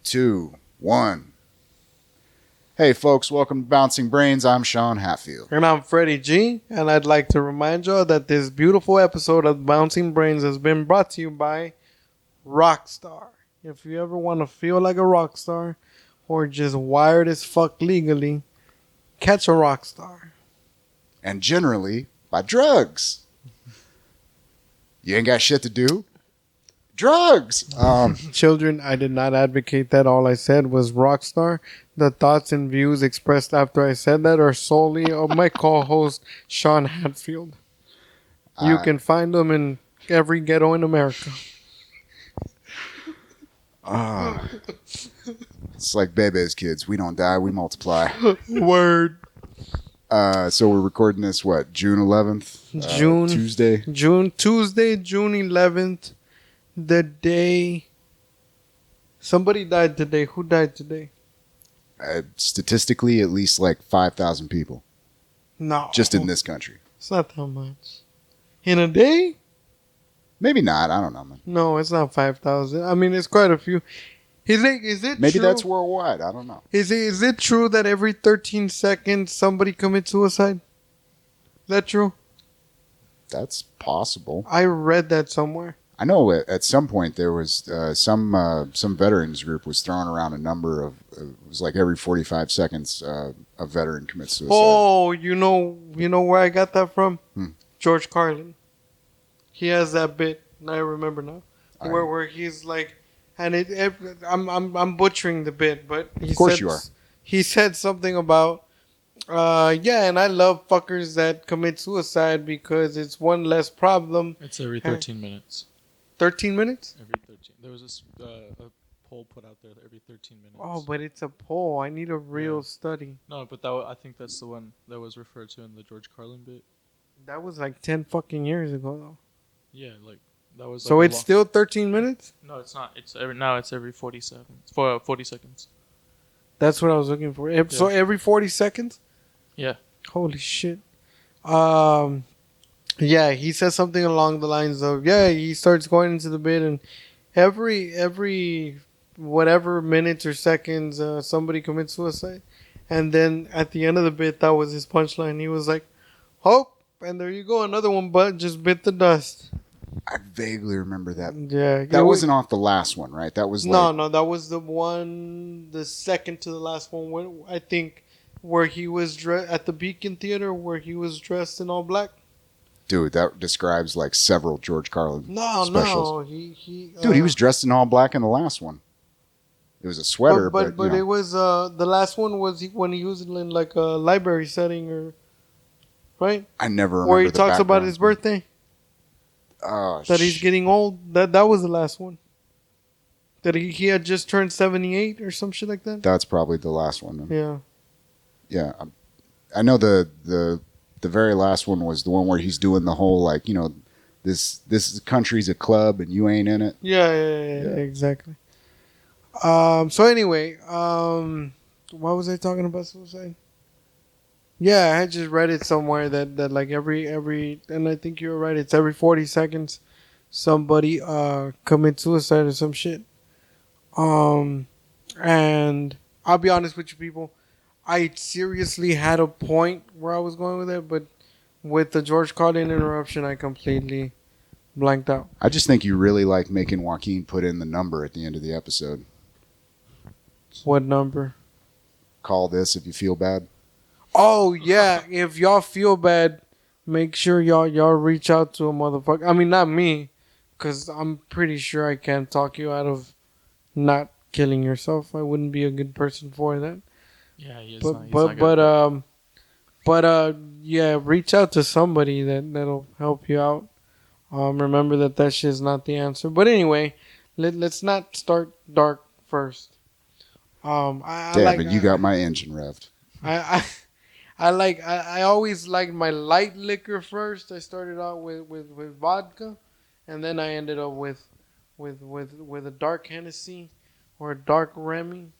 2, 1. Hey folks, welcome to Bouncing Brains. I'm Sean Hatfield. And I'm Freddy G, and I'd like to remind y'all that this beautiful episode of Bouncing Brains has been brought to you by Rockstar. If you ever want to feel like a rock star or just wired as fuck legally, catch a rock star. And generally, by drugs. You ain't got shit to do? Drugs! Children, I did not advocate that. All I said was Rockstar. The thoughts and views expressed after I said that are solely of my co-host, Sean Hatfield. You can find them in every ghetto in America. It's like Bebe's kids. We don't die, we multiply. Word. So we're recording this, June 11th? Tuesday? Tuesday, June 11th. The day somebody died today. Who died today? Statistically, at least like 5,000 people. No. Just in this country. It's not that much. In a day? Maybe not. I don't know, man. No, it's not 5,000. I mean, it's quite a few. Is it Maybe true? that's worldwide. I don't know. Is it true that every 13 seconds somebody commits suicide? Is that true? That's possible. I read that somewhere. I know at some point there was some veterans group was throwing around a number of it was like every 45 seconds a veteran commits suicide. Oh, you know where I got that from? George Carlin. He has that bit, and I remember now, where he's like, and I'm butchering the bit, but of course you are. He said something about and I love fuckers that commit suicide because it's one less problem. It's every 13 minutes. 13 minutes? Every 13. There was a poll put out there that every 13 minutes. Oh, but it's a poll. I need a real study. No, but I think that's the one that was referred to in the George Carlin bit. That was like 10 fucking years ago, though. Yeah, like that was. So it's still 13 minutes? No, it's not. It's every 40 seconds. For 40 seconds. That's what I was looking for. So every 40 seconds? Yeah. Holy shit. Yeah, he says something along the lines of, he starts going into the bit, and every whatever minutes or seconds somebody commits suicide. And then at the end of the bit, that was his punchline. He was like, hope, and there you go, another one, but just bit the dust. I vaguely remember that. Yeah. That wasn't off the last one, right? That was No, that was the second to the last one, I think, where he was at the Beacon Theater, where he was dressed in all black. Dude, that describes like several George Carlin specials. No, he Dude, he was dressed in all black in the last one. It was a sweater, but it was the last one was when he was in like a library setting, or right? I never remember where he talks about his birthday. Oh, that he's getting old. That was the last one. That he had just turned 78 or some shit like that. That's probably the last one. Then. Yeah. I know the very last one was the one where he's doing the whole like, this country's a club and you ain't in it. Yeah, exactly. So anyway, what was I talking about suicide? Yeah, I had just read it somewhere that like every and I think you're right, it's every 40 seconds somebody commits suicide or some shit. And I'll be honest with you people, I seriously had a point where I was going with it, but with the George Carlin interruption, I completely blanked out. I just think you really like making Joaquin put in the number at the end of the episode. What number? Call this if you feel bad. Oh, yeah. If y'all feel bad, make sure y'all reach out to a motherfucker. I mean, not me, because I'm pretty sure I can't talk you out of not killing yourself. I wouldn't be a good person for that. Yeah, he is yeah, reach out to somebody that'll help you out. Remember that shit's not the answer. But anyway, let's not start dark first. But you got my engine revved. I always like my light liquor first. I started out with vodka, and then I ended up with a dark Hennessy or a dark Remy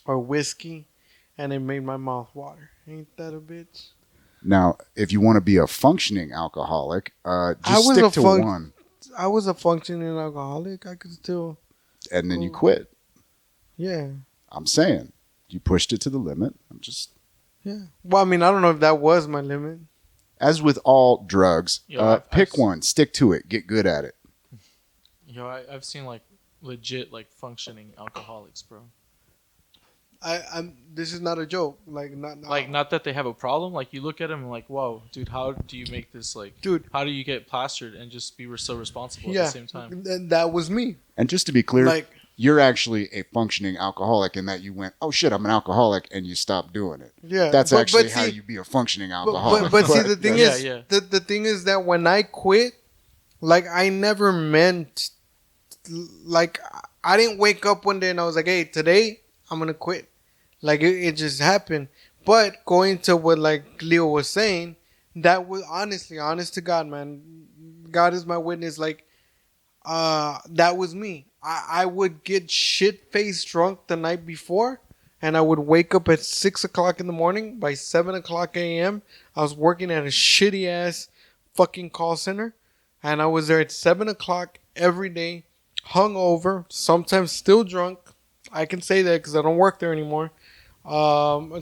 or whiskey, and it made my mouth water. Ain't that a bitch? Now, if you want to be a functioning alcoholic, just stick to one. I was a functioning alcoholic. I could still. And then you quit. Yeah. I'm saying you pushed it to the limit. I'm just, Yeah. Well, I mean, I don't know if that was my limit. as with all drugs, Yo, pick one, stick to it, get good at it. I've seen like legit like functioning alcoholics, bro. I'm. This is not a joke. Like Not that they have a problem. Like you look at them and like, whoa, dude, how do you make this like? Dude. How do you get plastered and just be so responsible at Yeah. the same time? And that was me. And just to be clear, Like. you're actually a functioning alcoholic in that you went, oh shit, I'm an alcoholic, and you stopped doing it. Yeah. That's actually how see, you be a functioning alcoholic. But see, the thing Yeah, is, yeah. the thing is that when I quit, like I never meant, like I didn't wake up one day and I was like, hey, today I'm gonna quit. Like it just happened. But going to what like Leo was saying, that was honestly, honest to God, man. God is my witness. Like, that was me. I would get shit faced drunk the night before, and I would wake up at 6 o'clock in the morning. By 7 o'clock a.m., I was working at a shitty ass fucking call center, and I was there at 7 o'clock every day, hungover, sometimes still drunk. I can say that because I don't work there anymore.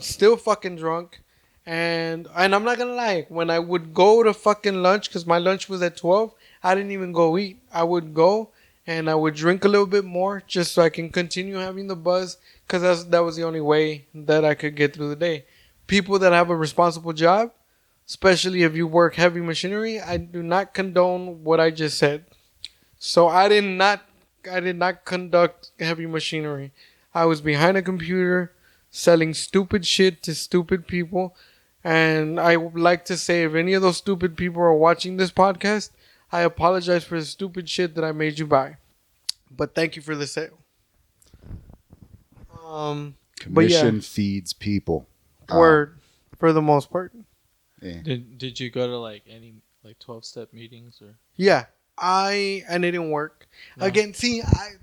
Still fucking drunk. And I'm not gonna lie, when I would go to fucking lunch, because my lunch was at 12, I didn't even go eat. I would go and I would drink a little bit more just so I can continue having the buzz, because that was the only way that I could get through the day. People that have a responsible job, especially if you work heavy machinery, I do not condone what I just said. So I did not conduct heavy machinery. I was behind a computer selling stupid shit to stupid people. And I would like to say, if any of those stupid people are watching this podcast, I apologize for the stupid shit that I made you buy. But thank you for the sale. But yeah, Commission feeds people. word for the most part. Yeah. Did you go to like any like 12-step meetings or? Yeah, and it didn't work. No. Again, see,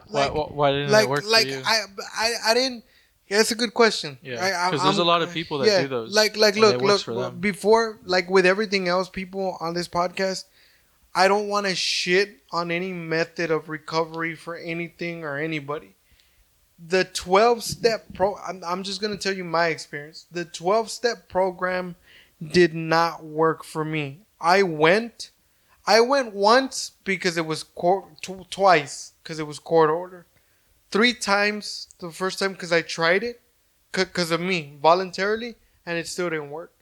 Why didn't like it work like for you? I didn't. Yeah, that's a good question. Yeah, because there's a lot of people that do those. Like and it works look. for them. Before, like with everything else, people on this podcast, I don't want to shit on any method of recovery for anything or anybody. The 12-step I'm just gonna tell you my experience. The 12-step program did not work for me. I went once because it was twice because it was court order. 3 times the first time because I tried it because of me voluntarily, and it still didn't work.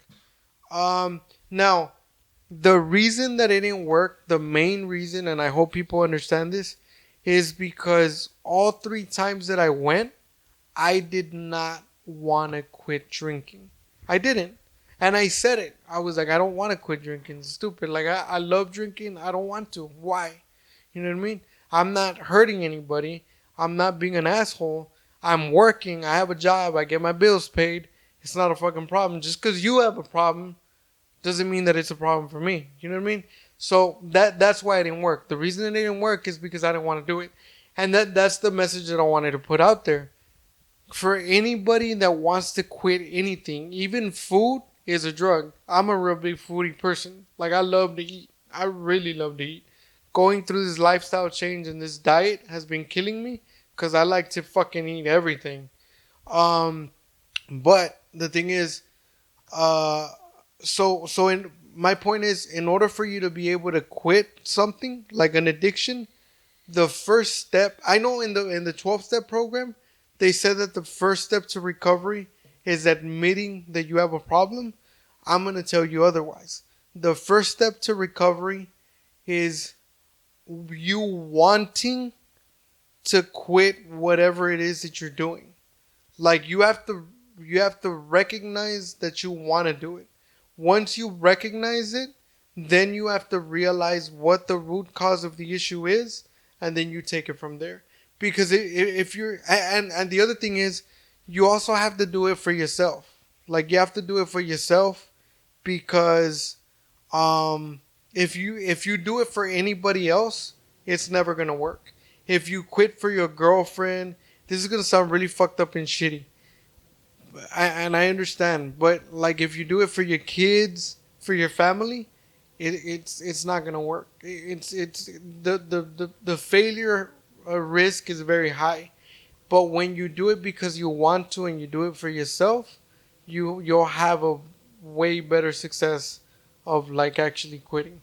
Now, the reason that it didn't work, the main reason, and I hope people understand this, is because all 3 times that I went, I did not want to quit drinking. I didn't. And I said it. I was like, I don't want to quit drinking. It's stupid. Like, I love drinking. I don't want to. Why? You know what I mean? I'm not hurting anybody. I'm not being an asshole. I'm working. I have a job. I get my bills paid. It's not a fucking problem. Just because you have a problem doesn't mean that it's a problem for me. You know what I mean? So that's why it didn't work. The reason it didn't work is because I didn't want to do it. And that's the message that I wanted to put out there. For anybody that wants to quit anything, even food is a drug. I'm a real big foodie person. Like, I love to eat. I really love to eat. Going through this lifestyle change and this diet has been killing me because I like to fucking eat everything. But the thing is, my point is, in order for you to be able to quit something like an addiction, the first step, I know in the 12-step program, they said that the first step to recovery is admitting that you have a problem. I'm going to tell you otherwise. The first step to recovery is you wanting to quit whatever it is that you're doing. Like, you have to recognize that you want to do it. Once you recognize it, then you have to realize what the root cause of the issue is, and then you take it from there. Because if you're, and the other thing is, you also have to do it for yourself. Like, you have to do it for yourself, because if you do it for anybody else, it's never gonna work. If you quit for your girlfriend, this is gonna sound really fucked up and shitty, and I understand, but like, if you do it for your kids, for your family, it's not gonna work. It's the failure risk is very high. But when you do it because you want to and you do it for yourself, you'll have a way better success of like actually quitting.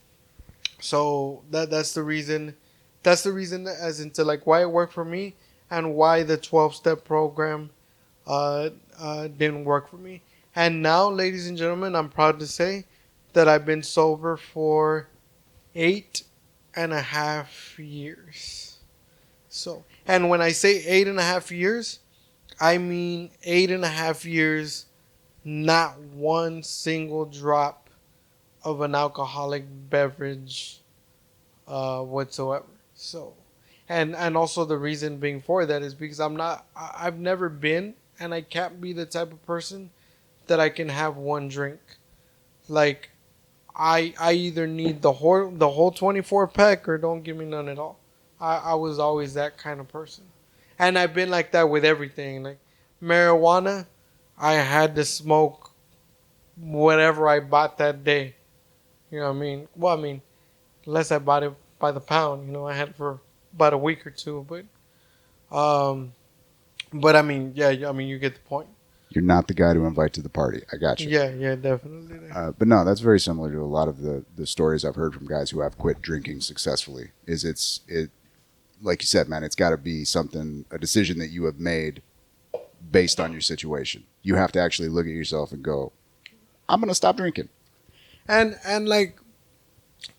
So that's the reason. That's the reason as into like why it worked for me and why the 12-step program didn't work for me. And now, ladies and gentlemen, I'm proud to say that I've been sober for 8.5 years. So, and when I say 8.5 years, I mean 8.5 years, not one single drop of an alcoholic beverage whatsoever. So, and also the reason being for that is because I've never been, and I can't be the type of person that I can have one drink. Like, I either need the whole 24 pack or don't give me none at all. I was always that kind of person, and I've been like that with everything. Like marijuana, I had to smoke whatever I bought that day. You know what I mean? Well, I mean, unless I bought it by the pound. You know, I had it for about a week or two, um, but I mean, yeah, I mean, you get the point. You're not the guy to invite to the party. I got you. Yeah, definitely. But no, that's very similar to a lot of the stories I've heard from guys who have quit drinking successfully. It like you said, man, it's got to be a decision that you have made based on your situation. You have to actually look at yourself and go, I'm gonna stop drinking. And like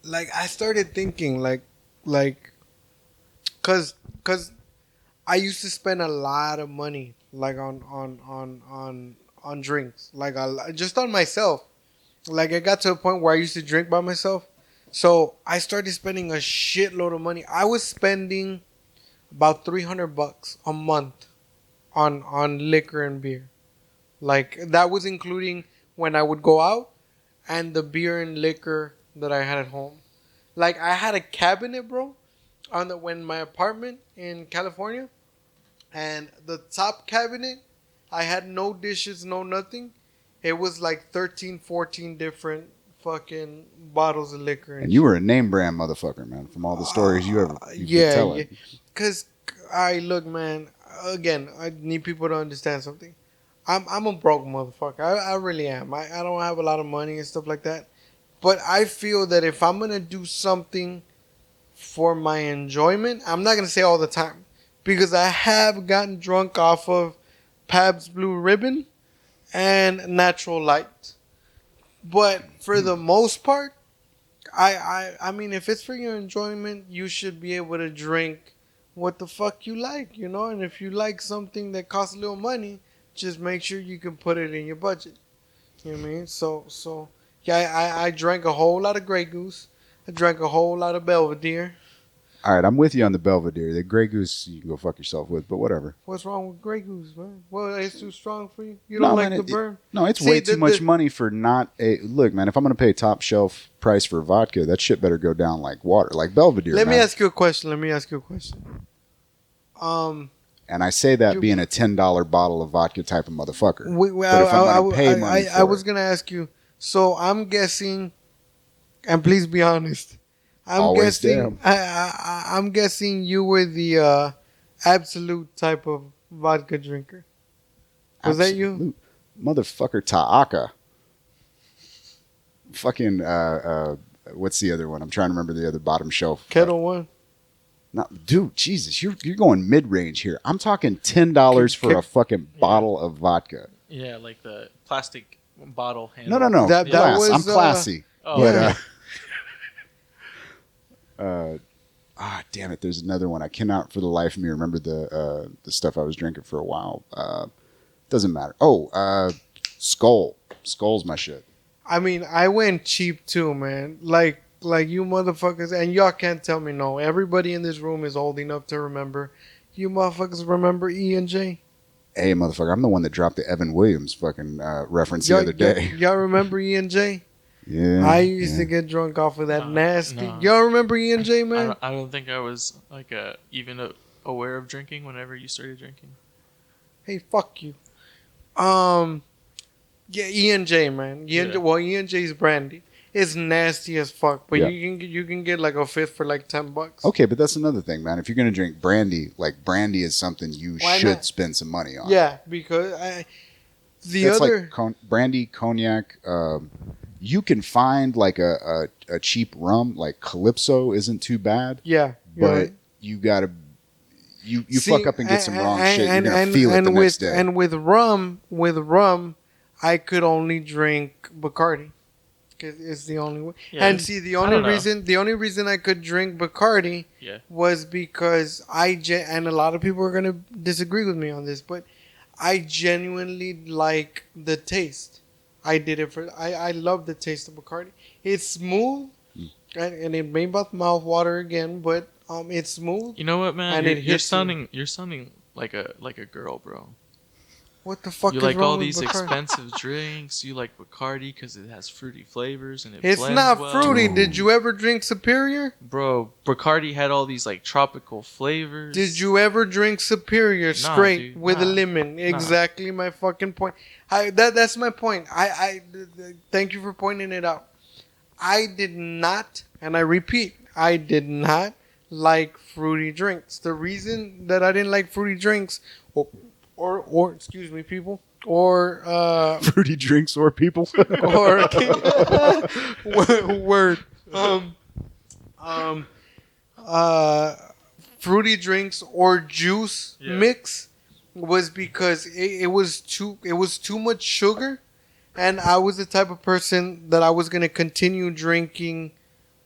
I started thinking like cause I used to spend a lot of money like on drinks, like just on myself. Like I got to a point where I used to drink by myself, so I started spending a shitload of money. I was spending about $300 a month on liquor and beer. Like that was including when I would go out and the beer and liquor that I had at home. Like I had a cabinet, bro, when my apartment in California, and the top cabinet, I had no dishes, no nothing. It was like 13, 14 different fucking bottles of liquor. And you were a name brand motherfucker, man, from all the stories you've been telling. Yeah. Cause I look, man. Again, I need people to understand something. I'm a broke motherfucker. I really am. I don't have a lot of money and stuff like that. But I feel that if I'm gonna do something for my enjoyment, I'm not gonna say all the time, because I have gotten drunk off of Pabst Blue Ribbon and Natural Light. But for the most part, I mean, if it's for your enjoyment, you should be able to drink what the fuck you like, you know. And if you like something that costs a little money, just make sure you can put it in your budget. You know what I mean? So yeah, I drank a whole lot of Grey Goose. I drank a whole lot of Belvedere. All right, I'm with you on the Belvedere. The Grey Goose, you can go fuck yourself with, but whatever. What's wrong with Grey Goose, man? Well, it's too strong for you. You don't like the burn. It's way too much money for not a look, man. If I'm gonna pay top shelf price for vodka, that shit better go down like water, like Belvedere. Let me ask you a question. And I say that being a $10 bottle of vodka type of motherfucker. But if I'm gonna pay money for I was gonna ask you. So I'm guessing, and please be honest. I'm guessing you were the absolute type of vodka drinker. Was that you? Motherfucker Ta'aka. Fucking what's the other one? I'm trying to remember the other bottom shelf. Kettle One. No, dude, Jesus, you're going mid range here. I'm talking $10 for a fucking bottle of vodka. Yeah, like the plastic bottle handle. No. That was, I'm classy. Damn it. There's another one. I cannot for the life of me remember the stuff I was drinking for a while. Doesn't matter. Skull. Skull's my shit. I mean, I went cheap too, man. Like you motherfuckers, and y'all can't tell me no. Everybody in this room is old enough to remember. You motherfuckers remember E&J? Hey, motherfucker, I'm the one that dropped the Evan Williams fucking reference the other day. Y'all remember E&J? Yeah. I used to get drunk off of that nasty. No. Y'all remember E&J, man? I don't think I was like even aware of drinking whenever you started drinking. Hey, fuck you. Yeah, E&J, man. Well, E&J's brandy. It's nasty as fuck, but Yeah. you can get like a fifth for like $10. Okay, but that's another thing, man. If you're gonna drink brandy, like brandy is something you Why should not? spend some money on. Yeah, because the That's other like brandy, cognac. You can find like a cheap rum, like Calypso isn't too bad, yeah, but right. you gotta you See, fuck up and get some wrong shit. You're gonna feel it the with, next day. And with rum, I could only drink Bacardi. 'Cause it's the only way. Yeah. And see, I don't know. the only reason I could drink Bacardi Yeah. was because and a lot of people are gonna disagree with me on this, but I genuinely like the taste. I love the taste of Bacardi. It's smooth, and it may mouth water again, but it's smooth. You know what, man? And You're, it hits you. you're sounding like a girl, bro. What the fuck You is like wrong all with these Bacardi? expensive drinks. You like Bacardi because it has fruity flavors and it It's blends not well. fruity. Ooh. Did you ever drink Superior? Bro, Bacardi had all these like tropical flavors. Did you ever drink Superior straight dude, with a nah. lemon? Exactly my fucking point. That's my point. Thank you for pointing it out. I did not, and I repeat, I did not like fruity drinks. The reason that I didn't like fruity drinks, or excuse me, people, or Fruity drinks or people. or word, um, uh, fruity drinks or juice Yeah. mix was because it was too much sugar, and I was the type of person that I was gonna continue drinking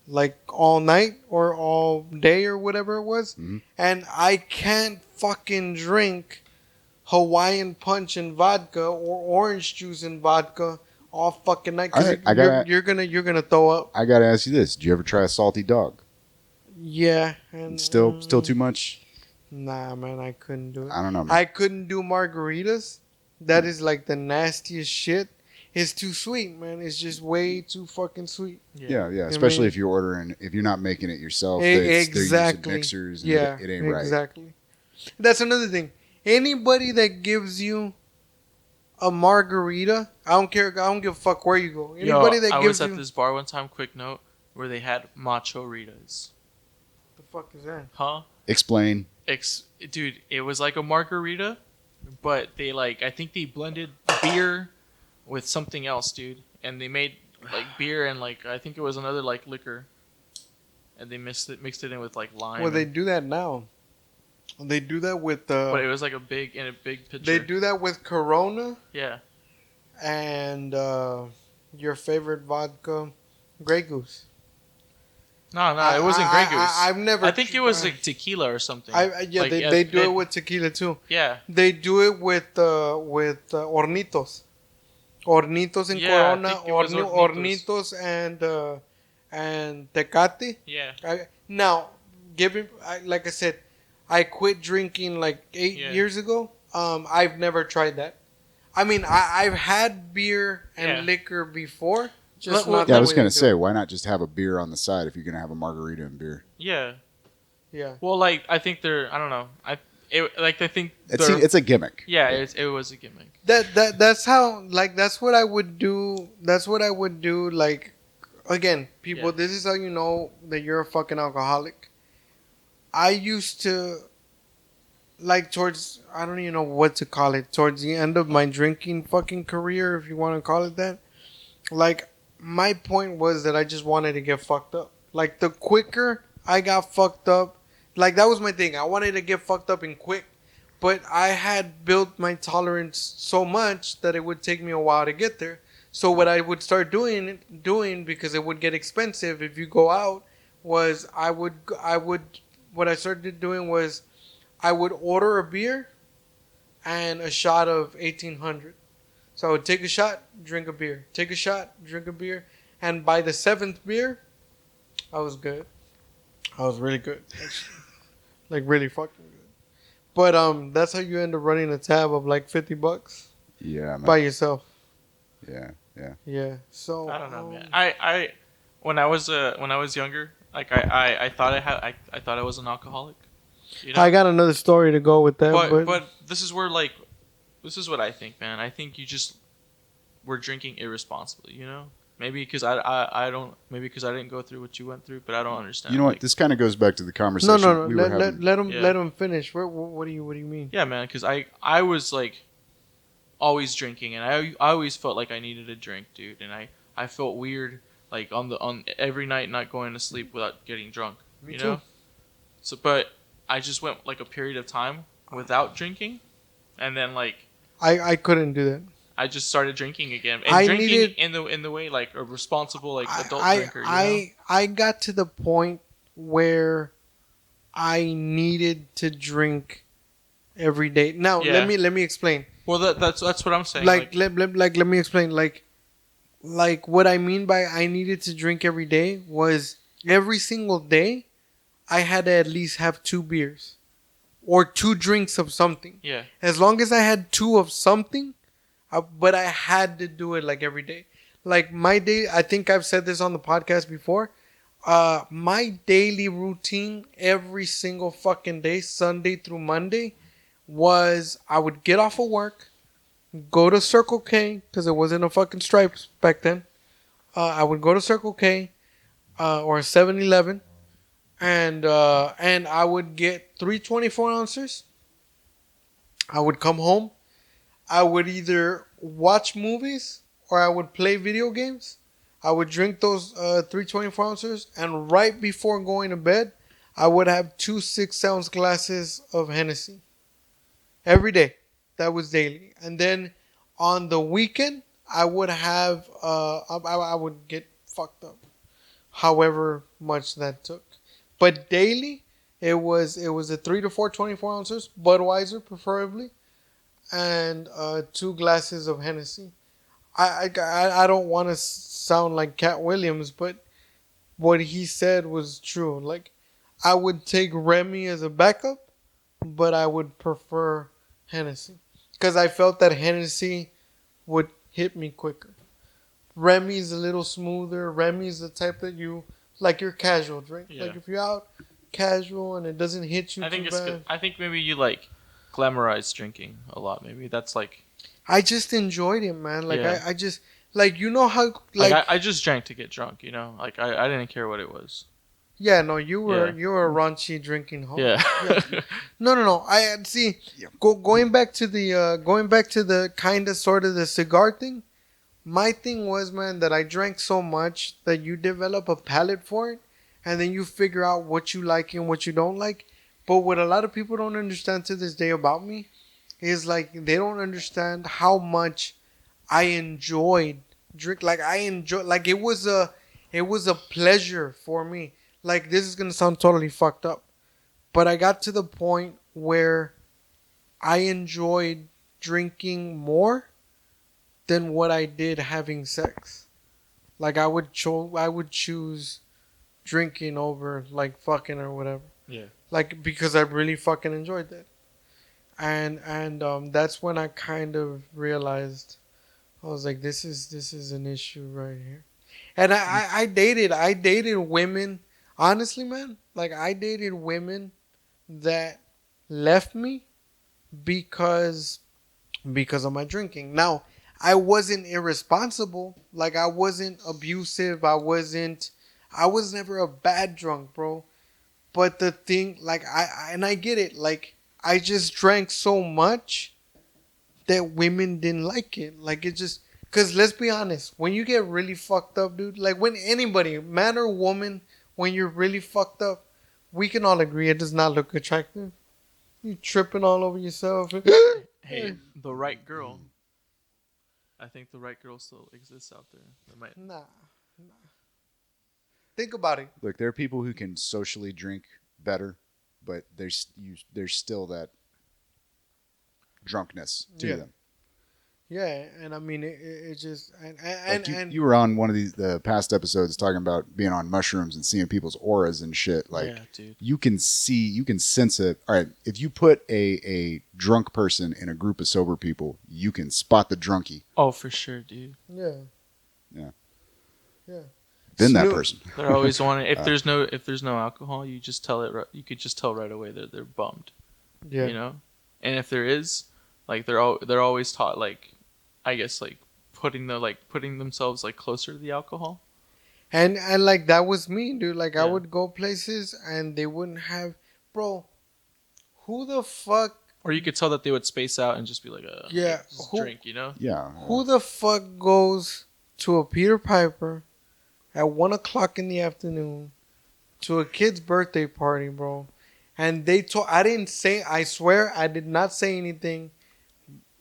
like all night or all day or whatever it was, Mhm. and I can't fucking drink Hawaiian punch and vodka or orange juice and vodka all fucking night because Alright, I gotta- you're gonna throw up. I gotta ask you this: did you ever try a salty dog? Yeah, and Still too much. Nah, man, I couldn't do it. I don't know, man. I couldn't do margaritas. That is like the nastiest shit. It's too sweet, man. It's just way too fucking sweet. Yeah. I Especially mean- if you're ordering, if you're not making it yourself, they're using Exactly. mixers. And Yeah, it ain't right. exactly. That's another thing. Anybody that gives you a margarita, I don't care. I don't give a fuck where you go. Anybody Yo, that I gives was at you this bar one time. Quick note, where they had macho ritas. the fuck is that? Huh? Explain. Dude, it was like a margarita, but they like I think they blended beer with something else, dude, and they made like beer and like I think it was another like liquor, and they mixed it in with like lime. Well, they do that now. They do that with but it was like a big pitcher. they do that with Corona Yeah. and your favorite vodka, Grey Goose. No, it wasn't Grey Goose. I've never. I think it was like tequila or something. Yeah, Like, they do it with tequila too. Yeah. They do it with Hornitos. Hornitos in Yeah, I Corona, think it was Hornitos and Tecate. Yeah. Like I said, I quit drinking like 8 Yeah. years ago. I've never tried that. I mean, I've had beer and Yeah. liquor before. Just Well, not Yeah, I the was way gonna they do say, it. why not just have a beer on the side if you're gonna have a margarita and beer? Yeah. Yeah. Well, like I think they're I don't know. I think It's a gimmick. yeah, it was a gimmick. That's how, like, that's what I would do. That's what I would do. Like, again, people, Yeah. this is how you know that you're a fucking alcoholic. I used to, like, towards, I don't even know what to call it, towards the end of my drinking fucking career, if you want to call it that. Like, my point was that I just wanted to get fucked up. Like, the quicker I got fucked up, like, that was my thing. I wanted to get fucked up and quick. But I had built my tolerance so much that it would take me a while to get there. So what I would start doing because it would get expensive if you go out was what I started doing was I would order a beer and a shot of 1800. So I would take a shot, drink a beer, take a shot, drink a beer, and by the 7th beer, I was good. I was really good, actually. Like really fucking good. But that's how you end up running a tab of like $50 Yeah, man. by yourself. Yeah. Yeah. So I don't know, man. I when I was younger, like I thought I thought I was an alcoholic. You know? I got another story to go with that, but this is what I think, man. I think you just were drinking irresponsibly, you know? Maybe because I don't. Maybe because I didn't go through what you went through, but I don't understand. You know what? like, This kind of goes back to the No, conversation no, no. we were having. Yeah. Let him finish. What do you mean? Yeah, man. Because I was like always drinking, and I always felt like I needed a drink, dude, and I felt weird like on every night not going to sleep without getting drunk. Me you too. know. So, but I just went like a period of time without drinking, and then like I couldn't do that. I just started drinking again, and I drinking needed- in the way like a responsible like adult I drinker. You know? I got to the point where I needed to drink every day. Now Yeah. let me explain. Well, that's what I'm saying. Let me explain. Like what I mean by I needed to drink every day was every single day I had to at least have 2 beers or 2 drinks of something. yeah, As long as I had 2 of something, but I had to do it like every day. Like my day, I think I've said this on the podcast before. My daily routine every single fucking day, Sunday through Monday, was I would get off of work, go to Circle K because it wasn't a fucking Stripes back then. I would go to Circle K or 7-Eleven, and I would get 3 24 ounces. I would come home. I would either watch movies or I would play video games. I would drink those 3 24 ounces, and right before going to bed, I would have 2 6-ounce glasses of Hennessy every day. That was daily, and then on the weekend, I would have I would get fucked up, however much that took. But daily, it was a 3 to 4 24 ounces Budweiser preferably, and 2 glasses of Hennessy. I don't want to sound like Cat Williams, but what he said was true. Like, I would take Remy as a backup, but I would prefer Hennessy because I felt that Hennessy would hit me quicker. Remy's a little smoother. Remy's the type that you like your casual drink. Yeah. Like if you're out casual and it doesn't hit you I think too it's bad. good. I think maybe you like glamorize drinking a lot. Maybe that's like I just enjoyed it, man. Like Yeah. I just like you know how like like I just drank to get drunk. You know, like I didn't care what it was. yeah no you were Yeah. you were a raunchy drinking hoe. Yeah. No. I see. Going back to the kind of sort of the cigar thing. My thing was, man, that I drank so much that you develop a palate for it, and then you figure out what you like and what you don't like. But what a lot of people don't understand to this day about me is like they don't understand how much I enjoyed drink. Like I enjoy, like it was a pleasure for me. Like this is gonna sound totally fucked up, but I got to the point where I enjoyed drinking more than what I did having sex. Like I would choose drinking over like fucking or whatever. Yeah. Like because I really fucking enjoyed that. And that's when I kind of realized I was like this is an issue right here. And I dated women, honestly, man. Like I dated women that left me because of my drinking. Now, I wasn't irresponsible. Like I wasn't abusive. I was never a bad drunk, bro. But the thing, like I get it. Like I just drank so much that women didn't like it. Like it just, cause let's be honest, when you get really fucked up, dude. Like when anybody, man or woman, when you're really fucked up, we can all agree it does not look attractive. You tripping all over yourself. Hey, the right girl. I think the right girl still exists out there. That might. Nah. Think about it. Look, there are people who can socially drink better, but there's still that drunkenness to Yeah. them. Yeah, and I mean it just Like you were on one of the past episodes talking about being on mushrooms and seeing people's auras and shit. Like Yeah, dude. you can sense it. All right, if you put a drunk person in a group of sober people, you can spot the drunkie. Oh, for sure, dude. yeah. Yeah. Yeah. Then that Snoop. person. They're always wanting. If there's no alcohol, you just tell it. You could just tell right away that they're bummed. Yeah. You know, and if there is, like they're always taught like, I guess like putting themselves like closer to the alcohol. And like that was me, dude. Like I Yeah. would go places and they wouldn't have, bro. Who the fuck? Or you could tell that they would space out and just be like, Yeah, just who drink, you know? Yeah. who the fuck goes to a Peter Piper at 1 o'clock in the afternoon to a kid's birthday party, bro? And they told I didn't say. I swear I did not say anything.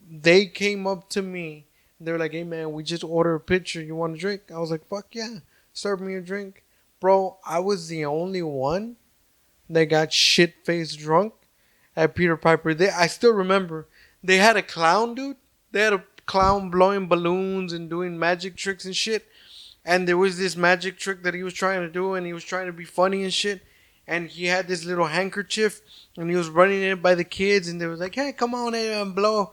They came up to me. They were like, "Hey man, we just ordered a pitcher. You want a drink?" I was like, "Fuck yeah, serve me a drink, bro." I was the only one that got shit faced drunk at Peter Piper. I still remember they had a clown, dude. They had a clown blowing balloons and doing magic tricks and shit. And there was this magic trick that he was trying to do, and he was trying to be funny and shit. And he had this little handkerchief, and he was running it by the kids, and they was like, "Hey, come on in and blow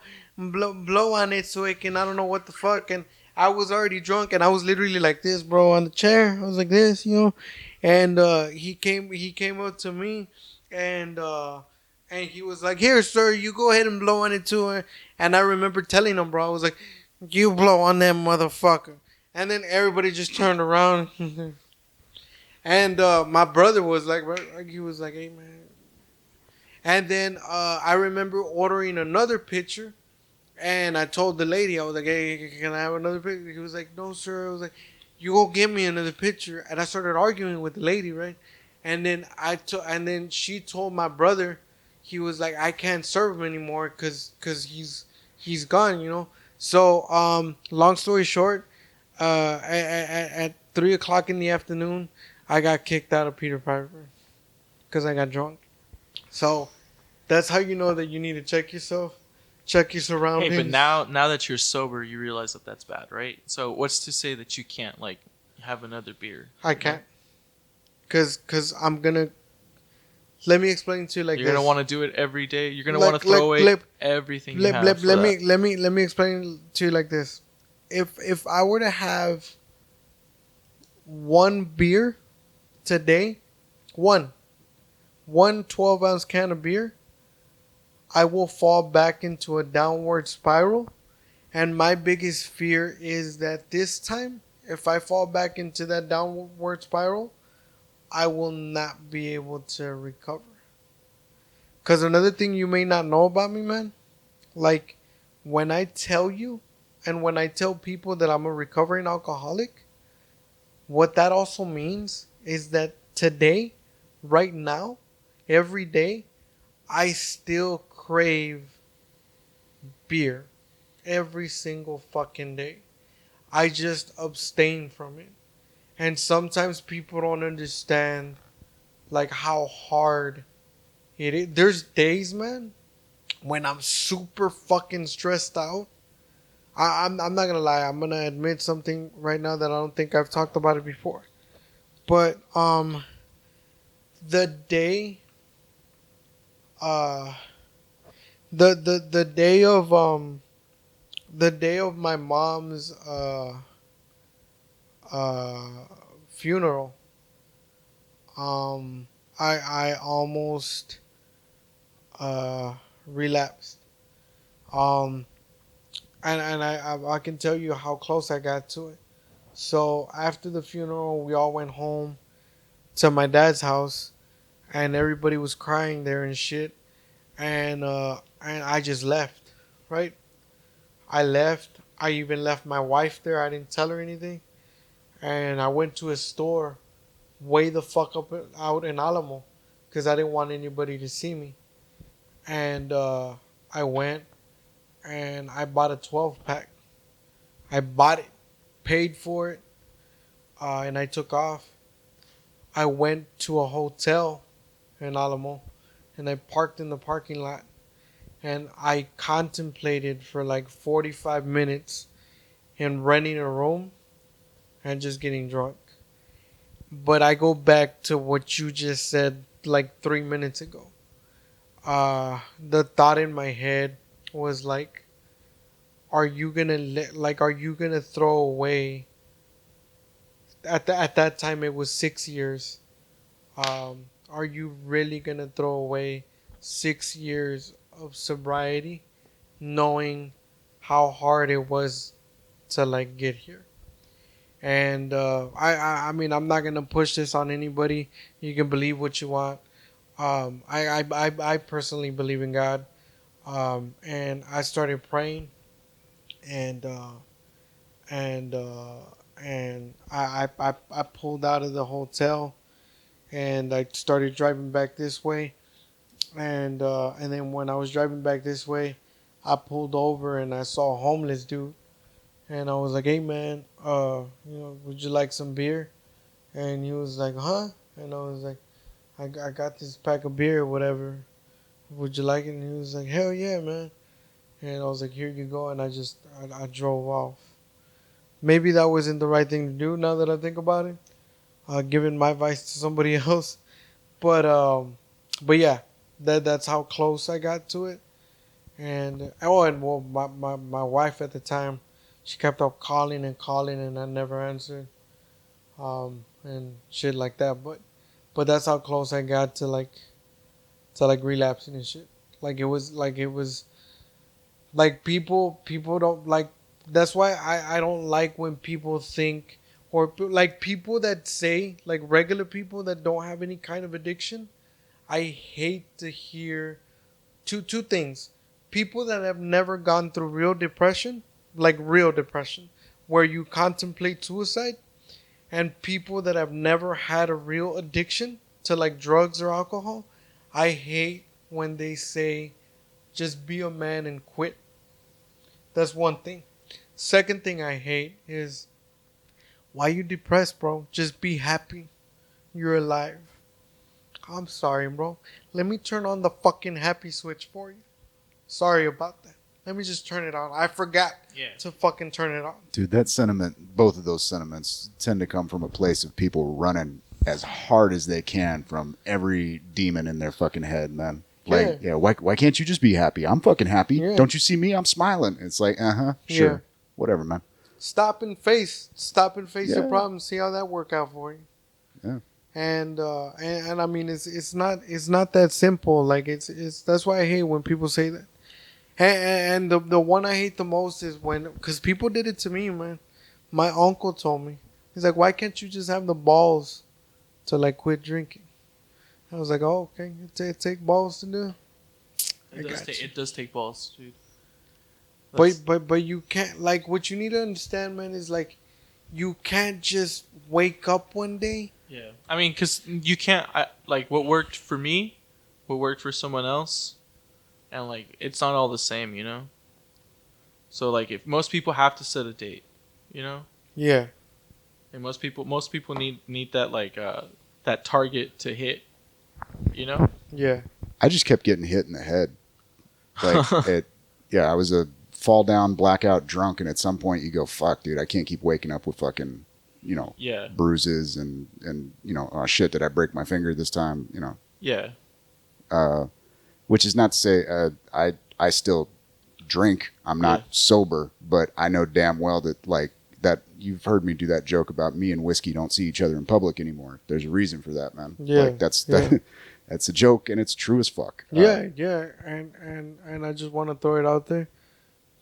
on it so it can I don't know what the fuck." And I was already drunk, and I was literally like this, bro, on the chair. I was like this, you know. And he came up to me, and he was like, "Here, sir, you go ahead and blow on it too." And I remember telling him, bro, I was like, "You blow on that motherfucker." And then everybody just turned around. And my brother was like, he was like, "Hey, man." And then I remember ordering another pitcher. And I told the lady, I was like, "Hey, can I have another pitcher?" He was like, "No, sir." I was like, "You go get me another pitcher." And I started arguing with the lady, right? And then and then she told my brother, he was like, "I can't serve him anymore because he's gone, you know." So long story short, at 3 o'clock in the afternoon, I got kicked out of Peter Piper because I got drunk. So that's how you know that you need to check yourself, check your surroundings. Hey, but now that you're sober, you realize that that's bad, right? So what's to say that you can't like have another beer? I can't, cause I'm gonna. Let me explain to you like You're this. gonna want to do it every day. You're gonna Like- want to throw like- away like- everything you let, have. let, for let that. let me explain to you like this. If I were to have one beer today, one 12-ounce can of beer, I will fall back into a downward spiral. And my biggest fear is that this time, if I fall back into that downward spiral, I will not be able to recover. Because another thing you may not know about me, man, like when I tell you and when I tell people that I'm a recovering alcoholic, what that also means is that today, right now, every day, I still crave beer every single fucking day. I just abstain from it. And sometimes people don't understand like how hard it is. There's days, man, when I'm super fucking stressed out. I'm not gonna lie. I'm gonna admit something right now that I don't think I've talked about it before. But the day, uh, the day of my mom's uh funeral, I almost relapsed. Um, and I can tell you how close I got to it. So after the funeral, we all went home to my dad's house, and everybody was crying there and shit. And I just left, right? I left. I even left my wife there. I didn't tell her anything. And I went to a store way the fuck up out in Alamo because I didn't want anybody to see me. And I went and I bought a 12 pack. I bought it, paid for it, and I took off. I went to a hotel in Alamo and I parked in the parking lot and I contemplated for like 45 minutes in renting a room and just getting drunk. But I go back to what you just said like 3 minutes ago. The thought in my head was like, are you gonna throw away? At that time, it was 6 years. Are you really gonna throw away 6 years of sobriety, knowing how hard it was to like get here. And I mean, I'm not gonna push this on anybody. You can believe what you want. I personally believe in God. And I started praying, and and uh, and I pulled out of the hotel, and I started driving back this way, and then when I was driving back this way, I pulled over and I saw a homeless dude, and I was like, "Hey man, would you like some beer?" And he was like, "Huh?" And I was like, I got this pack of beer or whatever. Would you like it?" And he was like, "Hell yeah, man." And I was like, "Here you go." And I drove off. Maybe that wasn't the right thing to do now that I think about it. Giving my advice to somebody else. But yeah, that's how close I got to it. And well, my wife at the time, she kept up calling and calling, and I never answered. And shit like that. But that's how close I got to like relapsing and shit. It was like people don't like. That's why I don't like when people think, or like people that say, like regular people that don't have any kind of addiction. I hate to hear two things. People that have never gone through real depression, like real depression, where you contemplate suicide, and people that have never had a real addiction to like drugs or alcohol. I hate when they say just be a man and quit. That's one thing. Second thing I hate is, why you depressed, bro? Just be happy. You're alive. I'm sorry, bro. Let me turn on the fucking happy switch for you. Sorry about that. Let me just turn it on. I forgot to fucking turn it on. Dude, that sentiment, both of those sentiments tend to come from a place of people running as hard as they can from every demon in their fucking head, man. Like, yeah, why can't you just be happy? I'm fucking happy. Yeah. Don't you see me? I'm smiling. It's like, sure. Yeah. Whatever, man. Stop and face your Yeah. problems. See how that work out for you. Yeah. And I mean, it's not that simple. Like it's that's why I hate when people say that. And the one I hate the most is when, because people did it to me, man. My uncle told me, he's like, why can't you just have the balls to like quit drinking? I was like, oh, okay, it take balls to do. It does take balls, dude. But you can't, like, what you need to understand, man, is like, you can't just wake up one day. Yeah, I mean, because you can't, like, what worked for me, what worked for someone else, and like, it's not all the same, you know. So like, if most people have to set a date, you know. Yeah. And most people need that, like, that target to hit, you know. Yeah. I just kept getting hit in the head. Like, I was a fall down, blackout drunk, and at some point you go, fuck, dude, I can't keep waking up with fucking, bruises and oh shit, did I break my finger this time? Yeah. Which is not to say I still drink. I'm not sober, but I know damn well that, like, that you've heard me do that joke about me and whiskey don't see each other in public anymore. There's a reason for that, man. Yeah. Like, that's a joke, and it's true as fuck. Yeah, and I just want to throw it out there.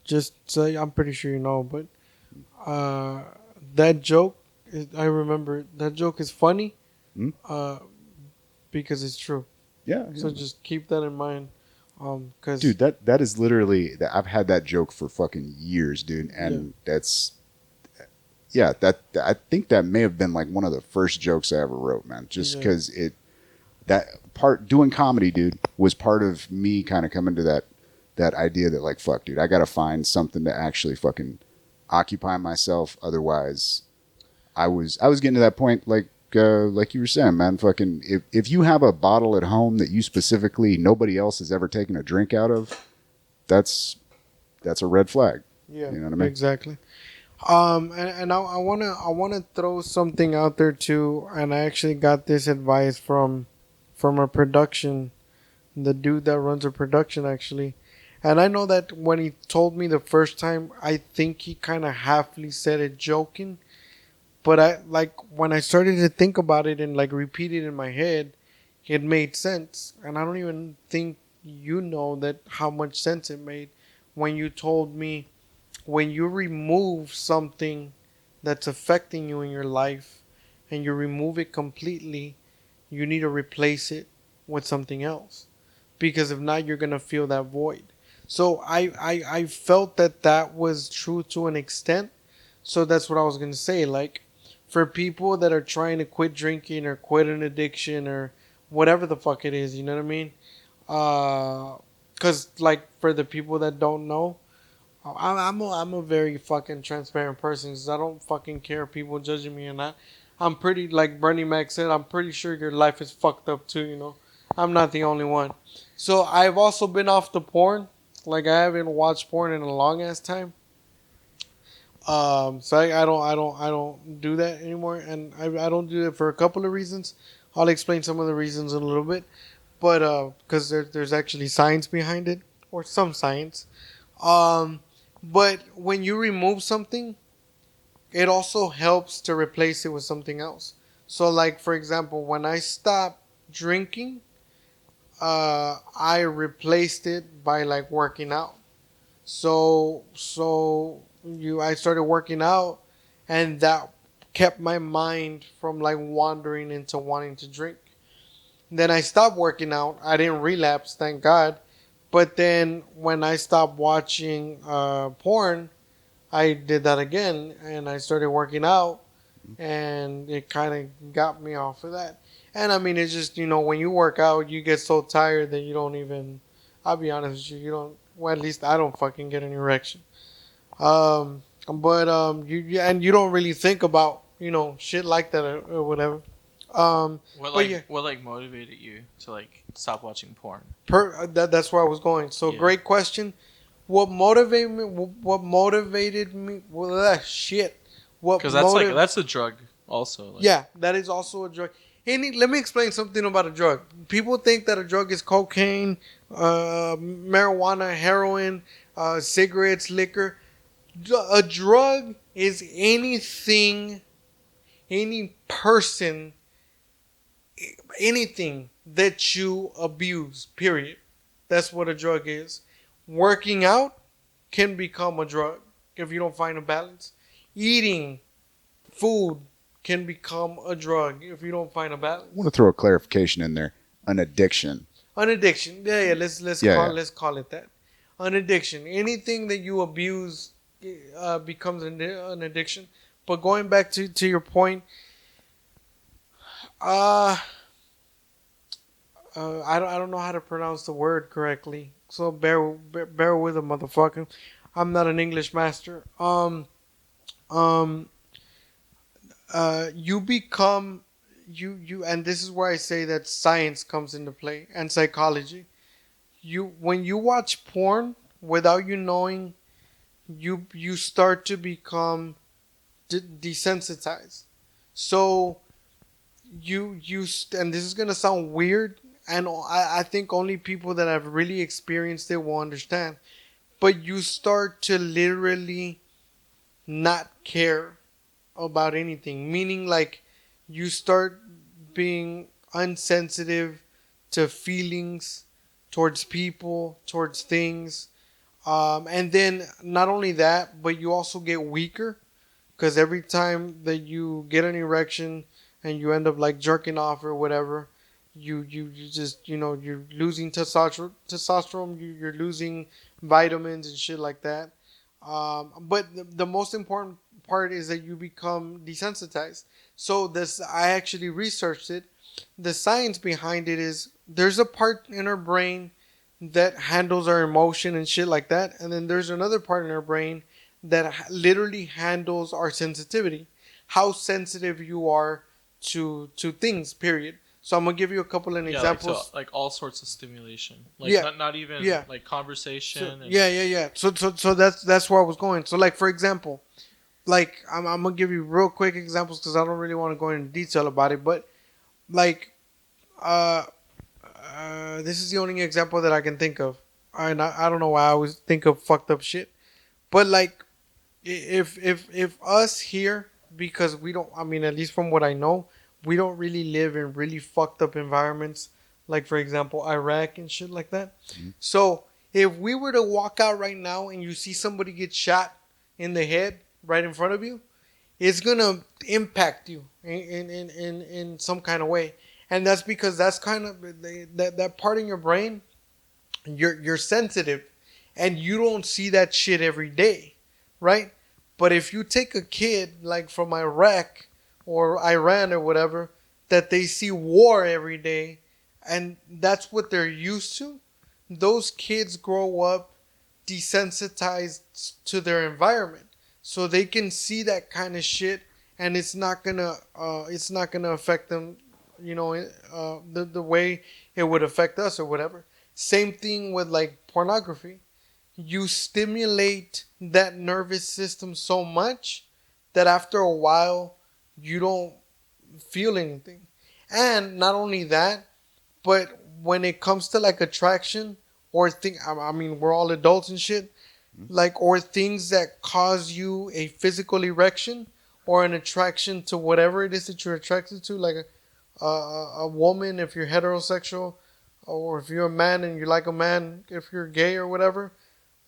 Just say, I'm pretty sure you know, but that joke, I remember that joke is funny, because it's true. Yeah. So just keep that in mind, cause dude, that is literally, I've had that joke for fucking years, dude, and that's. Yeah, I think that may have been like one of the first jokes I ever wrote, man. Just because doing comedy, dude, was part of me kind of coming to that idea that, like, fuck, dude, I got to find something to actually fucking occupy myself. Otherwise, I was getting to that point, like you were saying, man. Fucking, if you have a bottle at home that you specifically nobody else has ever taken a drink out of, that's a red flag. Yeah, you know what I mean? Exactly. And I wanna throw something out there too, and I actually got this advice from a production, the dude that runs a production actually, and I know that when he told me the first time, I think he kind of halfly said it joking, but I, like, when I started to think about it and like repeat it in my head, it made sense, and I don't even think you know that how much sense it made when you told me when you remove something that's affecting you in your life and you remove it completely, you need to replace it with something else. Because if not, you're going to feel that void. So I felt that was true to an extent. So that's what I was going to say. Like, for people that are trying to quit drinking or quit an addiction or whatever the fuck it is, you know what I mean? Because, like, for the people that don't know, I'm a very fucking transparent person because I don't fucking care people judging me or not. I'm pretty, like Bernie Mac said, I'm pretty sure your life is fucked up too, you know. I'm not the only one. So I've also been off the porn. Like, I haven't watched porn in a long ass time. So I don't do that anymore, and I don't do it for a couple of reasons. I'll explain some of the reasons in a little bit, but because there's actually science behind it, or some science. Um, but when you remove something, it also helps to replace it with something else. So, like, for example, when I stopped drinking, I replaced it by, like, working out. I started working out, and that kept my mind from, like, wandering into wanting to drink. Then I stopped working out. I didn't relapse, thank God. But then when I stopped watching porn, I did that again, and I started working out, and it kind of got me off of that. And I mean, it's just, when you work out, you get so tired that you don't even. I'll be honest with you, you don't. Well, at least I don't fucking get an erection. And you don't really think about shit like that, or whatever. But yeah, What like motivated you to like stop watching porn? that's where I was going. So, Yeah. great question. What motivated me? What motivated me? Well, shit. What Because that's a drug also. Like, Yeah, that is also a drug. Let me explain something about a drug. People think that a drug is cocaine, marijuana, heroin, cigarettes, liquor. A drug is anything, any person, anything that you abuse, period. That's what a drug is. Working out can become a drug if you don't find a balance. Eating food can become a drug if you don't find a balance. I want to throw a clarification in there. An addiction. An addiction. Yeah. Let's call it that. An addiction. Anything that you abuse becomes an addiction. But going back to your point, I don't know how to pronounce the word correctly, so bear with a motherfucker. I'm not an English master. Um, you become you, and this is where I say that science comes into play and psychology. When you watch porn without you knowing, you start to become desensitized. So and this is gonna sound weird, and I think only people that have really experienced it will understand. But you start to literally not care about anything, meaning, like, you start being unsensitive to feelings, towards people, towards things, and then not only that, but you also get weaker because every time that you get an erection and you end up, like, jerking off or whatever, you just, you're losing testosterone, you're losing vitamins and shit like that. But the most important part is that you become desensitized. So this, I actually researched it. The science behind it is there's a part in our brain that handles our emotion and shit like that, and then there's another part in our brain that literally handles our sensitivity, how sensitive you are to things. Period. So I'm gonna give you a couple of examples. Like all sorts of stimulation. Like Yeah. not even Yeah. like conversation. So, and, yeah. So that's where I was going. So, like, for example, like, I'm gonna give you real quick examples because I don't really want to go into detail about it. But, like, this is the only example that I can think of, and I don't know why I always think of fucked up shit. But, like, if us here, because we don't, I mean, at least from what I know, we don't really live in really fucked up environments, like, for example, Iraq and shit like that. Mhm. So if we were to walk out right now and you see somebody get shot, in the head right in front of you, it's gonna impact you in some kind of way. And that's because that's kind of that part in your brain, you're sensitive, and you don't see that shit every day, right? But if you take a kid like from Iraq or Iran or whatever, that they see war every day, and that's what they're used to, those kids grow up desensitized to their environment, so they can see that kind of shit, and it's not gonna affect them, the way it would affect us or whatever. Same thing with like pornography. You stimulate that nervous system so much that after a while you don't feel anything. And not only that, but when it comes to like attraction or thing, I mean, we're all adults and shit, like, or things that cause you a physical erection or an attraction to whatever it is that you're attracted to, like a woman if you're heterosexual, or if you're a man and you like a man if you're gay or whatever,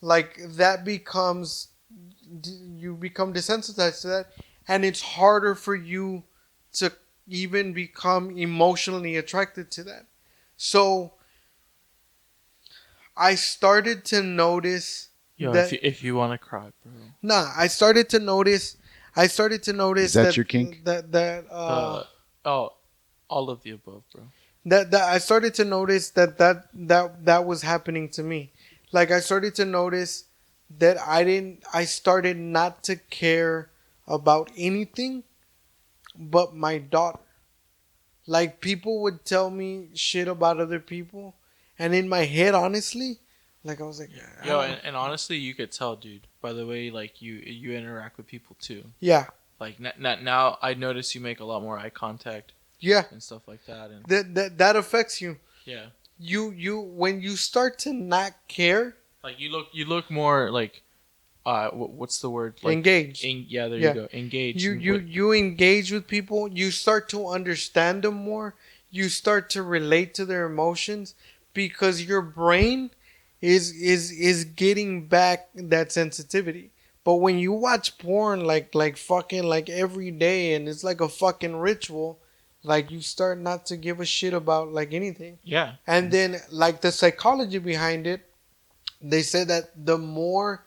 like that becomes, you become desensitized to that, and it's harder for you to even become emotionally attracted to that. So I started to notice Yo, that if you want to cry, bro. nah, I started to notice Is that your kink? Oh, all of the above, bro. that I started to notice that was happening to me. Like I started to notice that I started not to care about anything but my daughter. Like people would tell me shit about other people, and in my head, honestly, like I was like, Yo, and honestly, you could tell, dude, by the way, like you interact with people too. yeah, Like now, I notice you make a lot more eye contact yeah, and stuff like that, and that affects you. yeah, You when you start to not care, like you look more like, what's the word? Like engaged. yeah, there Yeah. you go, engaged. You engage with people, you start to understand them more, you start to relate to their emotions, because your brain is getting back that sensitivity. But when you watch porn like fucking like every day, and it's like a fucking ritual, like you start not to give a shit about like anything. Yeah, And then like the psychology behind it, they said that the more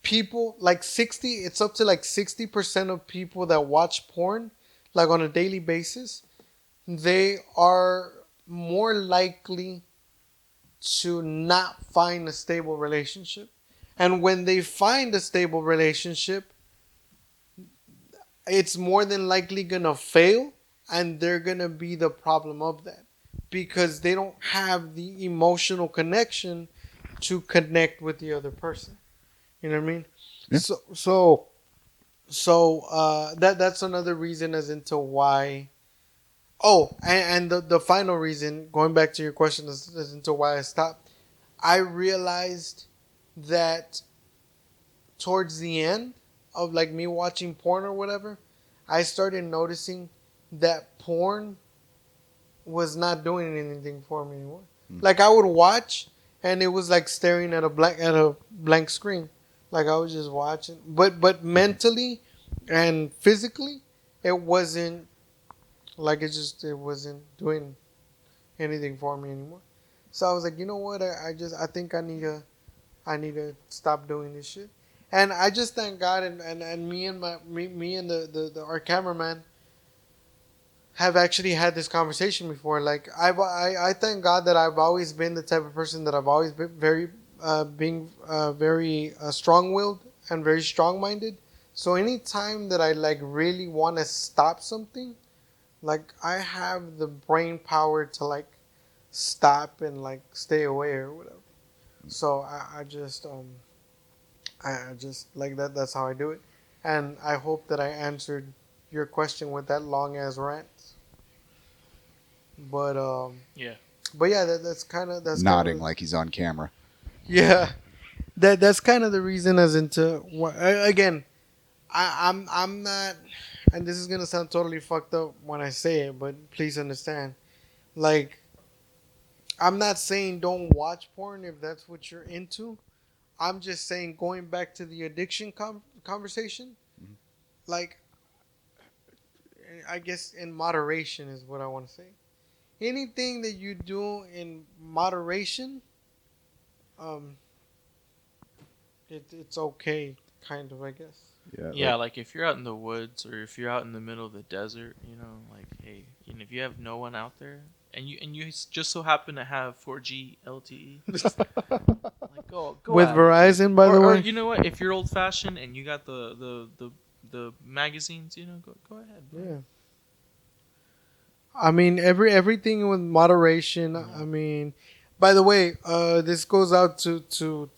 people, like 60, it's up to like 60% of people that watch porn like on a daily basis, they are more likely to not find a stable relationship. And when they find a stable relationship, it's more than likely gonna fail, and they're gonna be the problem of that, because they don't have the emotional connection to connect with the other person. You know what I mean? Yeah. So that's another reason as into why. Oh, and the final reason, going back to your question, as into why I stopped. I realized that towards the end of like me watching porn or whatever, I started noticing that porn was not doing anything for me anymore. Like I would watch, and it was like staring at a blank screen. Like I was just watching, but mentally and physically, it wasn't like it wasn't doing anything for me anymore. So I was like, you know what? I think I need to stop doing this shit. And I just thank God, and me and me and the our cameraman have actually had this conversation before. Like I thank God that I've always been the type of person that I've always been very strong-willed and very strong-minded. So anytime that I like really want to stop something, like I have the brain power to like stop and like stay away or whatever. So I just like that. That's how I do it. And I hope that I answered your question with that long ass rant. But yeah. but yeah, that's kind of Nodding like he's on camera. yeah. That's kind of the reason as into again. I'm not, and this is gonna sound totally fucked up when I say it, but please understand. Like, I'm not saying don't watch porn if that's what you're into. I'm just saying, going back to the addiction conversation. Like, I guess in moderation is what I want to say. Anything that you do in moderation, um, it's okay, kind of, I guess. Yeah, like if you're out in the woods or if you're out in the middle of the desert, you know, like hey, you know, if you have no one out there and you just so happen to have 4G LTE, like go With at it, Verizon, dude. by the Or way. you know what? If you're old fashioned and you got the magazines, you know, go ahead. Bro. Yeah. I mean, everything with moderation. I mean, by the way, this goes out to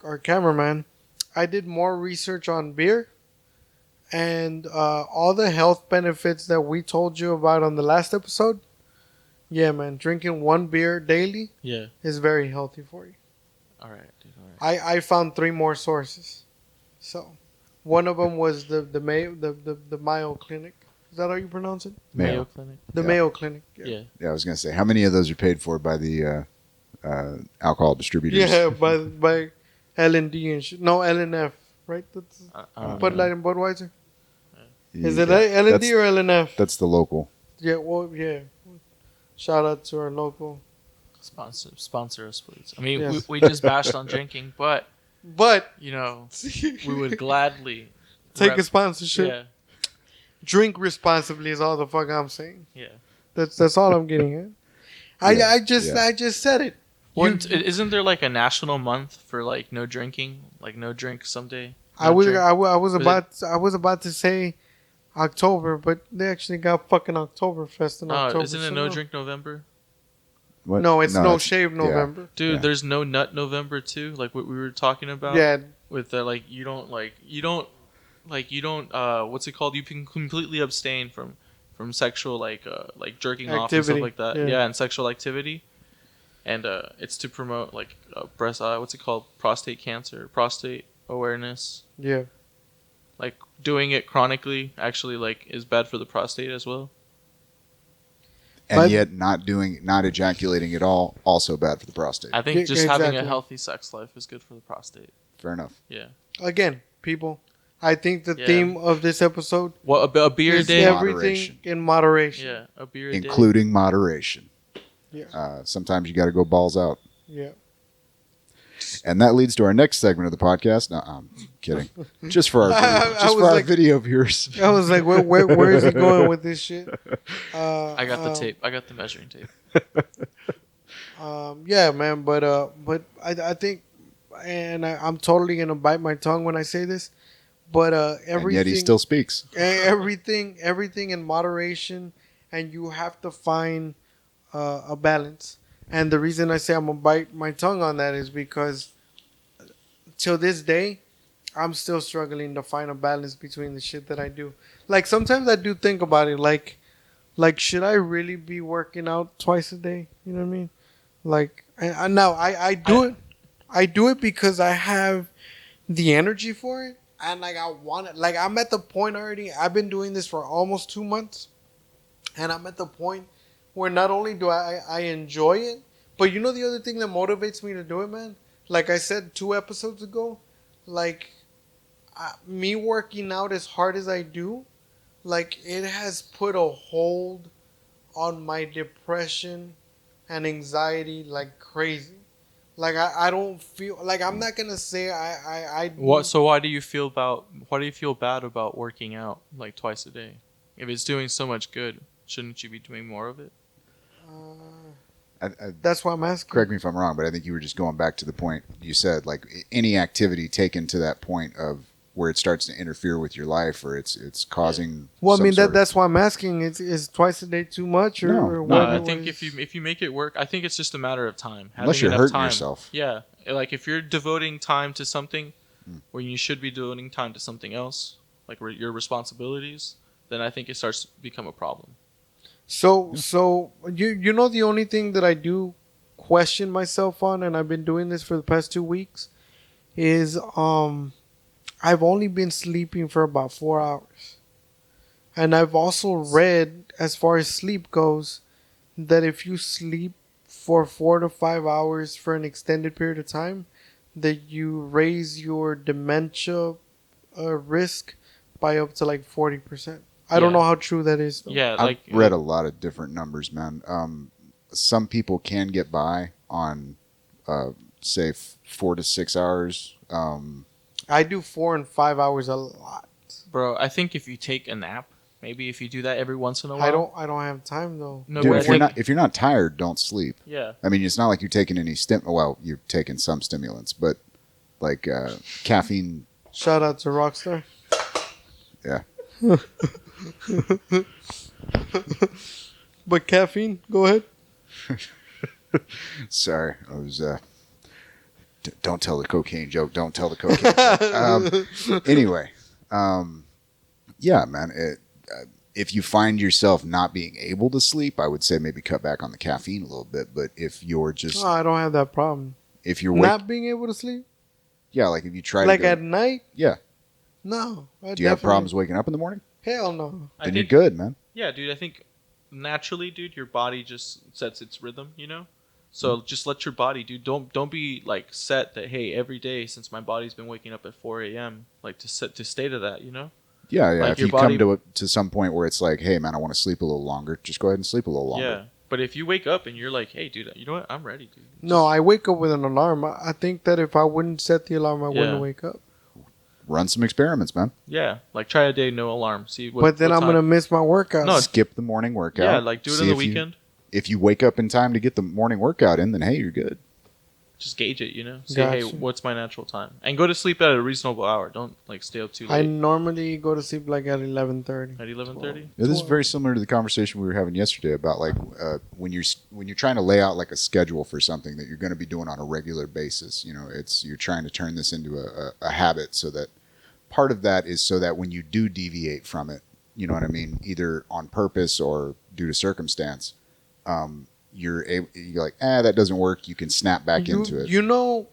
our cameraman. I did more research on beer, and all the health benefits that we told you about on the last episode. Yeah, man, drinking one beer daily Yeah. is very healthy for you. All right, dude. All right. I found 3 more sources. So, one of them was the Mayo Clinic. Is that how you pronounce it? Mayo Clinic. The Yeah. Mayo Clinic. Yeah. Yeah, I was gonna say, how many of those are paid for by the alcohol distributors? Yeah, by L&D and shit. No, LNF, right? That's I don't Bud know. Light and Budweiser. Is Yeah, it L&D that's- or LNF? That's the local. Yeah, well, yeah. Shout out to our local. Sponsor us, please. I mean, Yes. we just bashed on drinking, but But you know, we would gladly take rep- a sponsorship. Yeah, Drink responsibly is all the fuck I'm saying. yeah. That's all I'm getting at. Yeah, I just said it. Isn't there like a national month for like no drinking, like no drink someday? I No was drink? I, wa- I was Was about to say October, but they actually got fucking Oktoberfest in October. Isn't it so no drink November? What? No, it's no it's- shave yeah. November. Dude, Yeah. there's no nut November too, like what we were talking about. Yeah, With like you don't what's it called? You can completely abstain from sexual like jerking off and stuff Activity, like that. yeah. Yeah, and sexual activity. And it's to promote like breast what's it called? Prostate cancer, prostate awareness. yeah. Like doing it chronically actually like is bad for the prostate as well. And But- yet not ejaculating at all, also bad for the prostate. I think Yeah, just having a exactly. healthy sex life is good for the prostate. Fair enough. Yeah. Again, people, I think the Yeah. theme of this episode Well, a beer is day. every- everything in moderation. Yeah, a beer day. Including moderation. Yeah. Sometimes you got to go balls out. Yeah. And that leads to our next segment of the podcast. No, I'm kidding. Just for our I was our like- video viewers. I was like, where is he going with this shit? I got the tape. I got the measuring tape. Yeah, man, but I think, and I'm totally gonna bite my tongue when I say this, but And everything, yet he still speaks. everything in moderation, and you have to find a balance. And the reason I say I'm gonna bite my tongue on that is because till this day, I'm still struggling to find a balance between the shit that I do. Like sometimes I do think about it, like should I really be working out twice a day? You know what I mean? Like, I now I do it. I do it because I have the energy for it, and like I want it. Like I'm at the point already. I've been doing this for almost 2 months, and I'm at the point where not only do I enjoy it, but you know the other thing that motivates me to do it, man. Like I said 2 episodes ago, like me working out as hard as I do, like it has put a hold on my depression and anxiety like crazy. Like I don't feel like I'm not gonna say I What? So why do you feel bad about working out like twice a day? If it's doing so much good, shouldn't you be doing more of it? That's why I'm asking. Correct me if I'm wrong, but I think you were just going back to the point you said. Like any activity taken to that point of where it starts to interfere with your life, or it's causing. Well, I some mean sort of- that's why I'm asking. Is twice a day too much, or, No, or no, what? I what think is- if you make it work, I think it's just a matter of time. Unless Having you're enough hurting time. yourself. Yeah, like if you're devoting time to something when you should be devoting time to something else, like your responsibilities, then I think it starts to become a problem. So you know the only thing that I do question myself on, and I've been doing this for the past 2 weeks, is I've only been sleeping for about 4 hours, and I've also read as far as sleep goes that if you sleep for 4 to 5 hours for an extended period of time, that you raise your dementia risk by up to like 40%. I don't Yeah. know how true that is, though. Yeah, I've like read a lot of different numbers, man. Some people can get by on, say, 4 to 6 hours. I do 4 and 5 hours a lot. bro, I think if you take a nap, maybe if you do that every once in a while. I don't have time though. No, Dude, but I think, if you're not tired, don't sleep. yeah. I mean, it's not like you're taking any well, you're taking some stimulants, but like caffeine. Shout out to Rockstar. Yeah. But caffeine, go ahead. Sorry, I was. Don't tell the cocaine joke. Don't tell the cocaine joke. Anyway, yeah, man. If you find yourself not being able to sleep, I would say maybe cut back on the caffeine a little bit. But if you're just, Oh, I don't have that problem. if you're Not being able to sleep, yeah, like if you try like to go, at night. yeah. No. Do you have problems waking up in the morning? Hell no. I Then you're think, good, man. yeah, dude, I think naturally, dude, your body just sets its rhythm, So just let your body, dude. Don't be like set that hey, every day since my body's been waking up at 4 a.m. like to stay to that, Yeah, yeah. Like if your you body- come to some point where it's like, hey, man, I want to sleep a little longer, just go ahead and sleep a little longer. Yeah. But if you wake up and you're like, hey, dude, you know what? I'm ready, dude. No, I wake up with an alarm. I think that if I wouldn't set the alarm, I Yeah. wouldn't wake up. Run some experiments, man. Yeah, like try a day no alarm. See what. But then what I'm time- gonna miss my workout. No, Skip the morning workout. Yeah, like do it See on the if you- weekend. If you wake up in time to get the morning workout in, then hey, you're good. Just gauge it, See, Gotcha. hey, what's my natural time? And go to sleep at a reasonable hour. Don't like stay up too I late. normally go to sleep like at 11:30. At 11:30. Yeah, this is very similar to the conversation we were having yesterday about like when you're trying to lay out like a schedule for something that you're going to be doing on a regular basis. You're trying to turn this into a habit, so that part of that is so that when you do deviate from it, you know what I mean, either on purpose or due to circumstance, you're like, that doesn't work. You can snap back into it. You know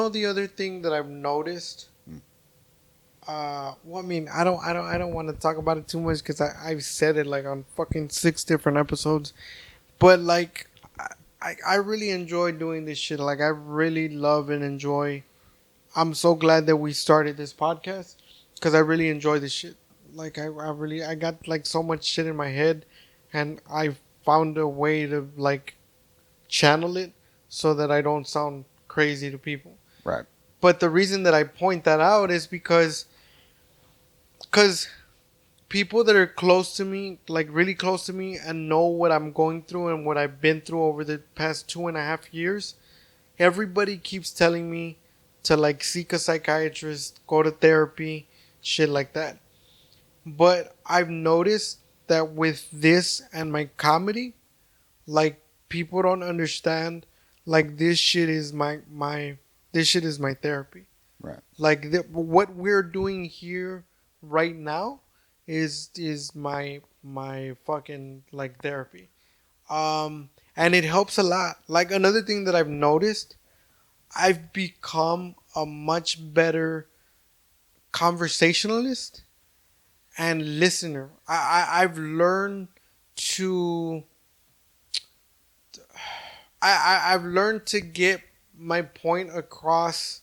the other thing that I've noticed. Well, I mean, I don't want to talk about it too much because I've said it like on fucking 6 different episodes, but like, I really enjoy doing this shit. Like, I really love and enjoy. I'm so glad that we started this podcast because I really enjoy this shit. Like, I got like so much shit in my head, and I found a way to like channel it so that I don't sound crazy to people. Right. But the reason that I point that out is because people that are close to me, like really close to me, and know what I'm going through and what I've been through over the past 2.5 years, everybody keeps telling me to like seek a psychiatrist, go to therapy, shit like that. But I've noticed that with this and my comedy, like, people don't understand, like, this shit is my therapy. Right. Like, what we're doing here right now is my fucking like therapy. And it helps a lot. Like, another thing that I've noticed, I've become a much better conversationalist and listener. I've learned to I've learned to get my point across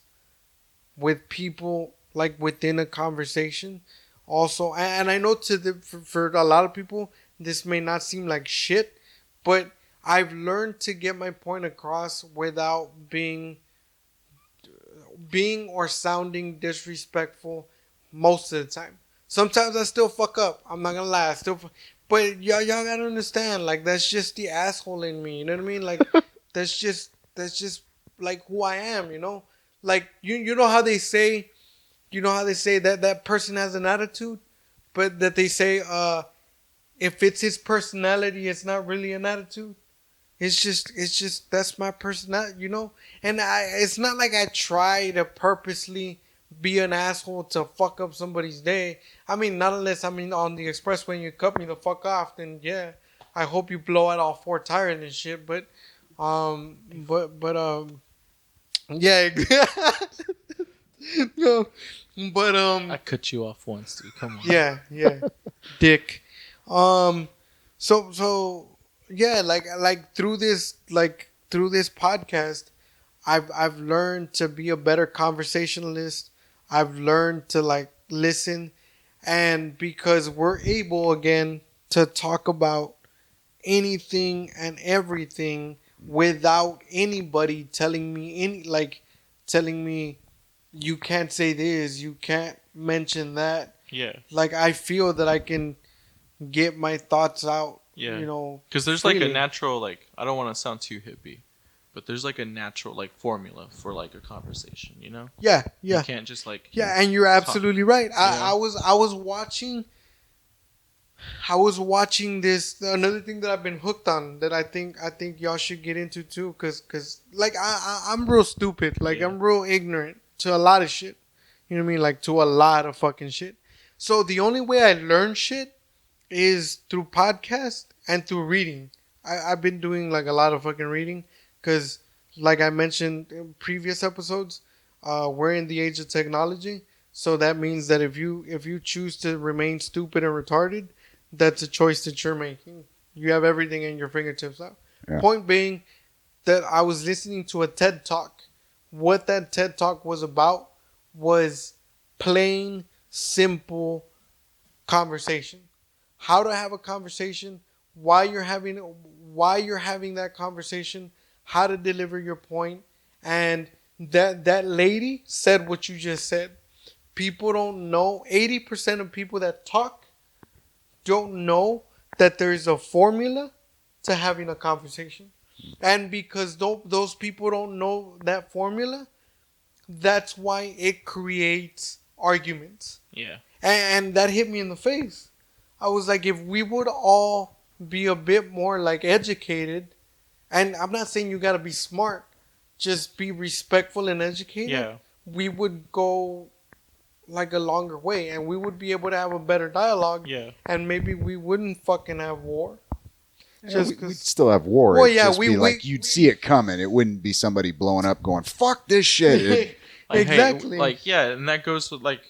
with people, like, within a conversation also. And I know for a lot of people this may not seem like shit, but I've learned to get my point across without being or sounding disrespectful most of the time. Sometimes I still fuck up. I'm not gonna lie. But y'all gotta understand, like, that's just the asshole in me. You know what I mean? Like, that's just like who I am. Like, you know how they say, that person has an attitude, but that they say if it's his personality, it's not really an attitude. It's just that's my personality, And it's not like I try to purposely be an asshole to fuck up somebody's day. I mean, not unless I'm on the expressway and you cut me the fuck off, then yeah, I hope you blow out all 4 tires and shit. But yeah. No, but I cut you off once, dude. Come on. yeah, dick. So yeah, like through this podcast, I've learned to be a better conversationalist. I've learned to like listen, and because we're able again to talk about anything and everything without anybody telling me you can't say this, you can't mention that. Yeah. Like I feel that I can get my thoughts out. Yeah. You know, Because there's like a freely. natural, like, I don't want to sound too hippie, but there's like a natural, like, formula for like a conversation, you know? Yeah, You yeah, can't just like. yeah, and you're absolutely right. Yeah. I was watching this. Another thing that I've been hooked on that I think y'all should get into too, cause like I'm real stupid. Like Yeah. I'm real ignorant to a lot of shit. You know what I mean? Like to a lot of fucking shit. So the only way I learn shit is through podcast and through reading. I've been doing like a lot of fucking reading because, like I mentioned in previous episodes, we're in the age of technology. So that means that if you choose to remain stupid and retarded, that's a choice that you're making. You have everything in your fingertips now. Yeah. Point being that I was listening to a TED Talk. What that TED Talk was about was plain, simple conversation. How to have a conversation, why you're having that conversation, how to deliver your point, and that lady said what you just said. People don't know. 80% of people that talk don't know that there is a formula to having a conversation. And because those people don't know that formula, that's why it creates arguments. Yeah. And that hit me in the face. I was like, if we would all be a bit more like educated, and I'm not saying you got to be smart, just be respectful and educated, Yeah. we would go like a longer way and we would be able to have a better dialogue. Yeah. And maybe we wouldn't fucking have war. We'd still have war. Well, It'd yeah, just be like you'd see it coming. It wouldn't be somebody blowing up going, fuck this shit. Like, exactly. Hey, like, yeah, and that goes with like,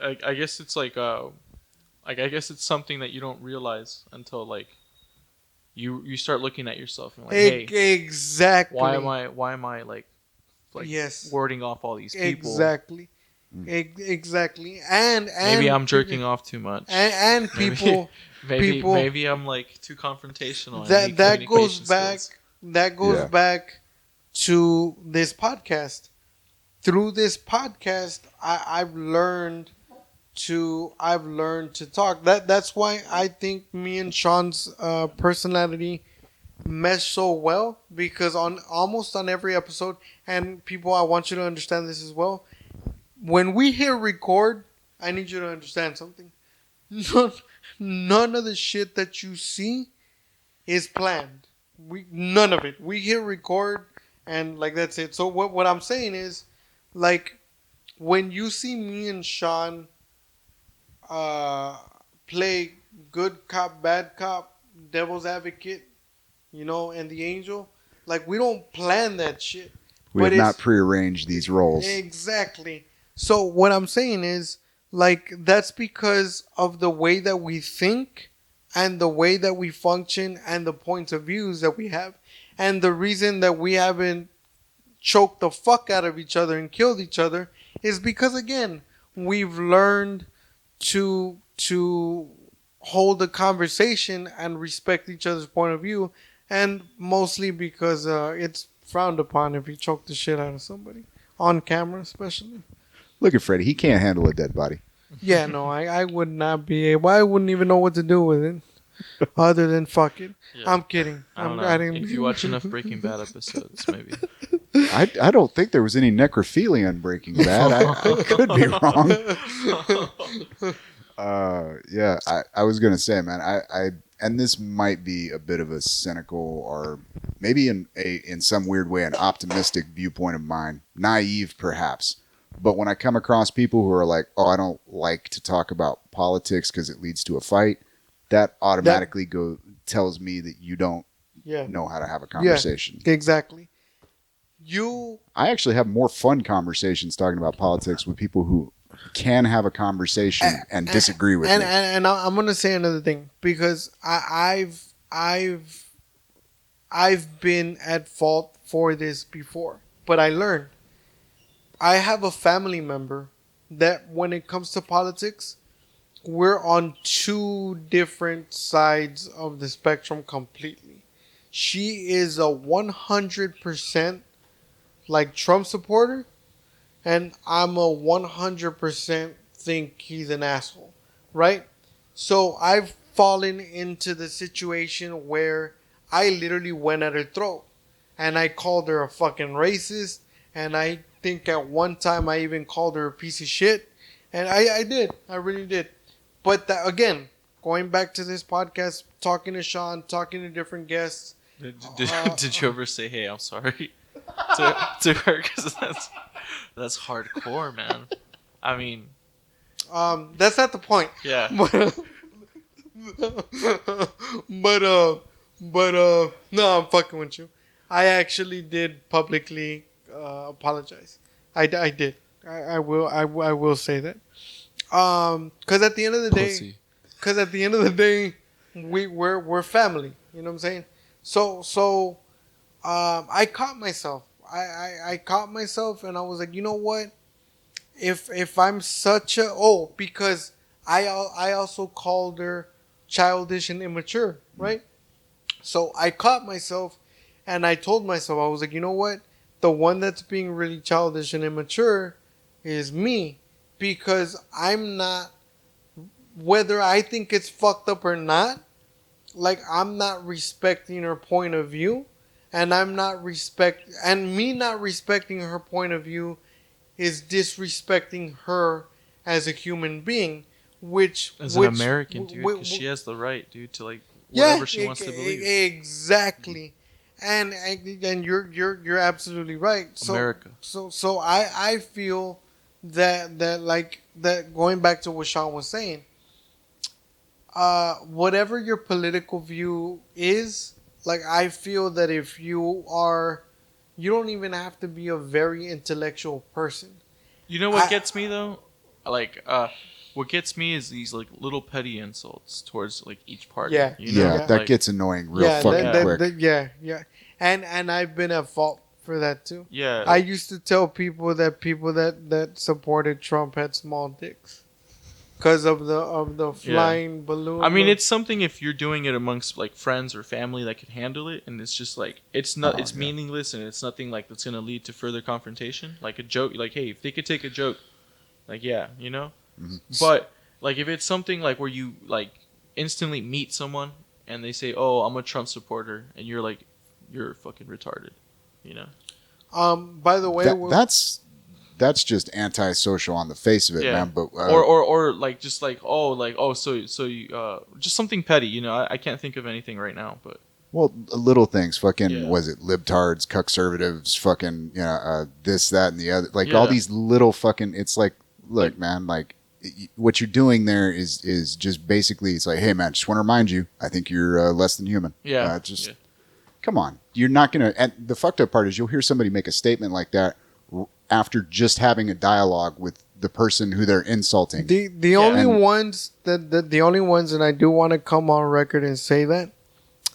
I guess it's like I guess it's something that you don't realize until like you start looking at yourself and like, hey, exactly. why am I like yes, warding off all these people? Exactly. Exactly. And maybe I'm jerking off too much. And people maybe I'm like too confrontational. That goes back. Skills. That goes back to this podcast. Through this podcast, I've learned to talk. That's why I think me and Sean's personality mesh so well, because on almost on every episode, and people, I want you to understand this as well. When we hit record, I need you to understand something. None of the shit that you see is planned. None of it. We hit record and like that's it. So what I'm saying is, like, when you see me and Sean play good cop, bad cop, devil's advocate, you know, and the angel, like, we don't plan that shit. We have not prearranged these roles. Exactly. So what I'm saying is, like, that's because of the way that we think and the way that we function and the points of views that we have. And the reason that we haven't choked the fuck out of each other and killed each other is because, again, we've learned to hold a conversation and respect each other's point of view, and mostly because it's frowned upon if you choke the shit out of somebody on camera, especially. Look at Freddy. He can't handle a dead body. Yeah, no, I would not be able. I wouldn't even know what to do with it, other than fuck it. Yeah. I'm kidding. I don't know. If you watch enough Breaking Bad episodes, maybe. I don't think there was any necrophilia in Breaking Bad. I could be wrong. Yeah, I was gonna say, man, I and this might be a bit of a cynical or maybe in some weird way an optimistic viewpoint of mine, naive perhaps. But when I come across people who are like, oh, I don't like to talk about politics because it leads to a fight, that automatically tells me that you don't know how to have a conversation. Yeah, exactly. I actually have more fun conversations talking about politics with people who can have a conversation and disagree with me. And I'm gonna say another thing, because I've been at fault for this before, but I learned. I have a family member that when it comes to politics, we're on two different sides of the spectrum completely. She is a 100% like Trump supporter, and I'm a 100% think he's an asshole, right? So I've fallen into the situation where I literally went at her throat and I called her a fucking racist. And I think at one time I even called her a piece of shit. And I did. I really did. But that, again, going back to this podcast, talking to Sean, talking to different guests. Did you ever say, "Hey, I'm sorry" to her? Because that's hardcore, man. I mean, That's not the point. yeah. But no, I'm fucking with you. I actually did publicly apologize. I did. I will say that. Because at the end of the day, we're family. You know what I'm saying? So I caught myself. I caught myself, and I was like, you know what? If I'm such a because I also called her childish and immature, right? So I caught myself, and I told myself, I was like, you know what? The one that's being really childish and immature is me, because I'm not. Whether I think it's fucked up or not, like I'm not respecting her point of view, and me not respecting her point of view is disrespecting her as a human being, As an American, dude, because she has the right, dude, to like whatever she wants to believe. Exactly, and you're absolutely right. So, America. So I feel that going back to what Sean was saying, whatever your political view is, like I feel that if you don't even have to be a very intellectual person. You know what gets me though? Like, what gets me is these like little petty insults towards like each party. Yeah. You know? Yeah, that Like, gets annoying real fucking quick. Yeah. And I've been at fault for that too. Yeah. I used to tell people that supported Trump had small dicks because of the flying balloon. I mean, it's something if you're doing it amongst like friends or family that can handle it, and it's just like it's meaningless, and it's nothing like that's gonna lead to further confrontation. Like a joke, like hey, if they could take a joke, like yeah, you know. Mm-hmm. But like if it's something like where you like instantly meet someone and they say, "Oh, I'm a Trump supporter," and you're like, "You're fucking retarded," you know. By the way, That's just antisocial on the face of it, man. But or like just like so you just something petty, you know. I can't think of anything right now, but well, little things, fucking Yeah. was it libtards, cuckservatives, fucking this, that, and the other, like Yeah. all these little fucking. It's like, look, man, like what you're doing there is just basically it's like, hey, man, just want to remind you, I think you're less than human. yeah, Just come on, you're not gonna. And the fucked up part is you'll hear somebody make a statement like that after just having a dialogue with the person who they're insulting. the only ones the only ones, and I do want to come on record and say that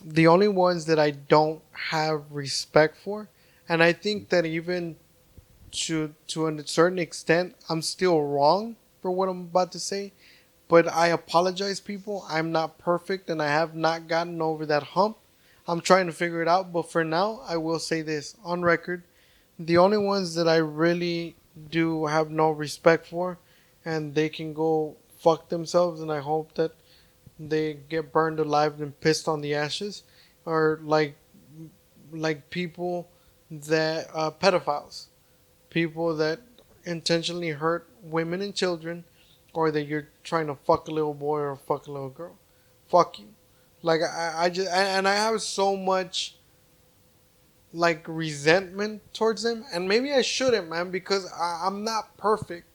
the only ones that I don't have respect for, and I think that even to a certain extent, I'm still wrong for what I'm about to say, but I apologize, people. I'm not perfect, and I have not gotten over that hump. I'm trying to figure it out, but for now, I will say this on record. The only ones that I really do have no respect for, and they can go fuck themselves, and I hope that they get burned alive and pissed on the ashes, are like people that pedophiles, people that intentionally hurt women and children, or that you're trying to fuck a little boy or fuck a little girl. Fuck you. Like I just and I have so much like resentment towards them, and maybe I shouldn't, man, because I'm not perfect,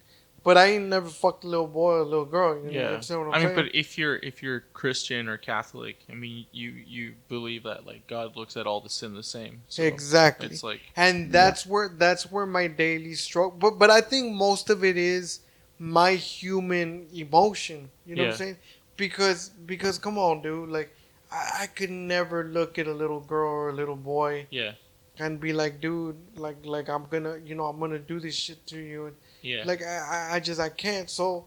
but I ain't never fucked a little boy or a little girl. You yeah. understand what I'm I mean, saying? but if you're Christian or Catholic, I mean, you believe that like God looks at all the sin the same. So Exactly. It's like And that's where my daily stroke. But I think most of it is my human emotion. You know what I'm saying? Because come on, dude. Like I could never look at a little girl or a little boy yeah. and be like, dude, like I'm gonna do this shit to you, Yeah. Like I can't. So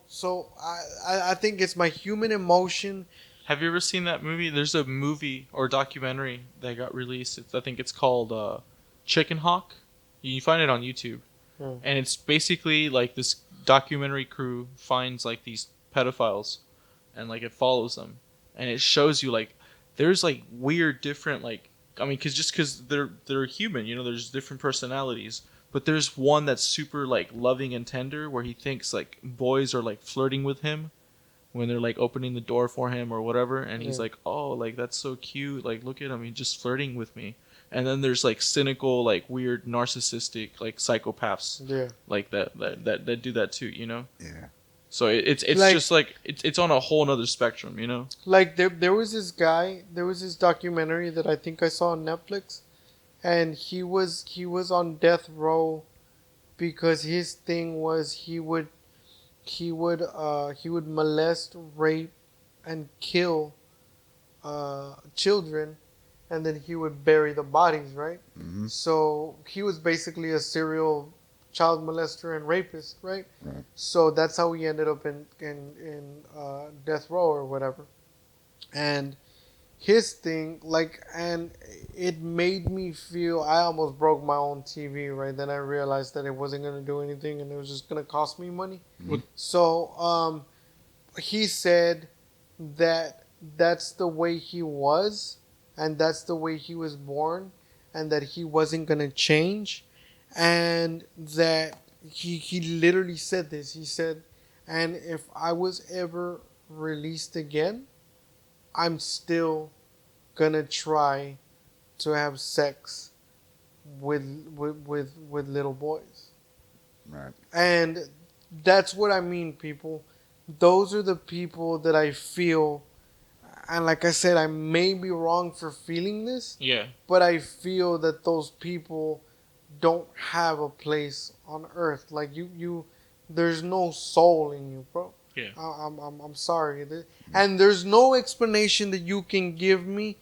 I think it's my human emotion. Have you ever seen that movie? There's a movie or documentary that got released. I think it's called Chicken Hawk. You can find it on YouTube. Hmm. And it's basically like this documentary crew finds like these pedophiles and like it follows them. And it shows you like there's like weird different like I mean cuz they're human, you know, there's different personalities. But there's one that's super like loving and tender where he thinks like boys are like flirting with him when they're like opening the door for him or whatever, and he's Yeah. like, "Oh, like that's so cute. Like look at him, he's just flirting with me." And then there's like cynical, like weird, narcissistic, like psychopaths, Yeah. like that do that too, you know. Yeah. So it's Like- just like it's on a whole nother spectrum, you know. Like there was this guy, there was this documentary that I think I saw on Netflix, and he was on death row because his thing was he would molest, rape, and kill children, and then he would bury the bodies, right? Hmm. So he was basically a serial child molester and rapist, right? Right. So that's how he ended up in death row or whatever. And his thing, like, and it made me feel. I almost broke my own TV. Right then, I realized that it wasn't gonna do anything, and it was just gonna cost me money. What- So, he said that that's the way he was, and that's the way he was born, and that he wasn't gonna change, and that he literally said this. He said, and if I was ever released again, I'm still gonna try to have sex with little boys. Right. And that's what I mean, people. Those are the people that I feel, and like I said, I may be wrong for feeling this, Yeah. but I feel that those people don't have a place on earth. Like you there's no soul in you, bro. Yeah. I'm sorry. And there's no explanation that you can give me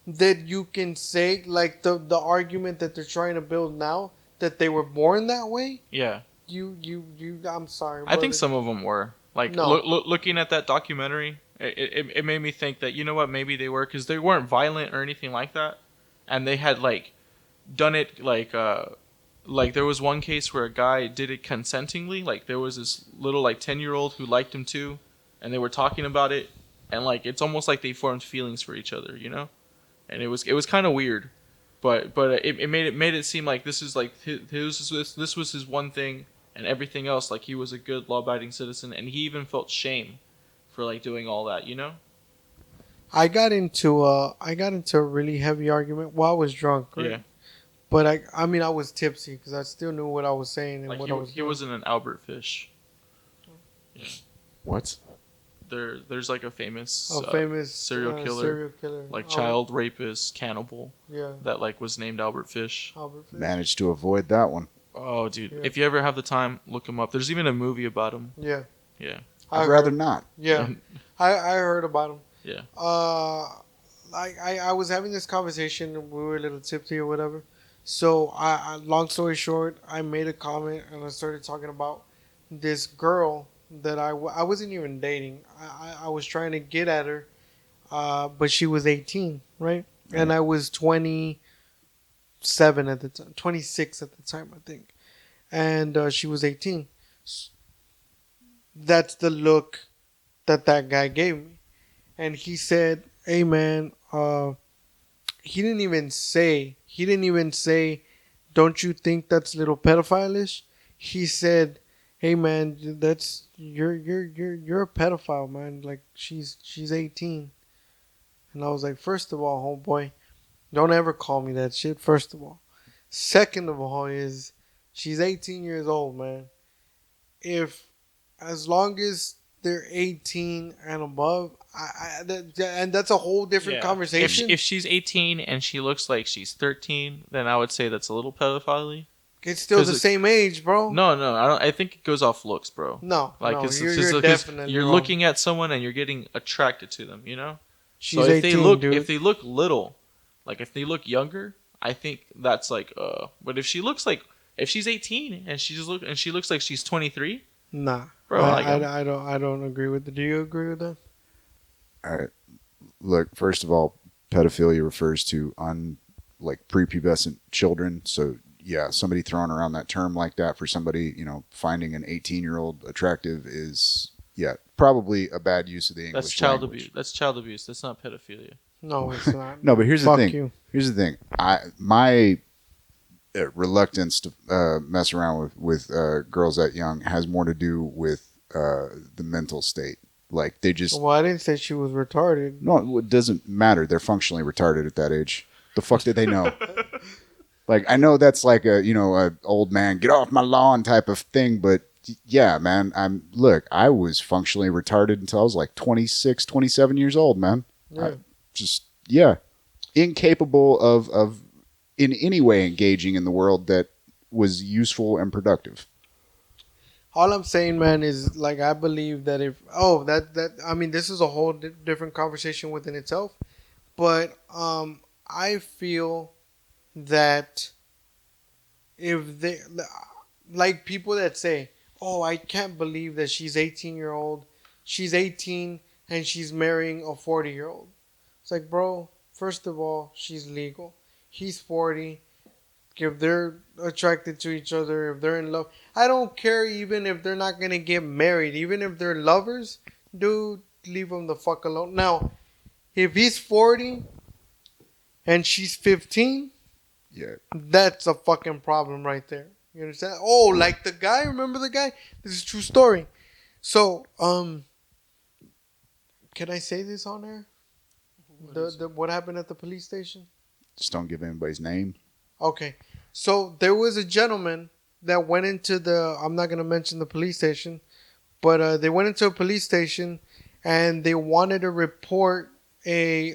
that you can say, like the argument that they're trying to build now, that they were born that way. Yeah. I'm sorry. I think brother. some of them were like No. looking at that documentary. It made me think that you know what, maybe they were because they weren't violent or anything like that, and they had like done it like there was one case where a guy did it consentingly. Like there was this little like 10-year-old who liked him too, and they were talking about it, and like it's almost like they formed feelings for each other, you know, and it was kind of weird, but it made it seem like this is like this was his one thing, and everything else like he was a good law-abiding citizen, and he even felt shame for like doing all that, you know. I got into a really heavy argument while I was drunk. Right? Yeah. But I mean I was tipsy because I still knew what I was saying and Like what I was he doing. wasn't an Albert Fish. What? There's like a famous famous serial killer, serial killer, like child rapist, cannibal Yeah, that like was named Albert Fish. Albert Fish. Managed to avoid that one. Oh, dude! Yeah. If you ever have the time, look him up. There's even a movie about him. Yeah, Yeah. I I'd rather heard- not. Yeah, I heard about him. Yeah. I was having this conversation and we were a little tipsy or whatever. So I long story short, I made a comment and I started talking about this girl that I wasn't even dating. I was trying to get at her, but she was 18, right? And I was 27 at the time, 26 at the time, I think, and she was 18. That's the look that guy gave me, and he said, "Hey man, he didn't even say, don't you think that's a little pedophile-ish?" He said, "Hey man, that's you're a pedophile, man. Like she's 18." And I was like, first of all, homeboy, don't ever call me that shit. First of all, second of all, is she's 18 years old, man. As long as they're 18 and above, and that's a whole different conversation. If she's 18 and she looks like she's 13, then I would say that's a little pedophile. It's still 'Cause the it- same age, bro. No, I don't. I think it goes off looks, bro. No, Like no, it's, you're, it's you're just- definitely you're wrong. looking at someone and you're getting attracted to them. You know. She's So if 18, they look dude. if they look little, like if they look younger, I think that's like But if she looks like If she's 18 and she looks like she's 23, Nah, bro. I don't agree with it. Do you agree with that? All right. Look, first of all, pedophilia refers to like prepubescent children. So yeah, somebody throwing around that term like that for somebody, finding an 18-year-old attractive is probably a bad use of the English That's child language. abuse. That's child abuse. That's not pedophilia. No, it's not. No, but here's the Fuck thing. you. Here's the thing. My reluctance to mess around with girls that young has more to do with the mental state. Like they just Well, I didn't say she was retarded. no, it doesn't matter. They're functionally retarded at that age. The fuck did they know? Like I know that's like a old man get off my lawn type of thing, but yeah, man, I was functionally retarded until I was like 26, 27 years old, man. Yeah. Incapable of in any way engaging in the world that was useful and productive. All I'm saying, man, is like I believe that I mean, this is a whole different conversation within itself, but I feel that if they like people that say, "Oh, I can't believe that she's 18-year-old, she's 18 and she's marrying a 40-year-old." It's like, bro, first of all, she's legal. He's 40. If they're attracted to each other, if they're in love, I don't care even if they're not going to get married. Even if they're lovers, dude, leave them the fuck alone. Now, if he's 40 and she's 15, Yeah. that's a fucking problem right there. You understand? Oh, like the guy, remember the guy? This is a true story. So, can I say this on air? What happened at the police station? Just don't give anybody's name. Okay. So there was a gentleman that went into I'm not going to mention the police station, but they went into a police station and they wanted to report a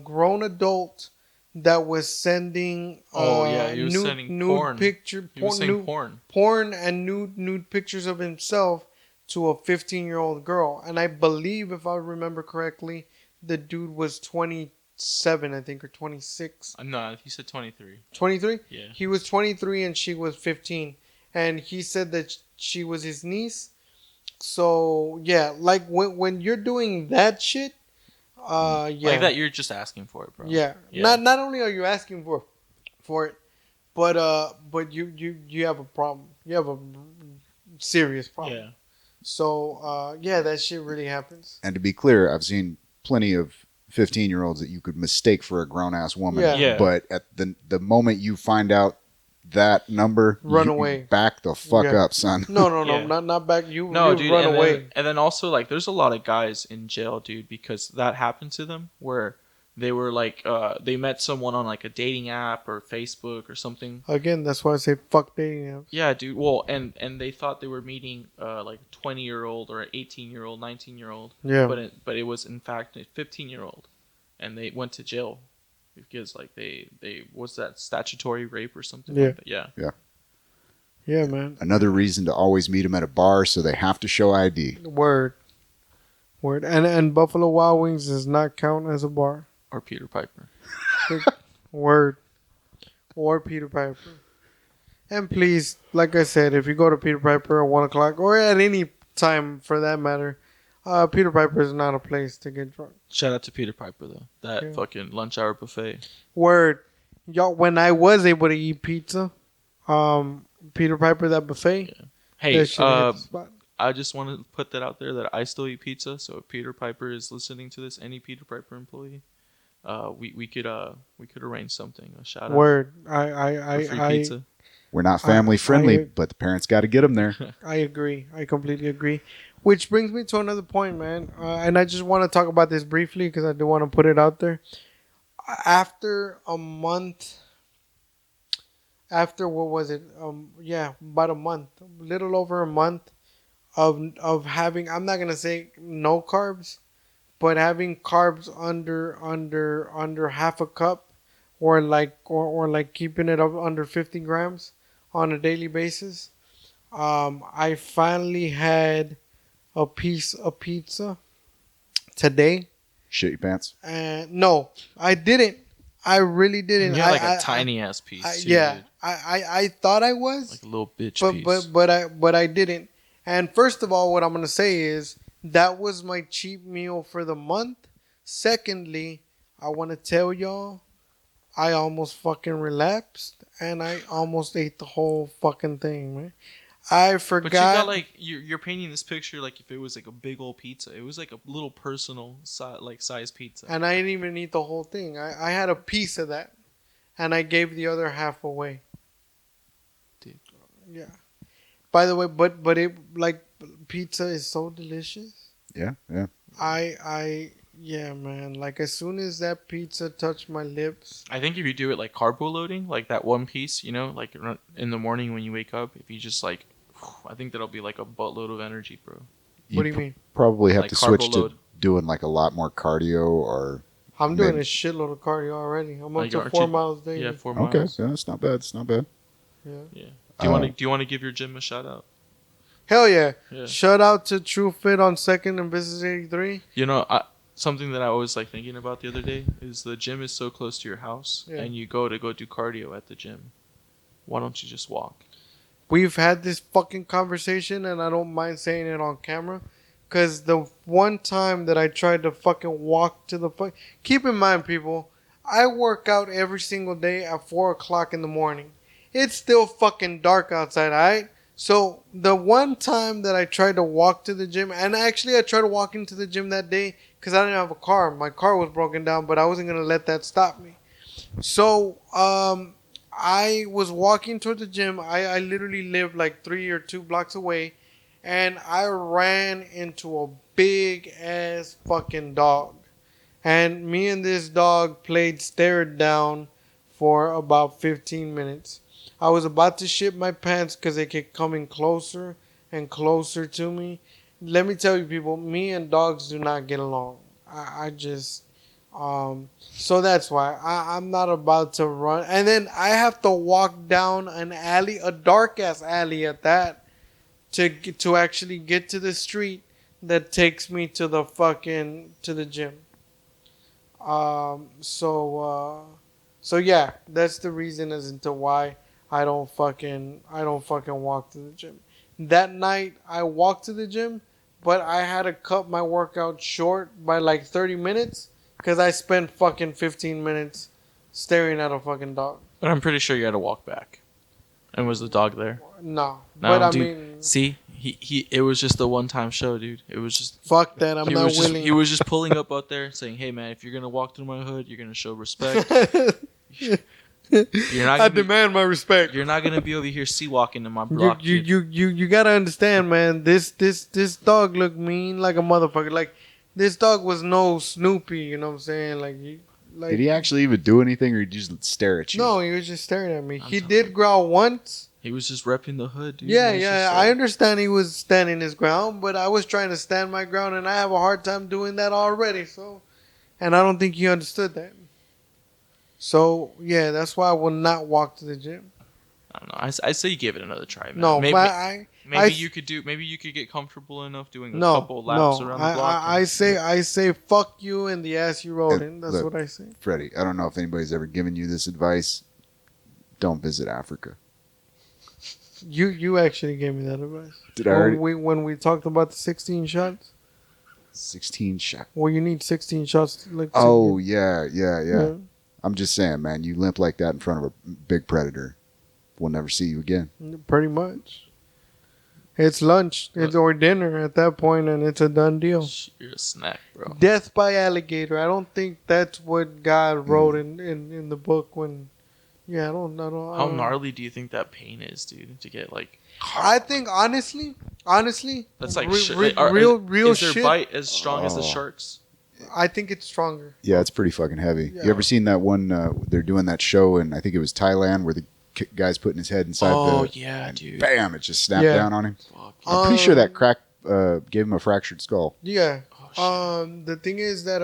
grown adult that was sending he was sending porn. He was saying porn and nude pictures of himself to a 15-year-old girl. And I believe, if I remember correctly, the dude was 27, I think, or 26. No, he said 23. 23? Yeah. He was 23 and she was 15. And he said that she was his niece. So, yeah, like when you're doing that shit, yeah. Like that, you're just asking for it, bro. Yeah. Not only are you asking for it, but you have a problem. You have a serious problem. Yeah. So, yeah, that shit really happens. And to be clear, I've seen plenty of 15-year-olds that you could mistake for a grown-ass woman. Yeah. But at the moment you find out that number, Run you away. Back the fuck Yeah. up, son. No, Yeah. not back. No, you dude, run and away. Then, and then also, like, there's a lot of guys in jail, dude, because that happened to them where they were like, they met someone on like a dating app or Facebook or something. Again, that's why I say fuck dating apps. Yeah, dude. Well, and they thought they were meeting like a 20-year-old or an 18-year-old, 19-year-old. Yeah. But it was in fact a 15-year-old, and they went to jail because like they was that statutory rape or something. Yeah. Like that. Yeah. Yeah, man. Another reason to always meet them at a bar, so they have to show ID. Word. And Buffalo Wild Wings does not count as a bar. Or Peter Piper. Word. Or Peter Piper. And please, like I said, if you go to Peter Piper at 1 o'clock or at any time for that matter, Peter Piper is not a place to get drunk. Shout out to Peter Piper though. That fucking lunch hour buffet. Word. Y'all, when I was able to eat pizza, Peter Piper, that buffet. Yeah. Hey, that shit hit the spot. I just want to put that out there that I still eat pizza. So if Peter Piper is listening to this, any Peter Piper employee, we could arrange something. A shout out. Word. For free pizza. We're not family friendly, I- but the parents got to get them there. I agree. I completely agree. Which brings me to another point, man. And I just want to talk about this briefly because I do want to put it out there. After a month, what was it? About a month, a little over a month of having. I'm not gonna say no carbs, but having carbs under half a cup, or like keeping it up under 50 grams on a daily basis. I finally had a piece of pizza today. Shit your pants. And no, I didn't. I really didn't. You had like a a tiny ass piece too, yeah, dude. I thought I was, Like a little bitch but piece. but I didn't. And first of all, what I'm gonna say is that was my cheap meal for the month. Secondly, I want to tell y'all, I almost fucking relapsed, and I almost ate the whole fucking thing, man. I But you got forgot. like you're painting this picture like if it was like a big old pizza. It was like a little personal size pizza. And I didn't even eat the whole thing. I had a piece of that, and I gave the other half away. Dude. Yeah. By the way, but it like pizza is so delicious. Yeah, yeah. Yeah, man. Like as soon as that pizza touched my lips, I think if you do it like carbo loading, like that one piece, like in the morning when you wake up, if you just like, I think that'll be like a buttload of energy, bro. what do you mean? Probably have Like to carbo switch load. to doing like a lot more cardio or. I'm doing Maybe. a shitload of cardio already. I'm up Like, to aren't 4 miles daily. Yeah, 4 Okay, miles. yeah, that's not bad. It's not bad. Yeah. Yeah. Do you want to give your gym a shout out? Hell yeah. Yeah. Shout out to True Fit on 2nd and Business 83. Something that I was like thinking about the other day is the gym is so close to your house, Yeah. and you go do cardio at the gym. Why don't you just walk? We've had this fucking conversation, and I don't mind saying it on camera. Because the one time that I tried to fucking walk to the fuck. Keep in mind, people, I work out every single day at 4 o'clock in the morning. It's still fucking dark outside, alright? So the one time that I tried to walk to the gym, and actually I tried to walk into the gym that day because I didn't have a car. My car was broken down, but I wasn't going to let that stop me. So, I was walking toward the gym. I literally lived like 3 or 2 blocks away, and I ran into a big ass fucking dog. And me and this dog played stare it down for about 15 minutes. I was about to shit my pants because they kept coming closer and closer to me. Let me tell you, people, me and dogs do not get along. I just, so that's why I'm not about to run. And then I have to walk down an alley, a dark ass alley at that, to actually get to the street that takes me to the gym. So yeah, that's the reason as to why I don't fucking walk to the gym. That night I walked to the gym, but I had to cut my workout short by like 30 minutes because I spent fucking 15 minutes staring at a fucking dog. But I'm pretty sure you had to walk back. And was the dog there? No, No, but I dude. mean, See, it was just a one-time show, dude. It was just fuck that. I'm not willing. he was just pulling up out there saying, "Hey, man, if you're gonna walk through my hood, you're gonna show respect. You're not I gonna be, demand my respect. you're not gonna be over here sea walking in my block." kid." You gotta understand, man. This dog looked mean like a motherfucker. Like this dog was no Snoopy. You know what I'm saying? Did he actually even do anything, or did he just stare at you? No, he was just staring at me. I'm He telling did you. growl once. He was just repping the hood, dude. Yeah, He was yeah. just, I understand he was standing his ground, but I was trying to stand my ground, and I have a hard time doing that already. So, and I don't think he understood that. So yeah, that's why I will not walk to the gym. I don't know. I say you give it another try, man. No, maybe, but maybe you could get comfortable enough doing a no, couple laps no. around the block. I say fuck you and the ass you rolled in. That's look, what I say. Freddy, I don't know if anybody's ever given you this advice. Don't visit Africa. You actually gave me that advice. Did I already? When we talked about the 16 shots? 16 shot. Well, you need 16 shots. Like Oh, yeah. I'm just saying, man, you limp like that in front of a big predator. We'll never see you again. Pretty much. It's lunch or dinner at that point, and it's a done deal. You're a snack, bro. Death by alligator. I don't think that's what God wrote in the book when. Yeah, I don't. How gnarly do you think that pain is, dude? To get like. I think honestly, That's like real is their shit. bite as strong as the Oh. sharks? I think it's stronger. Yeah, it's pretty fucking heavy. Yeah. You ever seen that one? They're doing that show, and I think it was Thailand, where the guy's putting his head inside Oh the. yeah, and dude. Bam! It just snapped Yeah. down on him. Fuck. I'm pretty sure that crack gave him a fractured skull. Yeah. Oh, shit. The thing is that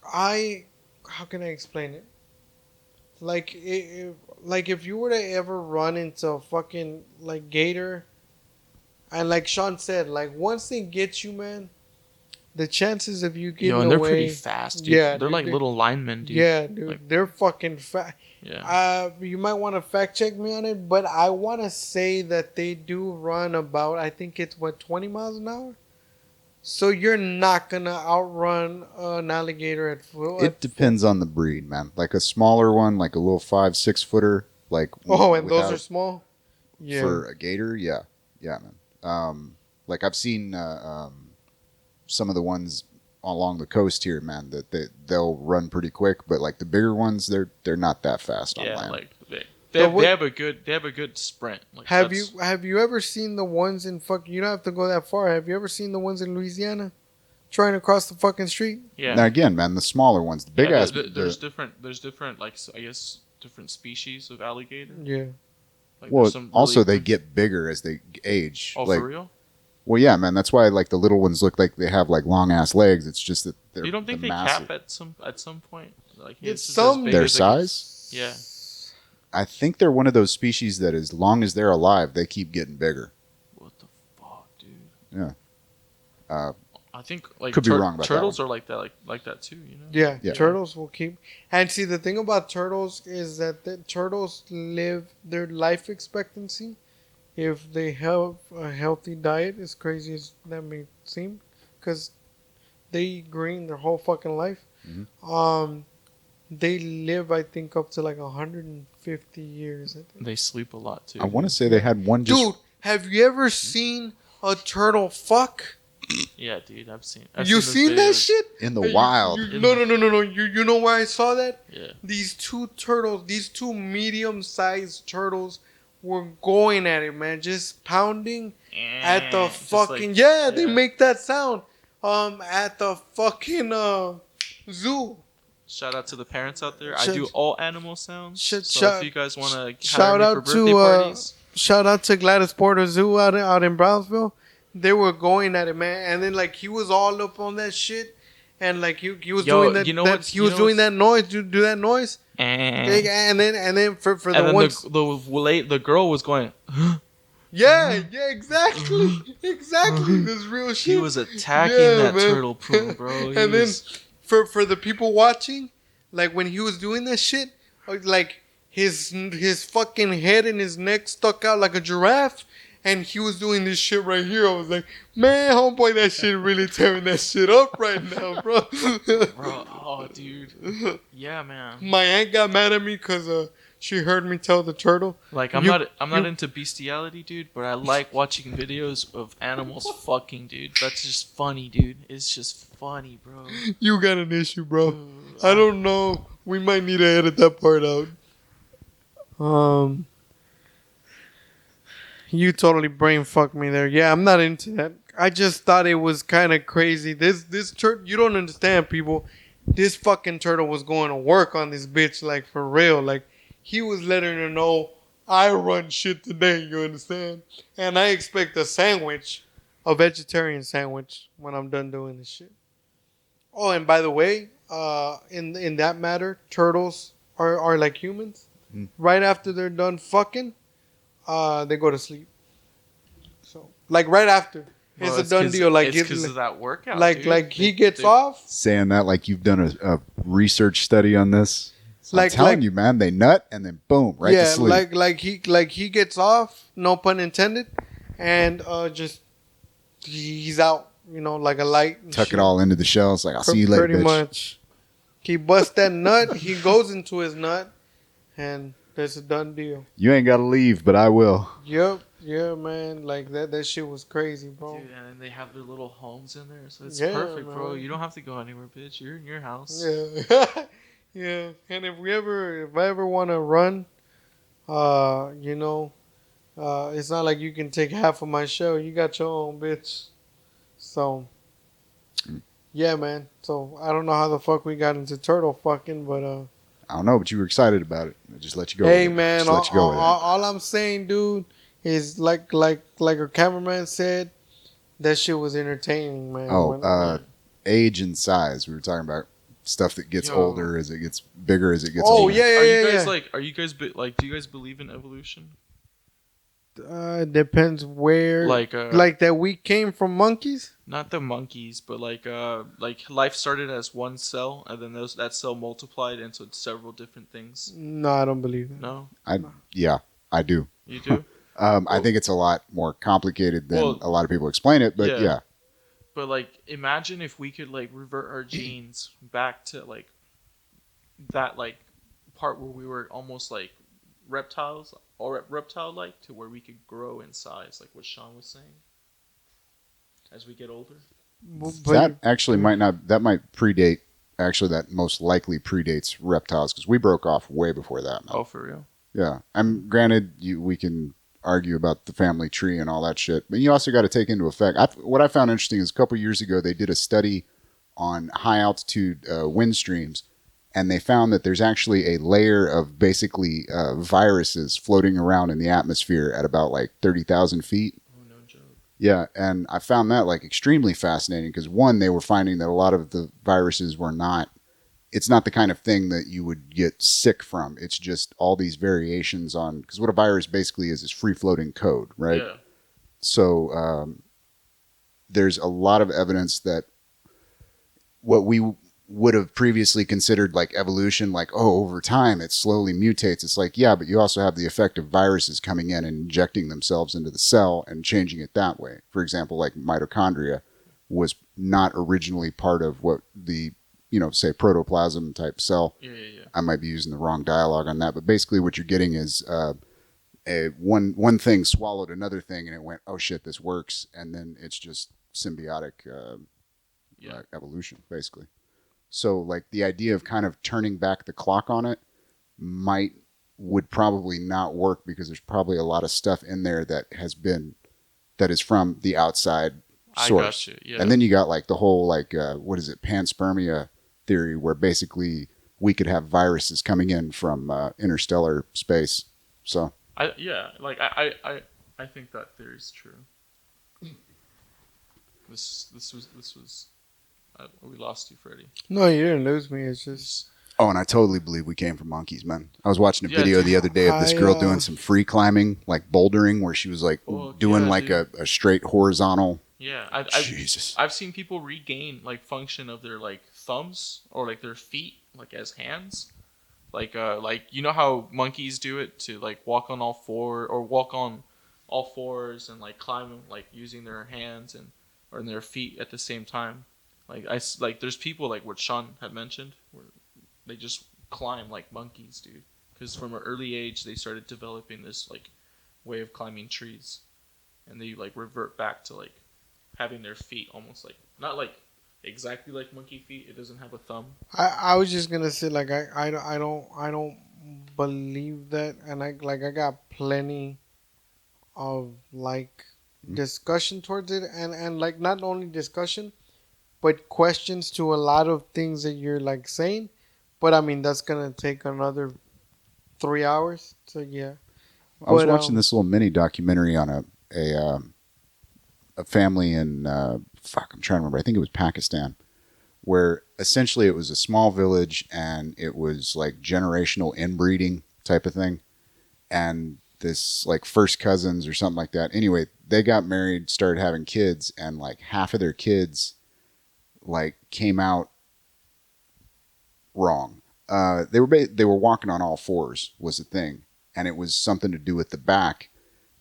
how can I explain it? Like if you were to ever run into a fucking like gator, and like Sean said, like once they get you, man, the chances of you getting Yo, and they're away, pretty fast, dude. Yeah, they're dude, like little linemen, dude. yeah, dude, Like, they're fucking fast. yeah. You might want to fact check me on it, but I want to say that they do run about, I think it's 20 miles an hour. So you're not gonna outrun an alligator at full. It depends on the breed, man. Like a smaller one, like a little 5-6 footer, like Oh, and those without- are small. Yeah. for a gator, yeah, man. Like I've seen some of the ones along the coast here, man. They'll run pretty quick, but like the bigger ones, they're not that fast on Yeah, land. like they The have a good sprint. Like, Have that's- you ever seen the ones in You don't have to go that far. Have you ever seen the ones in Louisiana, trying to cross the fucking street? Yeah. Now again, man, the smaller ones, the big Yeah, ass. there's different like I guess different species of alligator. Yeah. Like, Well, there's some also really- they get bigger as they age. Oh, like, for real? well, yeah, man. That's why like the little ones look like they have like long ass legs. It's just that they're. You don't think they massive. cap at some point? Like It's just some- as big Their as they can- size? Yeah. I think they're one of those species that as long as they're alive, they keep getting bigger. What the fuck, dude? Yeah. I think like Could be wrong about that turtles are like that too. You know? Yeah, Yeah. turtles will keep. And see, the thing about turtles is that the turtles live their life expectancy, if they have a healthy diet, as crazy as that may seem, because they eat green their whole fucking life. Mhm. They live, I think, up to like 150 years. I think. They sleep a lot too. I want to say they had one just. Dude, have you ever seen a turtle fuck? Yeah, dude, I've seen. You those seen that videos. shit? In the You- wild. No. You know where I saw that? Yeah. These two turtles, these two medium-sized turtles, were going at it, man, just pounding at the Just fucking. like- Yeah, they yeah. make that sound. At the fucking zoo. Shout out to the parents out there. Shout- I do all animal sounds. Shout- so shout- if you guys want to shout hire me out for to, birthday parties, Shout out to Gladys Porter Zoo out in Brownsville. They were going at it, man, and then like he was all up on that shit, and like he was Yo, doing that. you know that what's- he you was know doing what's- that noise. Do that noise. and And then for the then ones. the girl was going. Yeah, exactly. Exactly. This real shit. He was attacking Yeah, that man. turtle pool, bro. He And then was- for the people watching, like when he was doing that shit, like his fucking head and his neck stuck out like a giraffe, and he was doing this shit right here. I was like, man, homeboy, that shit really tearing that shit up right now, bro. bro, oh, dude, yeah, man. My aunt got mad at me because she heard me tell the turtle. Like I'm not into bestiality, dude, but I like watching videos of animals fucking, dude. That's just funny, dude. It's just funny, bro. You got an issue, bro. I don't know. We might need to edit that part out. You totally brain fucked me there. Yeah, I'm not into that. I just thought it was kind of crazy. This turtle, you don't understand, people. This fucking turtle was going to work on this bitch, like for real. Like he was letting her know I run shit today. You understand? And I expect a sandwich, a vegetarian sandwich, when I'm done doing this shit. Oh, and by the way, in that matter, turtles are like humans. Right after they're done fucking, they go to sleep. So, like right after, it's Bro, a done deal. Like it's because of that workout. like dude. like he They- gets they- off. Saying that like you've done a research study on this. Like- I'm telling like- you, man, they nut and then boom, right to sleep. like he gets off. No pun intended, and just he's out. You know, like a light. and Tuck shit. it all into the shell. It's like, I'll see you later, Pretty bitch. much. He busts that nut. He goes into his nut, and that's a done deal. You ain't got to leave, but I will. Yep. Yeah, man. Like that shit was crazy, bro. Dude, and they have their little homes in there, so it's Yeah, perfect, bro. man. You don't have to go anywhere, bitch. You're in your house. Yeah. Yeah. And if I ever want to run, it's not like you can take half of my show. You got your own, bitch. So, yeah, man. So I don't know how the fuck we got into turtle fucking, but I don't know, but you were excited about it. I just let you go. hey, with it. man. Just let you go with it. All I'm saying, dude, is like our cameraman said, that shit was entertaining, man. Oh, age and size. We were talking about stuff that gets Yo. older as it gets bigger, as it gets Oh, older. yeah. Are you guys do you guys believe in evolution? Depends where. Like that we came from monkeys. Not the monkeys, but like life started as one cell, and then that cell multiplied into several different things. No, I don't believe that. No, Yeah, I do. you do. I think it's a lot more complicated than Well, a lot of people explain it, but yeah. yeah. But like, imagine if we could like revert our genes back to like that like part where we were almost like reptiles or reptile like to where we could grow in size, like what Sean was saying. As we get older. But That actually might not. That might predate. Actually, that most likely predates reptiles because we broke off way before that. Man. Oh, for real? Yeah, I'm granted. We can argue about the family tree and all that shit, but you also got to take into effect. What I found interesting is a couple years ago they did a study on high altitude wind streams, and they found that there's actually a layer of basically viruses floating around in the atmosphere at about like 30,000 feet. Oh, no joke. Yeah, and I found that like extremely fascinating because one, they were finding that a lot of the viruses were not. It's not the kind of thing that you would get sick from. It's just all these variations on because what a virus basically is free floating code, right? Yeah. So there's a lot of evidence that what we would have previously considered like evolution, like, oh, over time it slowly mutates. It's like, yeah, but you also have the effect of viruses coming in and injecting themselves into the cell and changing it that way. For example, like mitochondria was not originally part of what the, say protoplasm type cell. Yeah. I might be using the wrong dialogue on that, but basically what you're getting is one thing swallowed another thing and it went, oh shit, this works. And then it's just symbiotic evolution, basically. So like the idea of kind of turning back the clock on it would probably not work because there's probably a lot of stuff in there that is from the outside source. I got you. Yeah. And then you got like the whole like what is it, panspermia theory where basically we could have viruses coming in from interstellar space. So I think that theory is true. This was we lost you, Freddy. no, you didn't lose me. It's just oh, and I totally believe we came from monkeys, man. I was watching a Yeah, video dude. the other day of this girl I, doing some free climbing, like bouldering, where she was like doing yeah, like dude. a straight horizontal. Yeah, Jesus. I've seen people regain like function of their like thumbs or like their feet like as hands, like you know how monkeys do it to like walk on all fours and like climb like using their hands or their feet at the same time. Like there's people like what Sean had mentioned where they just climb like monkeys, dude. Because from an early age they started developing this like way of climbing trees, and they like revert back to like having their feet almost like not like exactly like monkey feet. It doesn't have a thumb. I was just gonna say like I don't believe that, and I got plenty of like discussion towards it, and like not only discussion, but questions to a lot of things that you're like saying. But I mean that's gonna take another 3 hours. So yeah. I was But, watching this little mini documentary on a family in fuck, I'm trying to remember. I think it was Pakistan, where essentially it was a small village and it was like generational inbreeding type of thing, and this like first cousins or something like that. Anyway, they got married, started having kids, and like half of their kids like came out wrong. They were walking on all fours was the thing, and it was something to do with the back.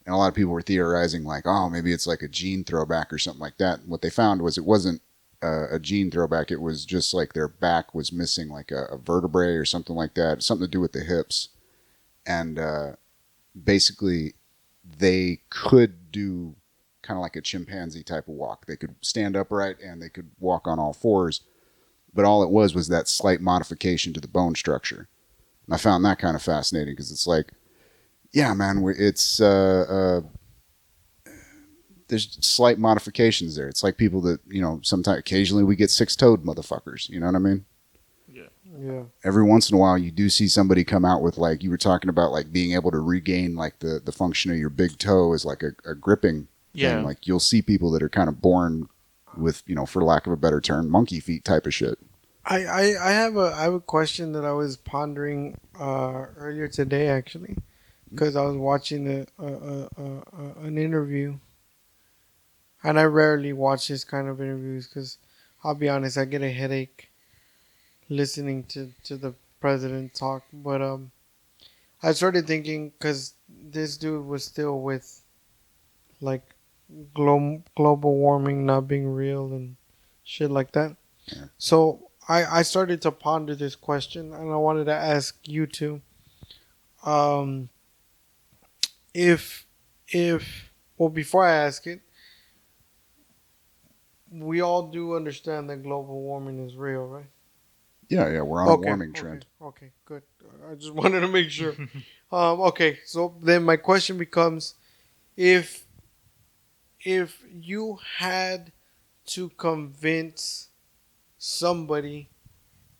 And a lot of people were theorizing like, oh, maybe it's like a gene throwback or something like that. And what they found was it wasn't a gene throwback. It was just like their back was missing like a vertebrae or something like that, something to do with the hips. And basically, they could do kind of like a chimpanzee type of walk. They could stand upright and they could walk on all fours. But all it was that slight modification to the bone structure. And I found that kind of fascinating because it's like, yeah, man, it's there's slight modifications there. It's like people that, sometimes occasionally we get six-toed motherfuckers. You know what I mean? yeah. Every once in a while you do see somebody come out with like you were talking about like being able to regain like the function of your big toe is like a gripping thing. Like you'll see people that are kind of born with, for lack of a better term, monkey feet type of shit. I have a question that I was pondering earlier today actually, because I was watching an interview. and I rarely watch this kind of interviews because I'll be honest, I get a headache listening to the president talk. But I started thinking because this dude was still with like global warming not being real and shit like that. Yeah. So I started to ponder this question, and I wanted to ask you two, um, if well, before I ask it, we all do understand that global warming is real, right? Yeah, we're on a warming trend. Okay, good. I just wanted to make sure. Okay, so then my question becomes, if you had to convince somebody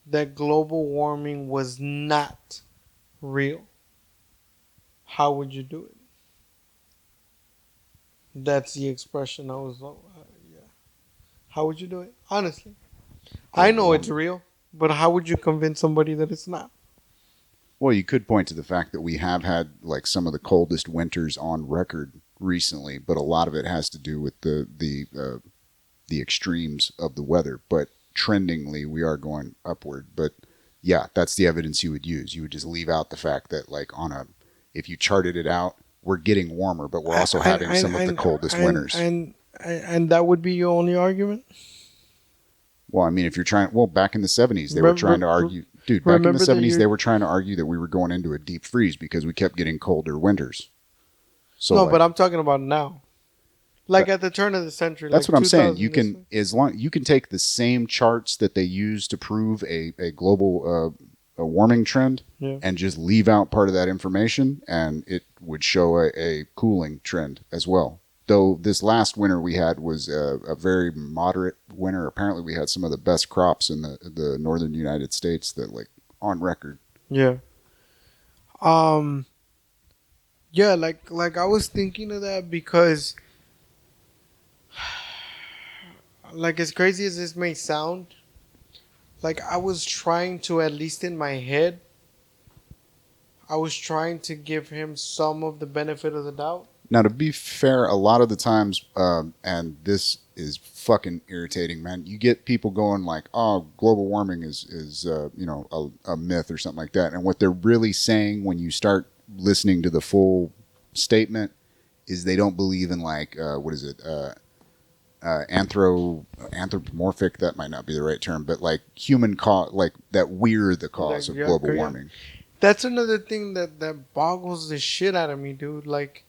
that global warming was not real, how would you do it? That's the expression I was. Yeah. How would you do it? Honestly, I know it's real, but how would you convince somebody that it's not? Well, you could point to the fact that we have had like some of the coldest winters on record recently, but a lot of it has to do with the extremes of the weather. But trendingly, we are going upward. But yeah, that's the evidence you would use. You would just leave out the fact that if you charted it out, we're getting warmer, but we're also having some of the coldest winters. And that would be your only argument? Well, I mean, if you're trying, back in the 70s, they were trying to argue, dude, back in the 70s, they were trying to argue that we were going into a deep freeze because we kept getting colder winters. So no, but I'm talking about now. Like at the turn of the century. That's like what I'm saying. You can take the same charts that they use to prove a global a warming trend and just leave out part of that information, and it would show a cooling trend as well. Though this last winter we had was a very moderate winter. Apparently, we had some of the best crops in the northern United States that on record. Yeah. Yeah, like I was thinking of that because, like, as crazy as this may sound, like I was trying to, at least in my head, I was trying to give him some of the benefit of the doubt. Now, to be fair, a lot of the times, and this is fucking irritating, man. You get people going like, "Oh, global warming is a myth or something like that," and what they're really saying when you start listening to the full statement is they don't believe in anthropomorphic. That might not be the right term, but like human cause, like that we're the cause of global warming. That's another thing that boggles the shit out of me, dude. Like.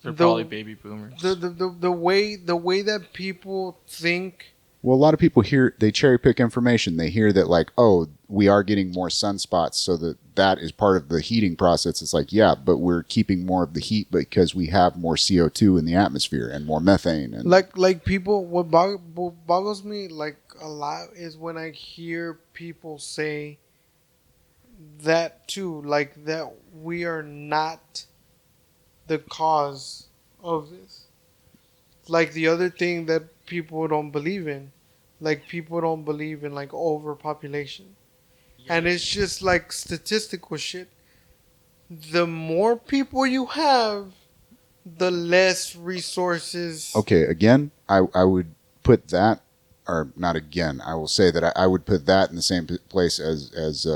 They're probably baby boomers. The way that people think. Well, a lot of people they cherry pick information. They hear that we are getting more sunspots, so that is part of the heating process. It's like, yeah, but we're keeping more of the heat because we have more CO2 in the atmosphere and more methane. And like people, what boggles me like a lot is when I hear people say that too, like that we are not the cause of this. Like the other thing that people don't believe in, like people don't believe in like overpopulation, and it's just like statistical shit. The more people you have, the less resources. Okay, again, I would put that, or not again. I will say that I would put that in the same place as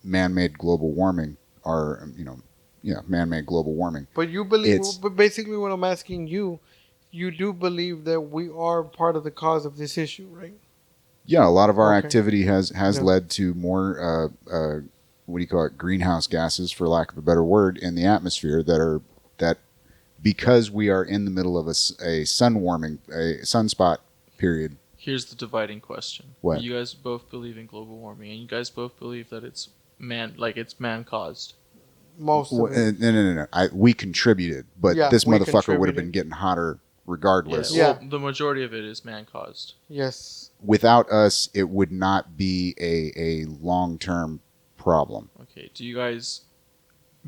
man-made global warming, or man-made global warming. But you believe, but basically what I'm asking you, you do believe that we are part of the cause of this issue, right? Yeah, a lot of our activity has led to more, what do you call it, greenhouse gases, for lack of a better word, in the atmosphere that because we are in the middle of a sunspot period. Here's the dividing question. What? You guys both believe in global warming, and you guys both believe that it's man-caused. Most of it. No. We contributed, but this motherfucker would have been getting hotter regardless. Yeah. Well, the majority of it is man-caused. Yes. Without us, it would not be a long-term problem. Okay. Do you guys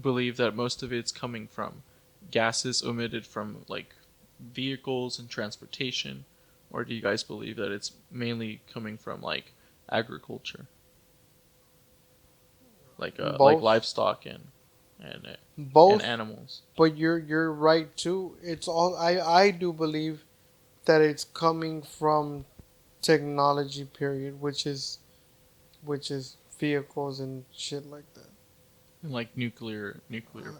believe that most of it's coming from gases emitted from like vehicles and transportation, or do you guys believe that it's mainly coming from like agriculture, like livestock and both and animals? But you're right too. It's all I do believe that it's coming from technology, period, which is vehicles and shit like that. And like nuclear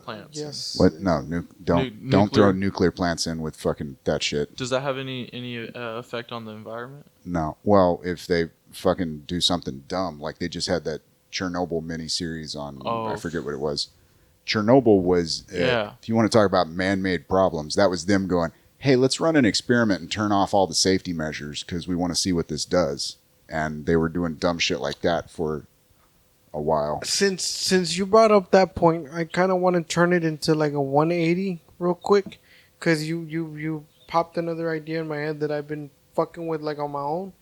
plants. and- Yes. What? No, don't nuclear. throw nuclear plants in with fucking that shit. Does that have any effect on the environment? No. Well, if they fucking do something dumb, like they just had that Chernobyl miniseries on, I forget what it was. Chernobyl was, Yeah. if you want to talk about man-made problems, that was them going, hey, let's run an experiment and turn off all the safety measures because we want to see what this does. And they were doing dumb shit like that for a while. Since you brought up that point, I kind of want to turn it into like a 180 real quick, because you popped another idea in my head that I've been fucking with like on my own.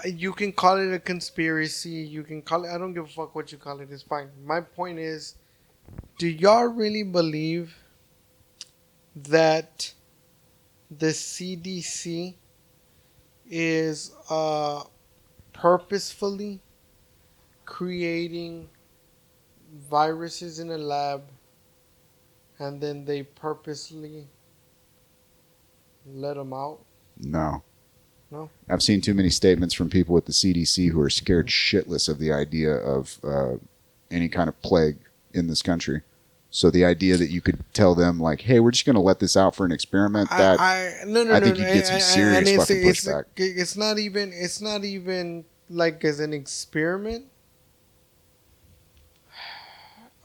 You can call it a conspiracy. You can call it. I don't give a fuck what you call it. It's fine. My point is, do y'all really believe that the CDC is purposefully creating viruses in a lab, and then they purposely let them out? No. No? I've seen too many statements from people at the CDC who are scared shitless of the idea of any kind of plague in this country. So the idea that you could tell them, like, hey, we're just going to let this out for an experiment, that I think you'd get some serious fucking pushback. It's not even like as an experiment.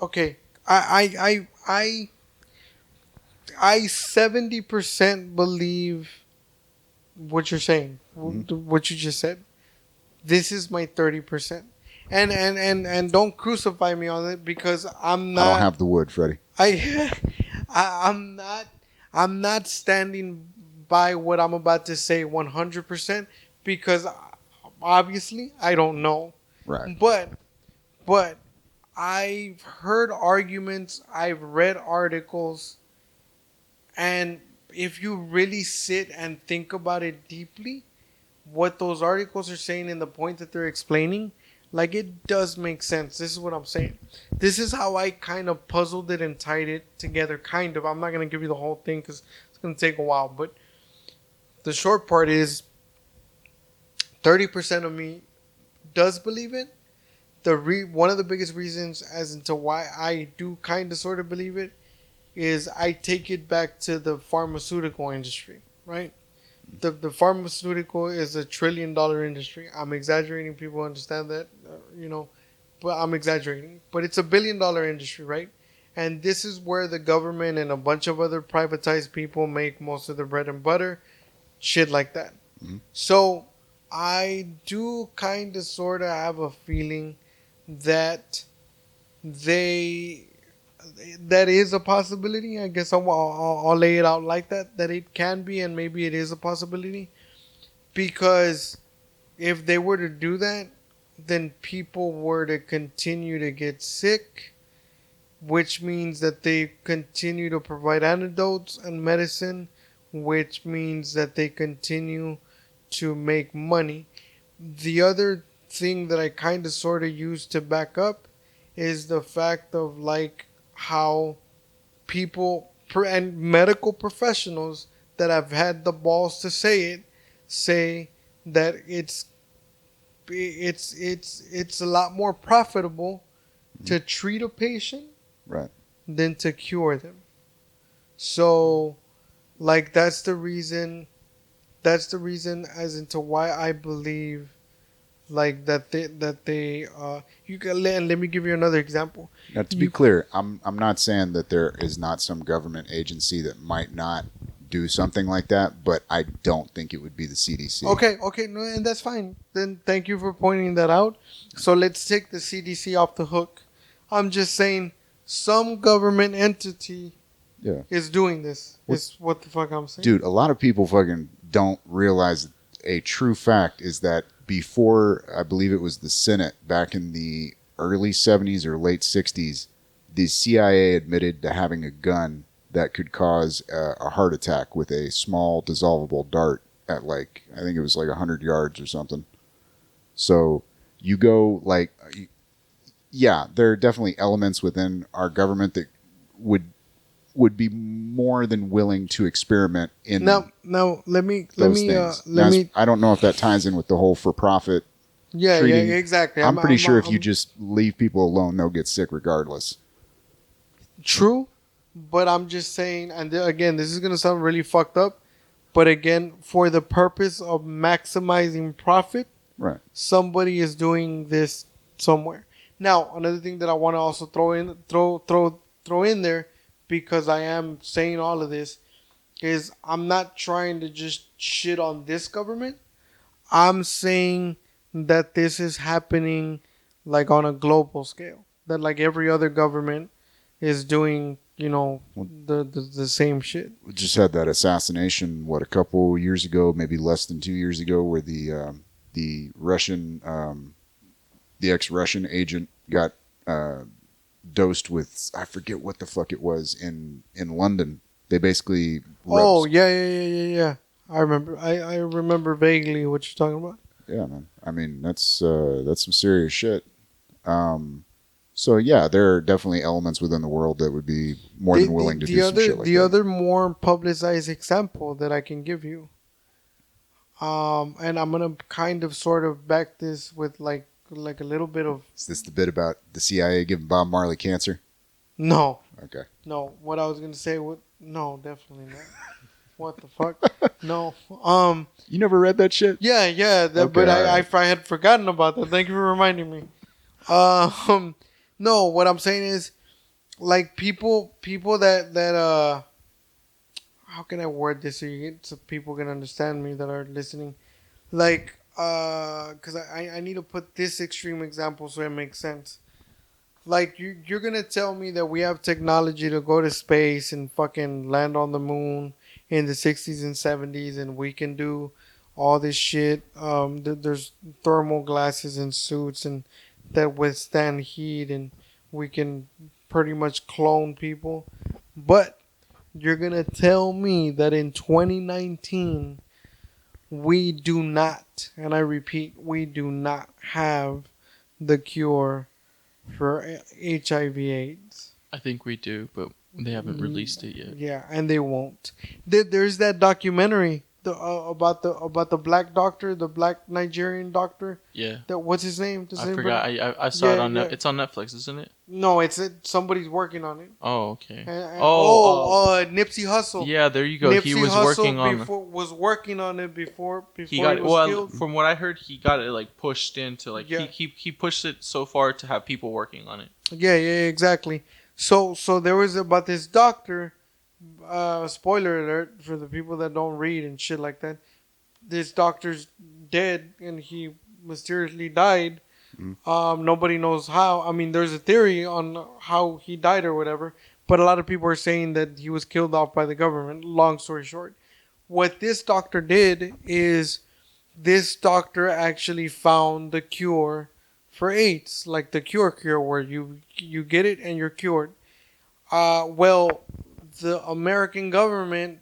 Okay, I 70% believe what you're saying, what you just said. This is my 30%, and don't crucify me on it, because I'm not. I don't have the wood, Freddy. I'm not standing by what I'm about to say 100%, because obviously I don't know. Right. But I've heard arguments, I've read articles, and if you really sit and think about it deeply, what those articles are saying and the point that they're explaining, like, it does make sense. This is what I'm saying. This is how I kind of puzzled it and tied it together, kind of. I'm not going to give you the whole thing because it's going to take a while. But the short part is 30% of me does believe it. One of the biggest reasons as into why I do kind of sort of believe it is I take it back to the pharmaceutical industry, right? The pharmaceutical is $1 trillion industry. I'm exaggerating. People understand that, but I'm exaggerating. But it's $1 billion industry, right? And this is where the government and a bunch of other privatized people make most of the bread and butter, shit like that. Mm-hmm. So I do kind of sort of have a feeling that that is a possibility. I guess I'll lay it out like that it can be, and maybe it is a possibility. Because if they were to do that, then people were to continue to get sick, which means that they continue to provide antidotes and medicine, which means that they continue to make money. The other thing that I kind of sort of use to back up is the fact of, like, how people and medical professionals that have had the balls to say that it's a lot more profitable to treat a patient, right, than to cure them. So, like, that's the reason as into why I believe, like, that they you can let me give you another example. Now, to be clear, I'm not saying that there is not some government agency that might not do something like that, but I don't think it would be the CDC. Okay, no, and that's fine. Then thank you for pointing that out. So let's take the CDC off the hook. I'm just saying some government entity is doing this. Is what the fuck I'm saying. Dude, a lot of people fucking don't realize a true fact is that before, I believe it was the Senate back in the early 70s or late 60s, the CIA admitted to having a gun that could cause a heart attack with a small dissolvable dart at, like, I think it was like 100 yards or something. So you go, like, yeah, there are definitely elements within our government that would would be more than willing to experiment in Now, let me those things. Now, I don't know if that ties in with the whole for-profit treating. exactly. I'm pretty sure if you just leave people alone, they'll get sick regardless. True, but I'm just saying, and again, this is gonna sound really fucked up, but again, for the purpose of maximizing profit, Right. somebody is doing this somewhere. Now, another thing that I want to also throw in there, because I am saying all of this, is I'm not trying to just shit on this government. I'm saying that this is happening like on a global scale. That like every other government is doing, the same shit. We just had that assassination, a couple years ago, maybe less than 2 years ago, where the Russian, the ex-Russian agent got dosed with, I forget what the fuck it was, in London. They basically Oh yeah. I remember. I remember vaguely what you're talking about. Yeah, man. I mean, that's some serious shit. So yeah, there are definitely elements within the world that would be more than willing to do some shit like the that. other more publicized example that I can give you, and I'm gonna kind of sort of back this with like a little bit of Is this the bit about the CIA giving Bob Marley cancer? no. Okay. No, what I was gonna say would no, definitely not. What the fuck? No. You never read that shit? Yeah. Okay, but I alright. I had forgotten about that. Thank you for reminding me. No, what I'm saying is, like people that how can I word this so people can understand me that are listening, like because I need to put this extreme example so it makes sense. Like you're gonna tell me that we have technology to go to space and fucking land on the moon in the 60s and 70s, and we can do all this shit. There's thermal glasses and suits and that withstand heat, and we can pretty much clone people. But you're gonna tell me that in 2019 we do not, and I repeat, we do not have the cure for HIV/AIDS. I think we do, but they haven't released it yet. Yeah, and they won't. There's that documentary about the black doctor, the black Nigerian doctor. Yeah, That what's his name? I forgot. I saw it on. Yeah. It's on Netflix, isn't it? No, somebody's working on it. Oh, okay. Nipsey Hussle. Yeah, there you go. Nipsey He was Hussle working on. was working on it before He got he it. was Well, killed. from what I heard, he got it like pushed into like Yeah. he pushed it so far to have people working on it. Yeah, exactly. So there was about this doctor. Spoiler alert for the people that don't read and shit like that. This doctor's dead and he mysteriously died. Nobody knows how. I mean, there's a theory on how he died or whatever, but a lot of people are saying that he was killed off by the government. Long story short, what this doctor did is this doctor actually found the cure for AIDS, like the cure where you get it and you're cured. Well, the American government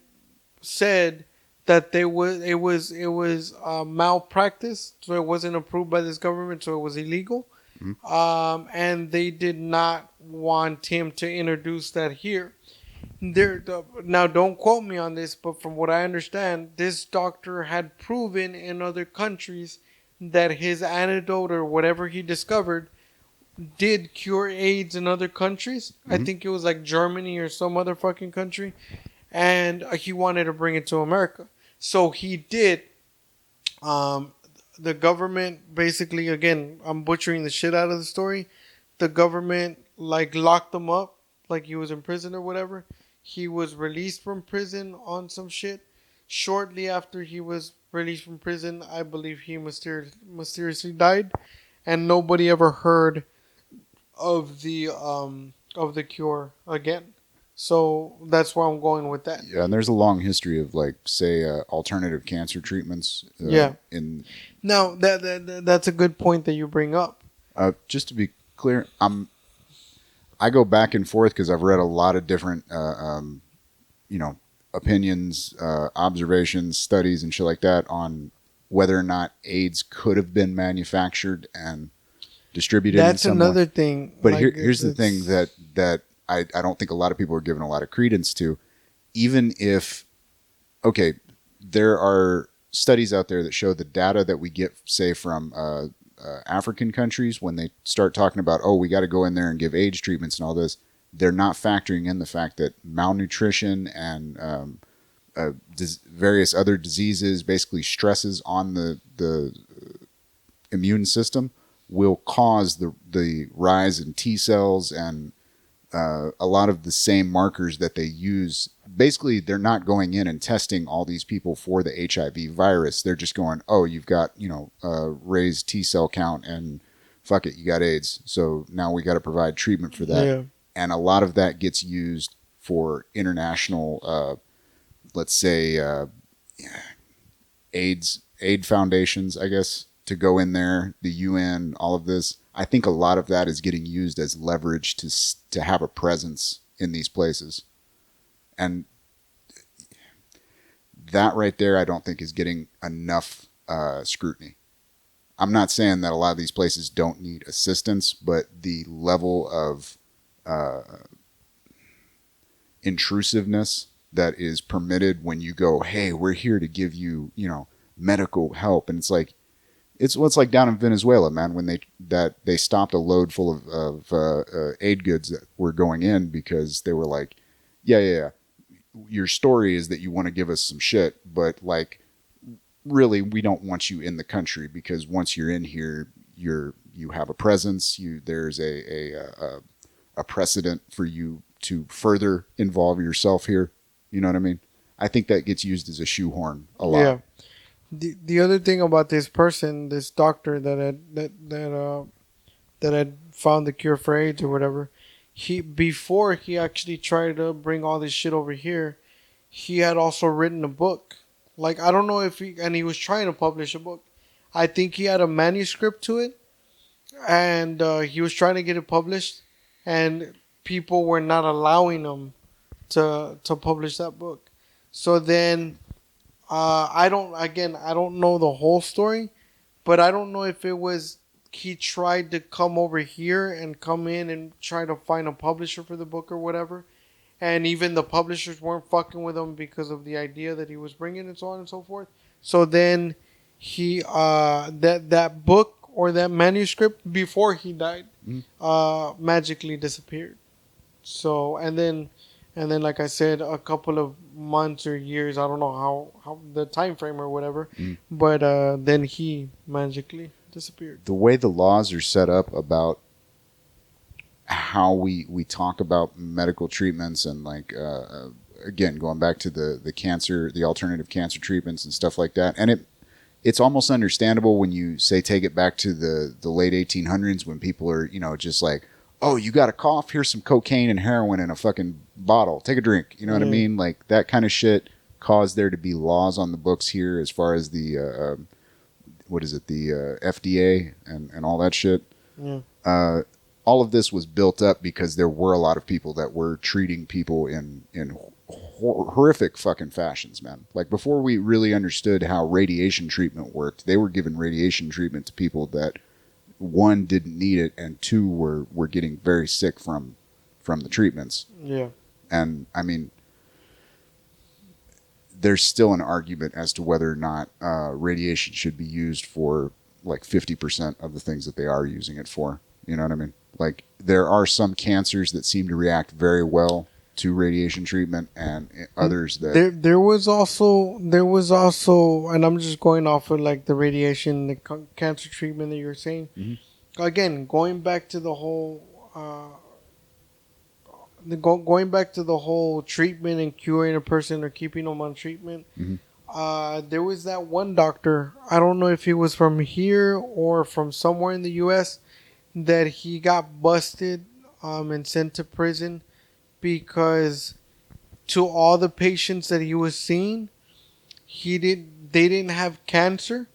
said that it was malpractice, so it wasn't approved by this government, so it was illegal. And they did not want him to introduce that here. Now, don't quote me on this, but from what I understand, this doctor had proven in other countries that his antidote or whatever he discovered did cure AIDS in other countries. I think it was like Germany or some other fucking country. And he wanted to bring it to America. So he did. The government basically, again, I'm butchering the shit out of the story. The government like locked him up like he was in prison or whatever. He was released from prison on some shit. Shortly after he was released from prison, I believe he mysteriously died. And nobody ever heard of the cure again. So that's where I'm going with that. Yeah, and there's a long history of like, say, alternative cancer treatments. In Now that's a good point that you bring up. just to be clear, I go back and forth because I've read a lot of different, opinions, observations, studies, and shit like that on whether or not AIDS could have been manufactured and distributed. That's in some way. another thing. But like, here's the thing that I don't think a lot of people are giving a lot of credence to. Even if, okay, there are studies out there that show the data that we get, say, from African countries when they start talking about, oh, we got to go in there and give AIDS treatments and all this. They're not factoring in the fact that malnutrition and various other diseases, basically stresses on the immune system, will cause the rise in T cells and a lot of the same markers that they use. Basically, they're not going in and testing all these people for the HIV virus. They're just going, oh, you've got, raised T cell count and fuck it, you got AIDS. So now we got to provide treatment for that. Yeah. And a lot of that gets used for international, let's say, aid foundations, I guess, to go in there, the UN, all of this. I think a lot of that is getting used as leverage to have a presence in these places. And that right there, I don't think is getting enough scrutiny. I'm not saying that a lot of these places don't need assistance, but the level of intrusiveness that is permitted when you go, hey, we're here to give you, medical help. And it's like, it's what's like down in Venezuela, man, when they stopped a load full of aid goods that were going in because they were like, yeah. Your story is that you want to give us some shit, but like, really, we don't want you in the country because once you're in here, you have a presence. There's a precedent for you to further involve yourself here. You know what I mean? I think that gets used as a shoehorn a lot. Yeah. The other thing about this person, this doctor that had found the cure for AIDS or whatever, before he actually tried to bring all this shit over here, he had also written a book. Like, I don't know if he was trying to publish a book. I think he had a manuscript to it, and he was trying to get it published, and people were not allowing him to publish that book. So then, I don't know the whole story, but I don't know if it was he tried to come over here and come in and try to find a publisher for the book or whatever, and even the publishers weren't fucking with him because of the idea that he was bringing and so on and so forth. So then he that book or that manuscript before he died magically disappeared. So and then like I said, a couple of months or years, I don't know how the time frame or whatever, but then he magically disappeared. The way the laws are set up about how we talk about medical treatments and like again going back to the cancer, the alternative cancer treatments and stuff like that, and it's almost understandable when you say take it back to the late 1800s when people are just like, oh, you got a cough, here's some cocaine and heroin in a fucking bottle, take a drink, you know what I mean? Like that kind of shit caused there to be laws on the books here as far as the the FDA and all that shit. All of this was built up because there were a lot of people that were treating people in horrific fucking fashions, man. Like before we really understood how radiation treatment worked, they were giving radiation treatment to people that one, didn't need it, and two, were getting very sick from the treatments. Yeah. And I mean, there's still an argument as to whether or not radiation should be used for like 50% of the things that they are using it for. You know what I mean? Like there are some cancers that seem to react very well to radiation treatment, and others that there was also, and I'm just going off of like the radiation, the cancer treatment that you were saying. Again, going back to the whole treatment and curing a person or keeping them on treatment. There was that one doctor, I don't know if he was from here or from somewhere in the U.S., that he got busted and sent to prison because to all the patients that he was seeing, they didn't have cancer,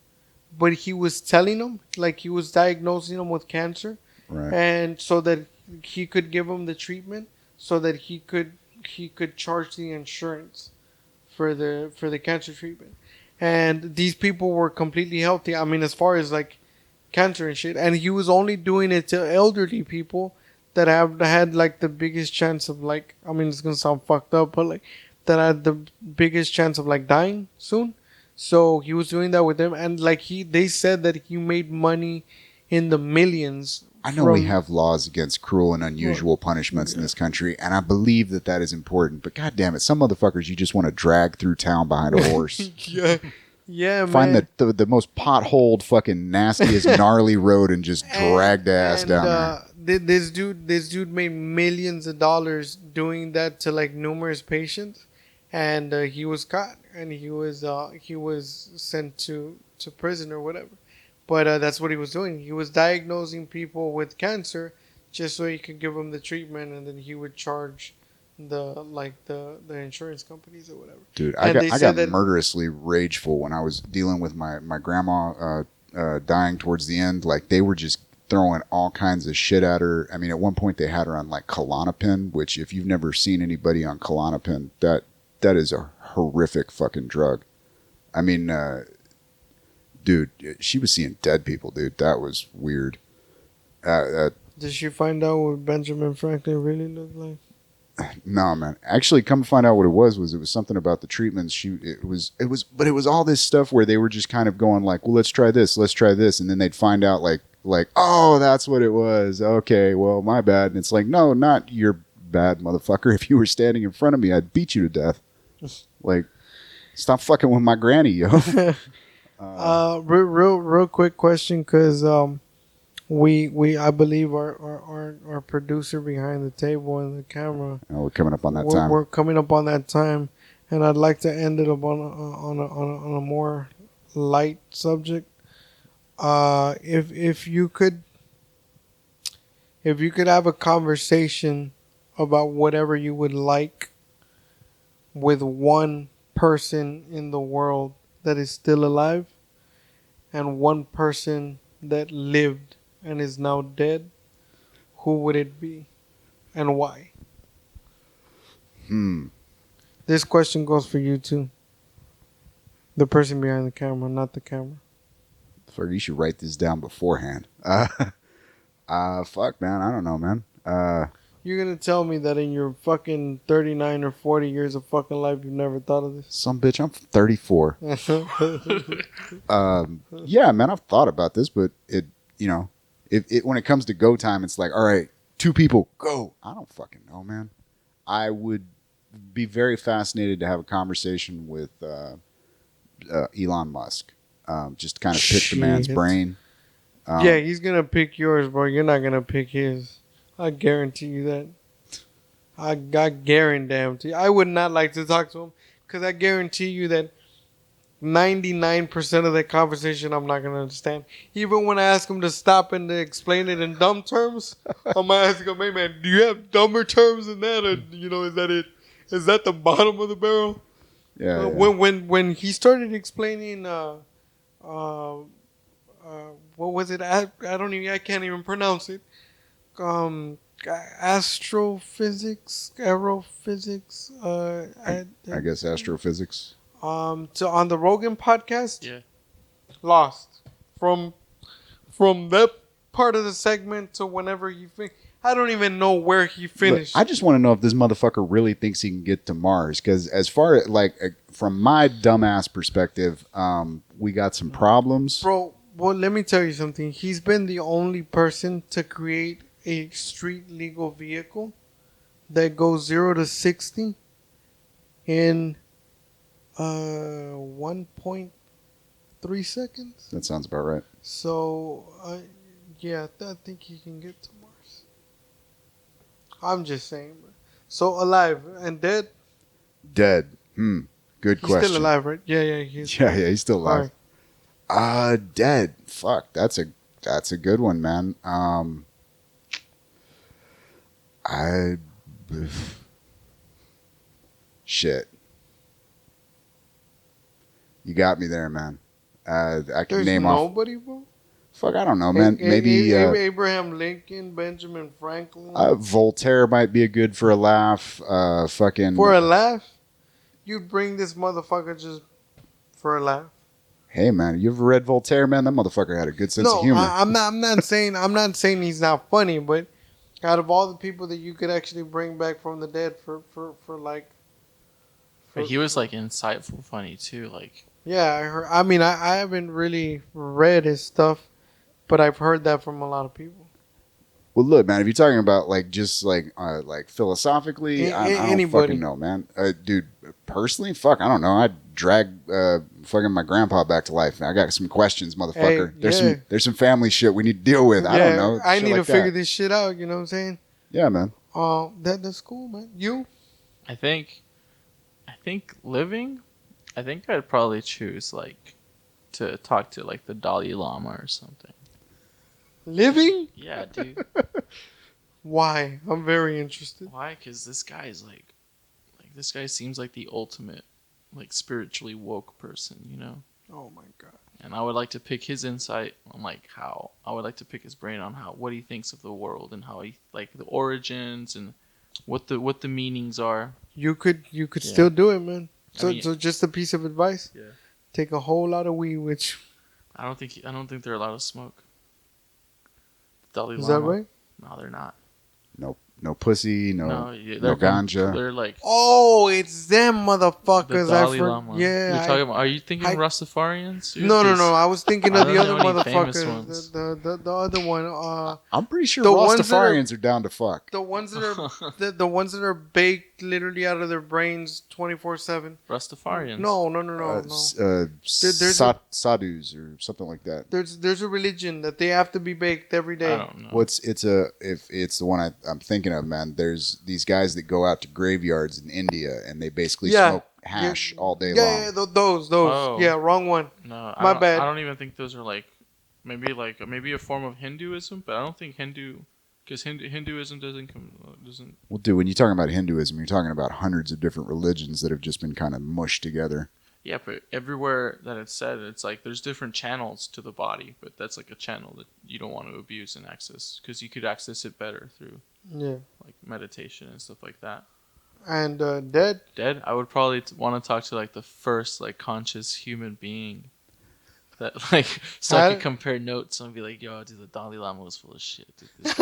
but he was telling them, like he was diagnosing them with cancer, right. And so that he could give them the treatment, so that he could charge the insurance for the cancer treatment. And these people were completely healthy. I mean, as far as like cancer and shit, and he was only doing it to elderly people that have had like the biggest chance of like, I mean, it's gonna sound fucked up, but like that had the biggest chance of like dying soon. So he was doing that with them, and like they said that he made money in the millions. I know we from- have laws against cruel and unusual punishments in this country, and I believe that that is important. But god damn it, some motherfuckers you just want to drag through town behind a horse. yeah, yeah, Find man. the most potholed, fucking nastiest, gnarly road and just drag the ass down there. This dude made millions of dollars doing that to like numerous patients, and he was caught and he was sent to prison or whatever. But that's what he was doing. He was diagnosing people with cancer just so he could give them the treatment, and then he would charge the insurance companies or whatever. Dude, And they I said got that- murderously rageful when I was dealing with my grandma dying towards the end. Like, they were just throwing all kinds of shit at her. I mean, at one point they had her on like Klonopin, which if you've never seen anybody on Klonopin, that is a horrific fucking drug. I mean, dude, she was seeing dead people, dude. That was weird. Did she find out what Benjamin Franklin really looked like? No, man. Actually, come to find out what it was something about the treatments. It was all this stuff where they were just kind of going like, well, let's try this, and then they'd find out like, oh, that's what it was. Okay, well, my bad. And it's like, no, not your bad, motherfucker. If you were standing in front of me, I'd beat you to death. Like, stop fucking with my granny, yo. Real quick question, because we I believe our producer behind the table and the camera. We're coming up on that time. We're coming up on that time, and I'd like to end it up on a more light subject. If you could have a conversation about whatever you would like with one person in the world that is still alive and one person that lived and is now dead, who would it be and why? This question goes for you too. The person behind the camera, not the camera. You should write this down beforehand. Fuck, man. I don't know, man. You're gonna tell me that in your fucking 39 or 40 years of fucking life you've never thought of this? Some bitch, I'm 34. Yeah, man, I've thought about this, but it when it comes to go time, it's like, all right, 2 people, go. I don't fucking know, man. I would be very fascinated to have a conversation with Elon Musk. Just kind of pick the man's Shit. brain. Yeah, he's gonna pick yours, bro. You're not gonna pick his. I guarantee you that. I guarantee. I would not like to talk to him because I guarantee you that 99% of that conversation I'm not gonna understand. Even when I ask him to stop and to explain it in dumb terms, I'm gonna ask him, "Hey man, do you have dumber terms than that, or is that it? Is that the bottom of the barrel?" Yeah. When he started explaining, what was it? I can't even pronounce it. Astrophysics, aerophysics. I guess astrophysics. On the Rogan podcast. Yeah. Lost from that part of the segment to whenever he I don't even know where he finished. Look, I just want to know if this motherfucker really thinks he can get to Mars. Because as far as from my dumbass perspective, we got some problems. Bro, well, let me tell you something. He's been the only person to create a street legal vehicle that goes 0 to 60 in 1.3 seconds. That sounds about right. So, I think he can get to Mars. I'm just saying. So, alive and dead? Dead. Good He's question. still alive, right? Yeah, he's He's still alive. Alright. Dead. Fuck. That's a good one, man. Shit. You got me there, man. I can There's name off. nobody, bro? Fuck, I don't know, man. Maybe Abraham Lincoln, Benjamin Franklin. Voltaire might be a good for a laugh. Fucking For a laugh? You'd bring this motherfucker just for a laugh? Hey, man, you ever read Voltaire, man? That motherfucker had a good sense of humor. I'm not saying he's not funny, but Out of all the people that you could actually bring back from the dead for like. But he was like insightful, funny too. Like Yeah, I heard. I mean, I haven't really read his stuff, but I've heard that from a lot of people. Well, look, man. If you're talking about like just like philosophically, I don't Anybody. fucking know, man. Dude, personally, fuck, I don't know. I'd drag fucking my grandpa back to life. I got some questions, motherfucker. Hey, There's some family shit we need to deal with. I don't know. I shit need like to figure that. this shit out. You know what I'm saying? Yeah, man. That's cool, man. You? I think living. I think I'd probably choose like to talk to like the Dalai Lama or something. Living? Yeah, dude. Why? I'm very interested. Why? Because this guy is like this guy seems like the ultimate, like spiritually woke person, you know. Oh my god. And I would like to pick his insight on like how I would like to pick his brain on how what he thinks of the world and how he like the origins and what the meanings are. You could Yeah. still do it, man. So I mean- so just a piece of advice. Yeah. Take a whole lot of weed, which I don't think they're allowed to smoke. Dalai is that Lama. right? No, they're not. No pussy. No, No ganja. They're like Oh, it's them the motherfuckers. Dalai Lama. Yeah. You're talking about. Are you thinking I- Rastafarians? dude? No. 'Cause I was thinking I of the don't other know any famous motherfuckers. ones. The other one. I'm pretty sure The ones that are- Rastafarians are down to fuck. The ones that are the ones that are baked literally out of their brains 24/7. Rastafarians. No. There's Sadhus or something like that. There's a religion that they have to be baked every day. I don't know. If it's the one I'm thinking of, man. There's these guys that go out to graveyards in India and they basically Yeah. smoke hash all day long. Yeah, those. Oh. Yeah, wrong one. No, My bad. I don't even think those are like maybe a form of Hinduism, but I don't think because Hinduism doesn't. Well, dude, when you're talking about Hinduism, you're talking about hundreds of different religions that have just been kind of mushed together. Yeah, but everywhere that it's said, it's like there's different channels to the body, but that's like a channel that you don't want to abuse and access because you could access it better through Yeah. like meditation and stuff like that. And dead. Dead, I would probably want to talk to like the first like conscious human being that like so I could compare notes and be like, yo, dude, the Dalai Lama was full of shit. Dude, this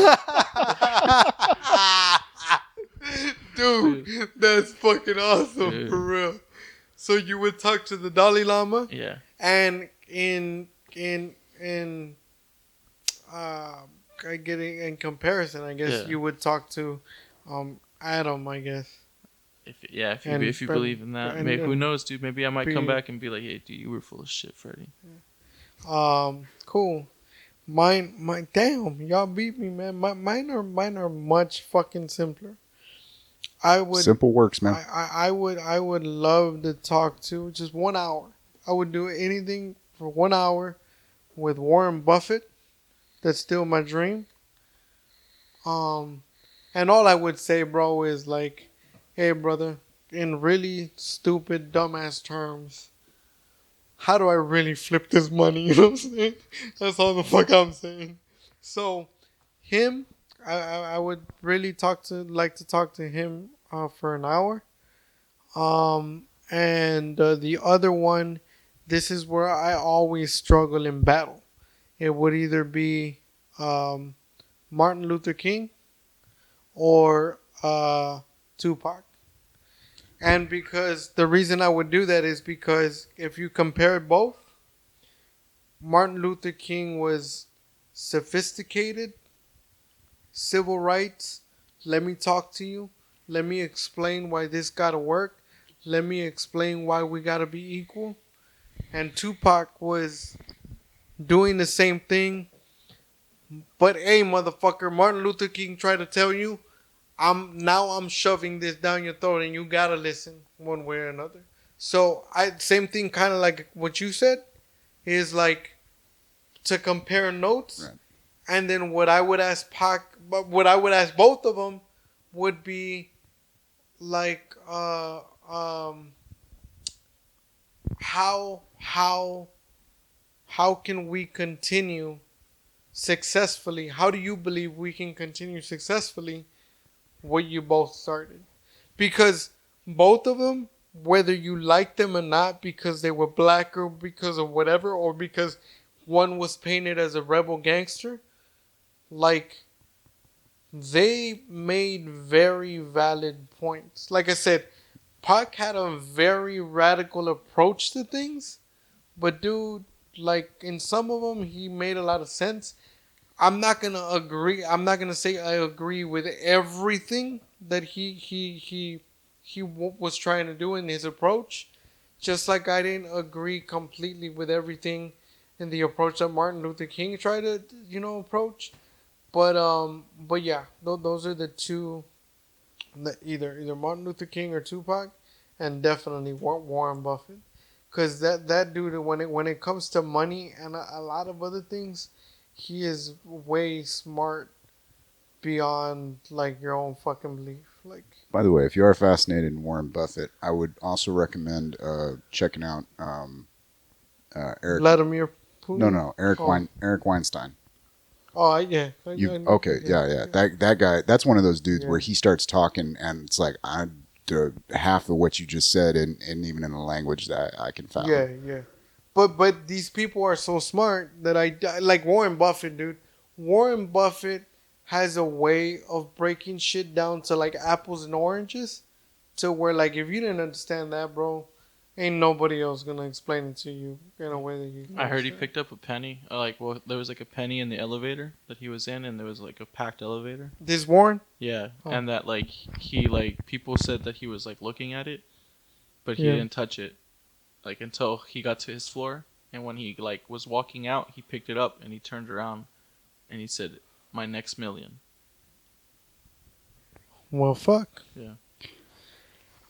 Dude, that's fucking awesome. Dude. For real. So you would talk to the Dalai Lama yeah. and I get it, in comparison, I guess Yeah. you would talk to Adam, I guess. If you believe in that, and- maybe who knows, dude? Maybe I might come be- back and be like, hey, dude, you were full of shit, Freddy. Cool. Mine. Damn, y'all beat me, man. Mine are much fucking simpler. I would. Simple works, man. I would love to talk to just 1 hour. I would do anything for 1 hour with Warren Buffett. That's still my dream. And all I would say, bro, is like, hey, brother, in really stupid, dumbass terms, how do I really flip this money? You know what I'm saying? That's all the fuck I'm saying. So, him, I would really like to talk to him for an hour. And the other one, this is where I always struggle in battle. It would either be Martin Luther King or Tupac. And because the reason I would do that is because if you compare both, Martin Luther King was sophisticated, civil rights, let me talk to you, let me explain why this gotta work, let me explain why we gotta be equal. And Tupac was doing the same thing, but hey, motherfucker, Martin Luther King tried to tell you, I'm shoving this down your throat and you gotta listen one way or another. So same thing, kind of like what you said, is like to compare notes, Right. and then what I would ask Pac, but what I would ask both of them would be like, how can we continue successfully? How do you believe we can continue successfully what you both started? Because both of them, whether you like them or not, because they were black or because of whatever, or because one was painted as a rebel gangster, like they made very valid points. Like I said, Pac had a very radical approach to things, but dude, like in some of them, he made a lot of sense. I'm not gonna agree. I'm not gonna say I agree with everything that was trying to do in his approach. Just like I didn't agree completely with everything in the approach that Martin Luther King tried to, approach. But yeah, those are the two, either Martin Luther King or Tupac, and definitely Warren Buffett, because that dude, when it comes to money and a lot of other things, he is way smart beyond like your own fucking belief. Like, By the way, if you are fascinated in Warren Buffett, I would also recommend checking out Eric. Vladimir No, Putin. no, Eric Weinstein. Oh, yeah. Okay, yeah. That guy. That's one of those dudes Yeah. where he starts talking, and it's like I half of what you just said, and even in a language that I can fathom. Yeah. But these people are so smart that I like Warren Buffett, dude. Warren Buffett has a way of breaking shit down to like apples and oranges, to where like if you didn't understand that, bro, ain't nobody else gonna explain it to you in a way that you can I heard he understand. picked up a penny. Well, there was like a penny in the elevator that he was in, and there was like a packed elevator. This Warren. Yeah, Oh. and that like he like people said that he was like looking at it, but he Yeah. didn't touch it, like until he got to his floor. And when he like was walking out, he picked it up and he turned around, and he said, "My next million." Well, fuck. Yeah.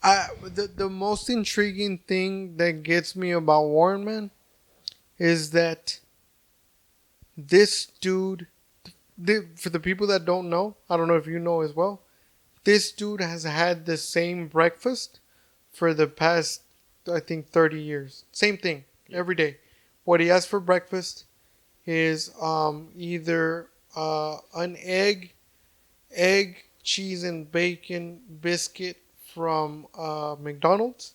The most intriguing thing that gets me about Warren, man, is that this dude, for the people that don't know, I don't know if you know as well, this dude has had the same breakfast for the past, I think, 30 years. Same thing every day. What he has for breakfast is either an egg, cheese, and bacon biscuit from McDonald's,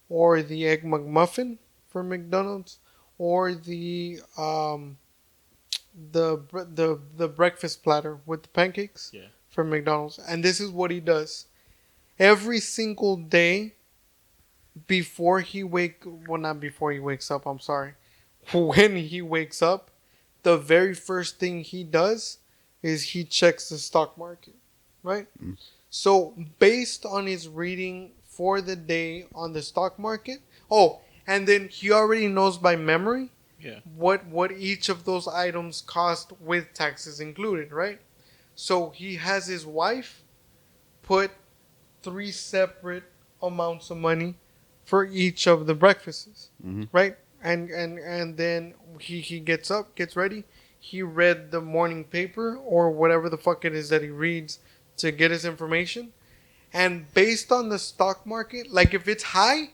or the egg McMuffin from McDonald's, or the breakfast platter with the pancakes Yeah. from McDonald's. And this is what he does every single day not before he wakes up, I'm sorry. When he wakes up, the very first thing he does is he checks the stock market, right? Mm. So based on his reading for the day on the stock market, and then he already knows by memory Yeah. what each of those items cost with taxes included, right? So he has his wife put 3 separate amounts of money for each of the breakfasts, Mhm. right? And then he gets up, gets ready. He read the morning paper or whatever the fuck it is that he reads to get his information. And based on the stock market, like if it's high,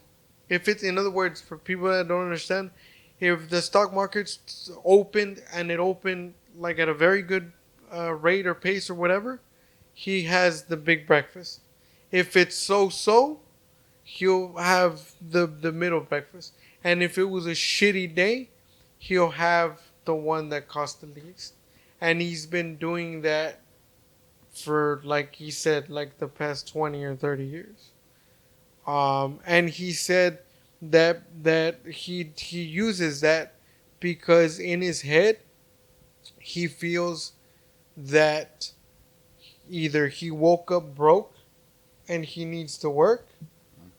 if it's, in other words, for people that don't understand, if the stock market's opened and it opened like at a very good rate or pace or whatever, he has the big breakfast. If it's so, he'll have the middle breakfast. And if it was a shitty day, he'll have the one that cost the least. And he's been doing that for, like he said, like the past 20 or 30 years. And he said that he uses that because in his head he feels that either he woke up broke and he needs to work,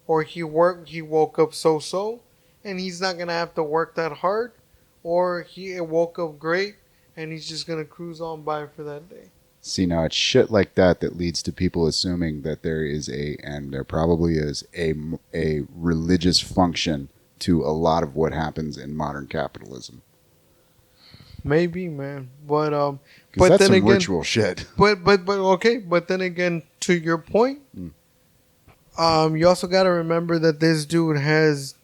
or he woke up so and he's not gonna have to work that hard, or he woke up great and he's just gonna cruise on by for that day. See, now it's shit like that that leads to people assuming that and there probably is a religious function to a lot of what happens in modern capitalism. Maybe, man, but Because that's then some again, ritual shit. but okay, but then again, to your point, you also got to remember that this dude has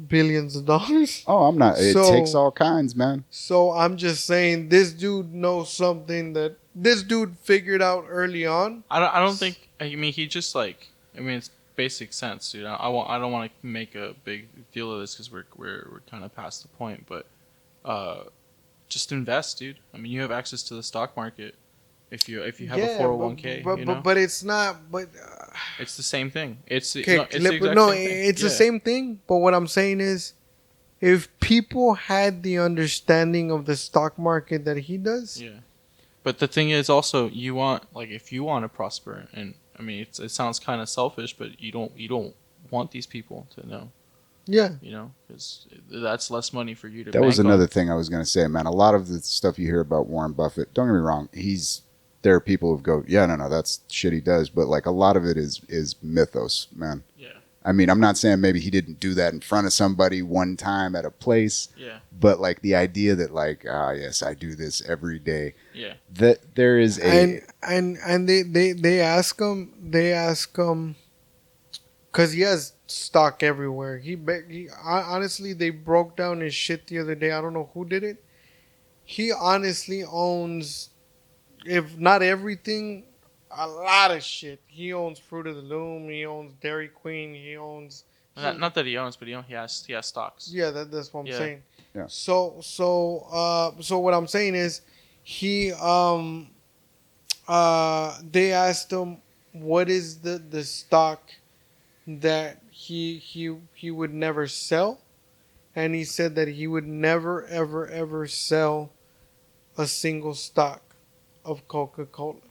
billions of dollars. Oh, I'm not. It So- takes all kinds, man. So I'm just saying, this dude knows something that this dude figured out early on. I don't think. I mean, he just like. I mean, it's basic sense, dude. I don't want to make a big deal of this because we're kind of past the point, but just invest, dude. I mean, you have access to the stock market. If you have a 401k, but it's not. But it's the same thing. It's okay, no, it's the exact no, same thing. it's the same thing. But what I'm saying is, if people had the understanding of the stock market that he does, Yeah. But the thing is also you want like if you want to prosper, and I mean it sounds kind of selfish, but you don't want these people to know. yeah, Because that's less money for you to. That was bank another on. thing I was going to say, man. A lot of the stuff you hear about Warren Buffett, don't get me wrong, there are people who go, yeah, no, that's shit he does, but like a lot of it is mythos, man. Yeah. I mean, I'm not saying maybe he didn't do that in front of somebody one time at a place, Yeah. but like the idea that like, yes, I do this every day. Yeah. That there is a and they ask him because he has stock everywhere. He honestly, they broke down his shit the other day. I don't know who did it. He honestly owns, if not everything, a lot of shit. He owns Fruit of the Loom. He owns Dairy Queen. He owns. Not that he owns, but he has stocks. Yeah, that's what I'm Yeah. saying. Yeah. So what I'm saying is, he they asked him what is the stock that he would never sell, and he said that he would never ever sell a single stock of Coca-Cola.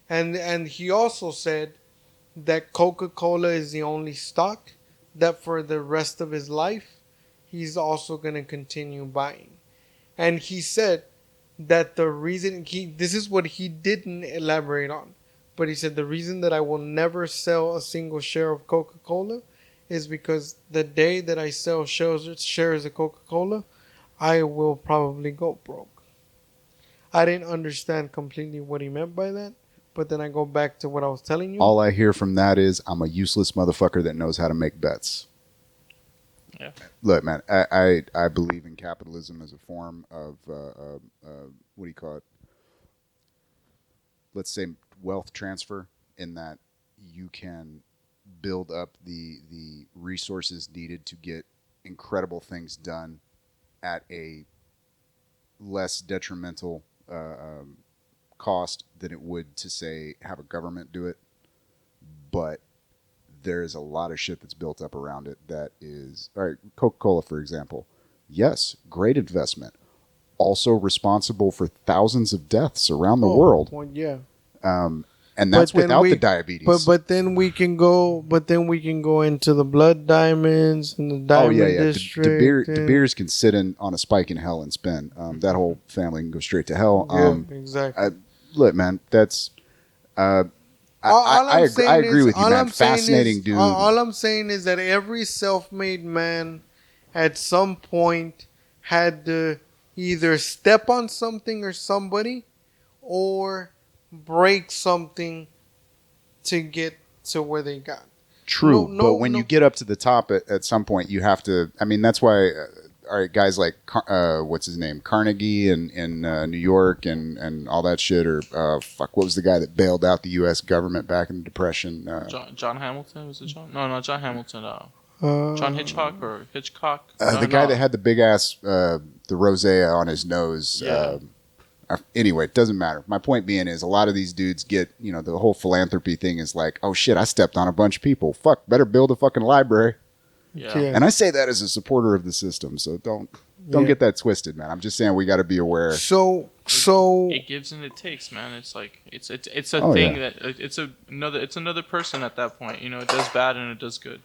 And he also said that Coca-Cola is the only stock that for the rest of his life he's also going to continue buying. And he said that the reason this is what he didn't elaborate on, but he said the reason that I will never sell a single share of Coca-Cola is because the day that I sell shares of Coca-Cola, I will probably go broke. I didn't understand completely what he meant by that, but then I go back to what I was telling you. all I hear from that is I'm a useless motherfucker that knows how to make bets. Yeah. Look, man, I believe in capitalism as a form of what do you call it? Let's say wealth transfer, in that you can build up the resources needed to get incredible things done at a less detrimental cost than it would to say have a government do it. But there's a lot of shit that's built up around it that is, all right, Coca-Cola, for example. Yes, great investment. Also responsible for thousands of deaths around the world. Well, yeah. And that's But then without the diabetes. But then we can go into the blood diamonds and the diamond district. De Beers can sit on a spike in hell and spin. That whole family can go straight to hell. Yeah, exactly. Look, man, that's. I agree with you, man. Fascinating dude. All I'm saying is that every self-made man at some point had to either step on something or somebody or break something to get to where they got. True, but when you get up to the top at some point, you have to. I mean, that's why. All right, guys like what's his name, Carnegie in New York and all that shit, or what was the guy that bailed out the U.S. government back in the Depression? John Hamilton, was it John? No, not John Hamilton. John Hitchcock or Hitchcock. The guy that had the big ass the rosea on his nose. Yeah. Anyway, it doesn't matter. My point being is a lot of these dudes get, the whole philanthropy thing is like, oh shit, I stepped on a bunch of people. Fuck, better build a fucking library. Yeah. And I say that as a supporter of the system, so don't get that twisted, man. I'm just saying we got to be aware. So it gives and it takes, man. It's like it's a thing that it's another person at that point. It does bad and it does good.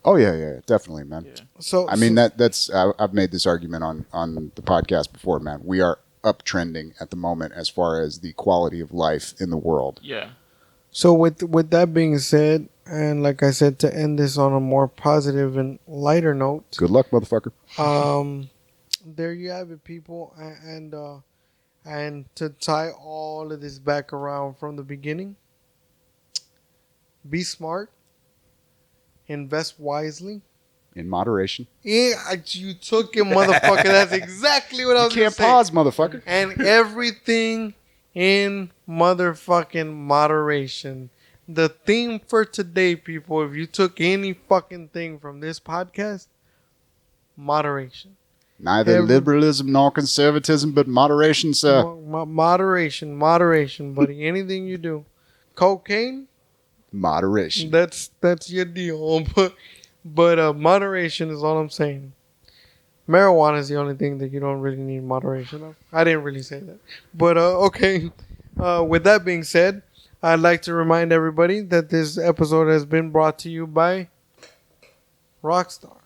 Oh yeah, definitely, man. Yeah. So I mean that's I've made this argument on the podcast before, man. We are uptrending at the moment as far as the quality of life in the world. Yeah. So with that being said, and like I said, to end this on a more positive and lighter note. Good luck, motherfucker. There you have it, people, and to tie all of this back around from the beginning. Be smart. Invest wisely. In moderation. Yeah, you took it, motherfucker. That's exactly what I was going to say. You can't pause, motherfucker. And everything in motherfucking moderation. The theme for today, people, if you took any fucking thing from this podcast, moderation. Neither liberalism nor conservatism, but moderation, sir. Moderation, buddy. Anything you do, cocaine, Moderation. that's your deal. But moderation is all I'm saying. Marijuana is the only thing that you don't really need moderation of. I didn't really say that, but okay. With that being said, I'd like to remind everybody that this episode has been brought to you by Rockstar.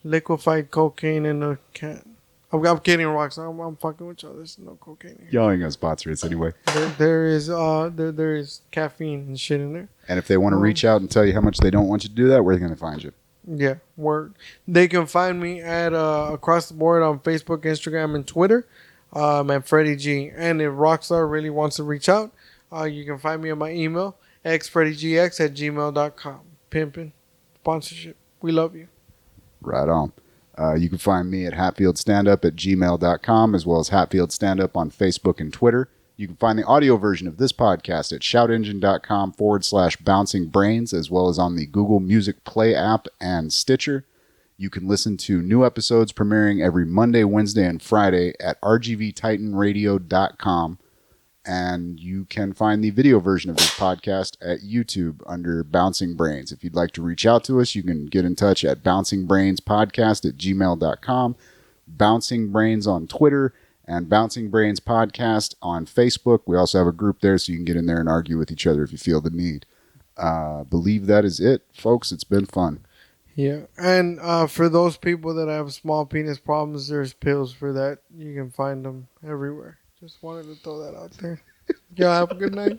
Liquefied cocaine in a can. I'm kidding, Rockstar. I'm fucking with y'all. There's no cocaine in here. Y'all ain't gonna sponsor us anyway. There is caffeine and shit in there. And if they want to reach out and tell you how much they don't want you to do that, where are they gonna find you? Yeah, word. They can find me at across the board on Facebook, Instagram, and Twitter. At Freddy G. And if Rockstar really wants to reach out, you can find me on my email, xfreddygx@gmail.com. Pimpin', sponsorship. We love you. Right on. You can find me at hatfieldstandup@gmail.com, as well as Hatfield Standup on Facebook and Twitter. You can find the audio version of this podcast at shoutengine.com/bouncing brains, as well as on the Google Music Play app and Stitcher. You can listen to new episodes premiering every Monday, Wednesday, and Friday at rgvtitanradio.com. And you can find the video version of this podcast at YouTube under Bouncing Brains. If you'd like to reach out to us, you can get in touch at bouncingbrainspodcast@gmail.com, Bouncing Brains on Twitter, and Bouncing Brains Podcast on Facebook. We also have a group there, so you can get in there and argue with each other if you feel the need. Believe that is it, folks. It's been fun. Yeah, and for those people that have small penis problems, there's pills for that. You can find them everywhere. Just wanted to throw that out there. Y'all have a good night.